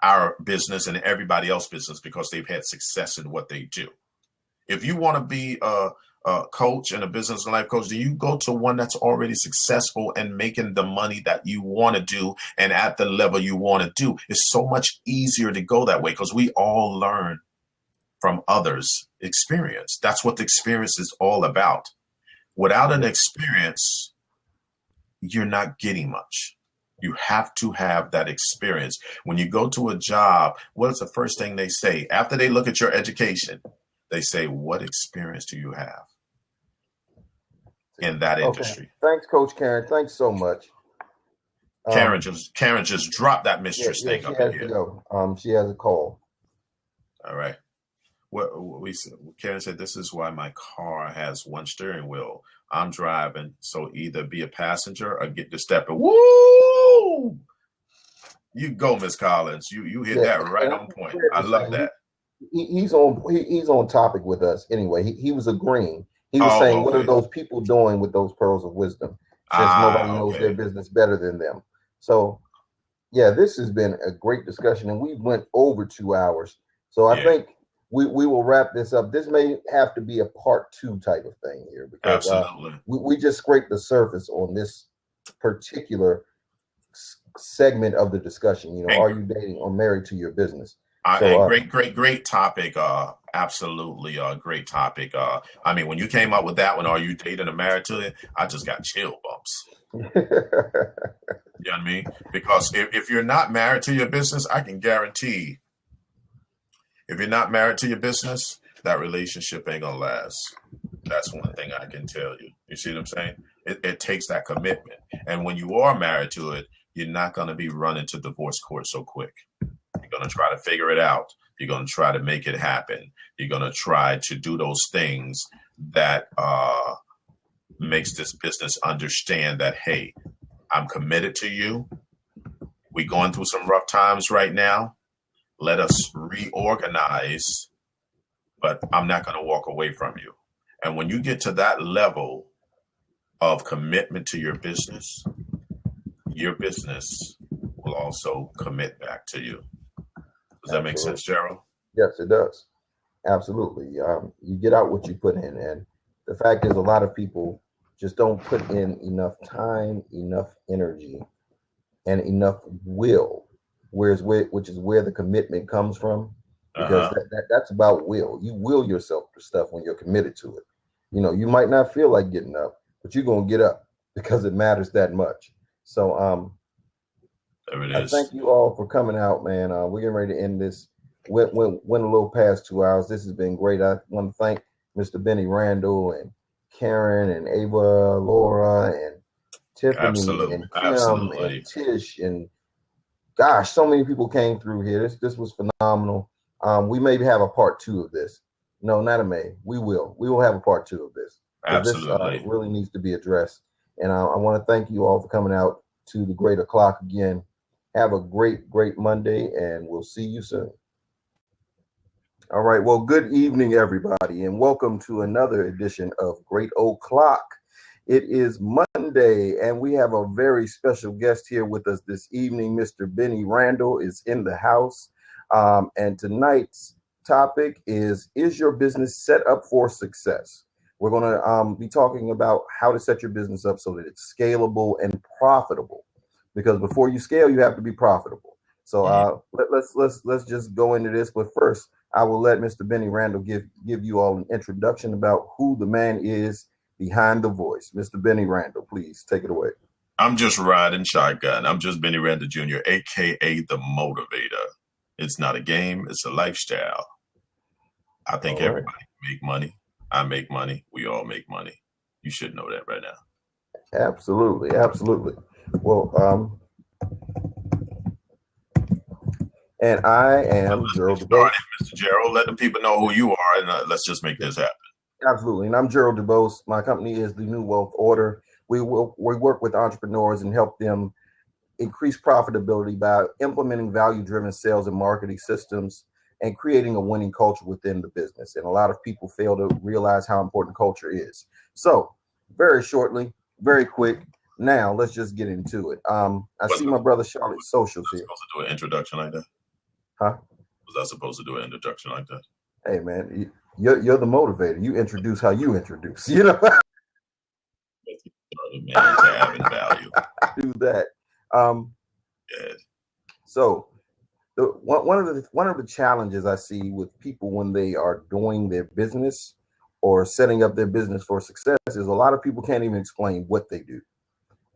Speaker 2: our business and everybody else's business because they've had success in what they do. If you want to be a coach and a business and life coach, do you go to one that's already successful and making the money that you want to do and at the level you want to do? It's so much easier to go that way because we all learn from others' experience. That's what the experience is all about. Without an experience, you're not getting much. You have to have that experience. When you go to a job, what's the first thing they say? After they look at your education, they say, what experience do you have in that industry?
Speaker 1: Thanks, Coach Karen. Thanks so much.
Speaker 2: Karen just dropped that mistress thing up in here.
Speaker 1: She has a call.
Speaker 2: All right. Karen said, this is why my car has one steering wheel. I'm driving, so either be a passenger or get the step. Woo! You go, Miss Collins. You hit that right on point. I love that.
Speaker 1: He's on topic with us anyway. He was agreeing. He was saying, what are those people doing with those pearls of wisdom? Since nobody knows their business better than them. So, yeah, this has been a great discussion, and we went over 2 hours. So I think we will wrap this up. This may have to be a part 2 type of thing here because we just scraped the surface on this particular segment of the discussion. You know, are you dating or married to your business?
Speaker 2: Great topic. Absolutely a great topic. I mean, when you came up with that one, are you dating or married to it? I just got chill bumps. You know what I mean? Because if you're not married to your business, I can guarantee if you're not married to your business, that relationship ain't gonna last. That's one thing I can tell you. You see what I'm saying? It takes that commitment. And when you are married to it, you're not gonna be running to divorce court so quick. You're going to try to figure it out. You're going to try to make it happen. You're going to try to do those things that makes this business understand that, hey, I'm committed to you. We're going through some rough times right now. Let us reorganize, but I'm not going to walk away from you. And when you get to that level of commitment to your business will also commit back to you. Does that make sense, Gerald?
Speaker 1: Yes, it does. Absolutely. You get out what you put in. And the fact is, a lot of people just don't put in enough time, enough energy, and enough will, which is where the commitment comes from. Because that's about will. You will yourself to stuff when you're committed to it. You know, you might not feel like getting up, but you're going to get up because it matters that much. So,
Speaker 2: there it is.
Speaker 1: Thank you all for coming out, man. We're getting ready to end this. Went a little past 2 hours. This has been great. I want to thank Mr. Benny Randall and Karen and Ava, Laura and Tiffany and Kim and Tish and gosh, so many people came through here. This was phenomenal. We may have a part 2 of this. No, not a may. We will have a part 2 of this.
Speaker 2: Absolutely.
Speaker 1: This really needs to be addressed. And I want to thank you all for coming out to the Great O'Clock again. Have a great, great Monday, and we'll see you soon. All right. Well, good evening, everybody, and welcome to another edition of Great O'Clock. It is Monday, and we have a very special guest here with us this evening. Mr. Benny Randall is in the house. And tonight's topic is your business set up for success? We're going to be talking about how to set your business up so that it's scalable and profitable. Because before you scale, you have to be profitable. So let's just go into this. But first, I will let Mr. Benny Randall give you all an introduction about who the man is behind the voice. Mr. Benny Randall, please take it away.
Speaker 2: I'm just riding shotgun. I'm just Benny Randall Jr., a.k.a. the Motivator. It's not a game. It's a lifestyle. I think everybody can make money. I make money. We all make money. You should know that right now.
Speaker 1: Absolutely. Absolutely. Well, and I am Gerald.
Speaker 2: Mr. Gerald, let the people know who you are, and let's just make this happen.
Speaker 1: Absolutely. And I'm Gerald DuBose. My company is the New Wealth Order. We work with entrepreneurs and help them increase profitability by implementing value-driven sales and marketing systems and creating a winning culture within the business. And a lot of people fail to realize how important culture is. So very shortly, very quick. Now let's just get into it. I see my brother Charlotte's socials here.
Speaker 2: Supposed to do an introduction like that?
Speaker 1: Huh?
Speaker 2: Was I supposed to do an introduction like that?
Speaker 1: Hey man, you're the motivator. You introduce how you introduce. You know.
Speaker 2: Man, to having value.
Speaker 1: Do that.
Speaker 2: Yes.
Speaker 1: So one of the challenges I see with people when they are doing their business or setting up their business for success is a lot of people can't even explain what they do.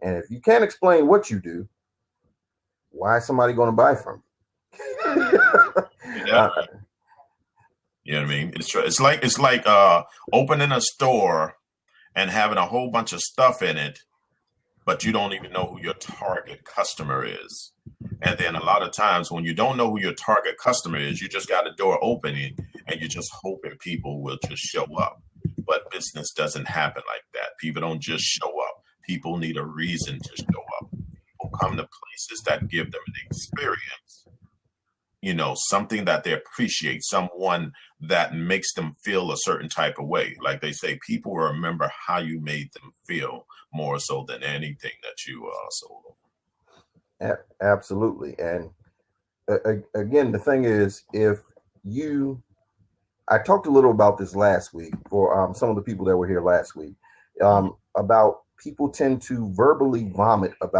Speaker 1: And if you can't explain what you do, why is somebody going to buy from you?
Speaker 2: You know what I mean? It's like opening a store and having a whole bunch of stuff in it, but you don't even know who your target customer is. And then a lot of times when you don't know who your target customer is, you just got a door opening and you're just hoping people will just show up. But business doesn't happen like that. People don't just show up. People need a reason to show up. People come to places that give them an experience, you know, something that they appreciate, someone that makes them feel a certain type of way. Like they say, people remember how you made them feel more so than anything that you sold them.
Speaker 1: Absolutely. And again, the thing is, I talked a little about this last week for some of the people that were here last week, about people tend to verbally vomit about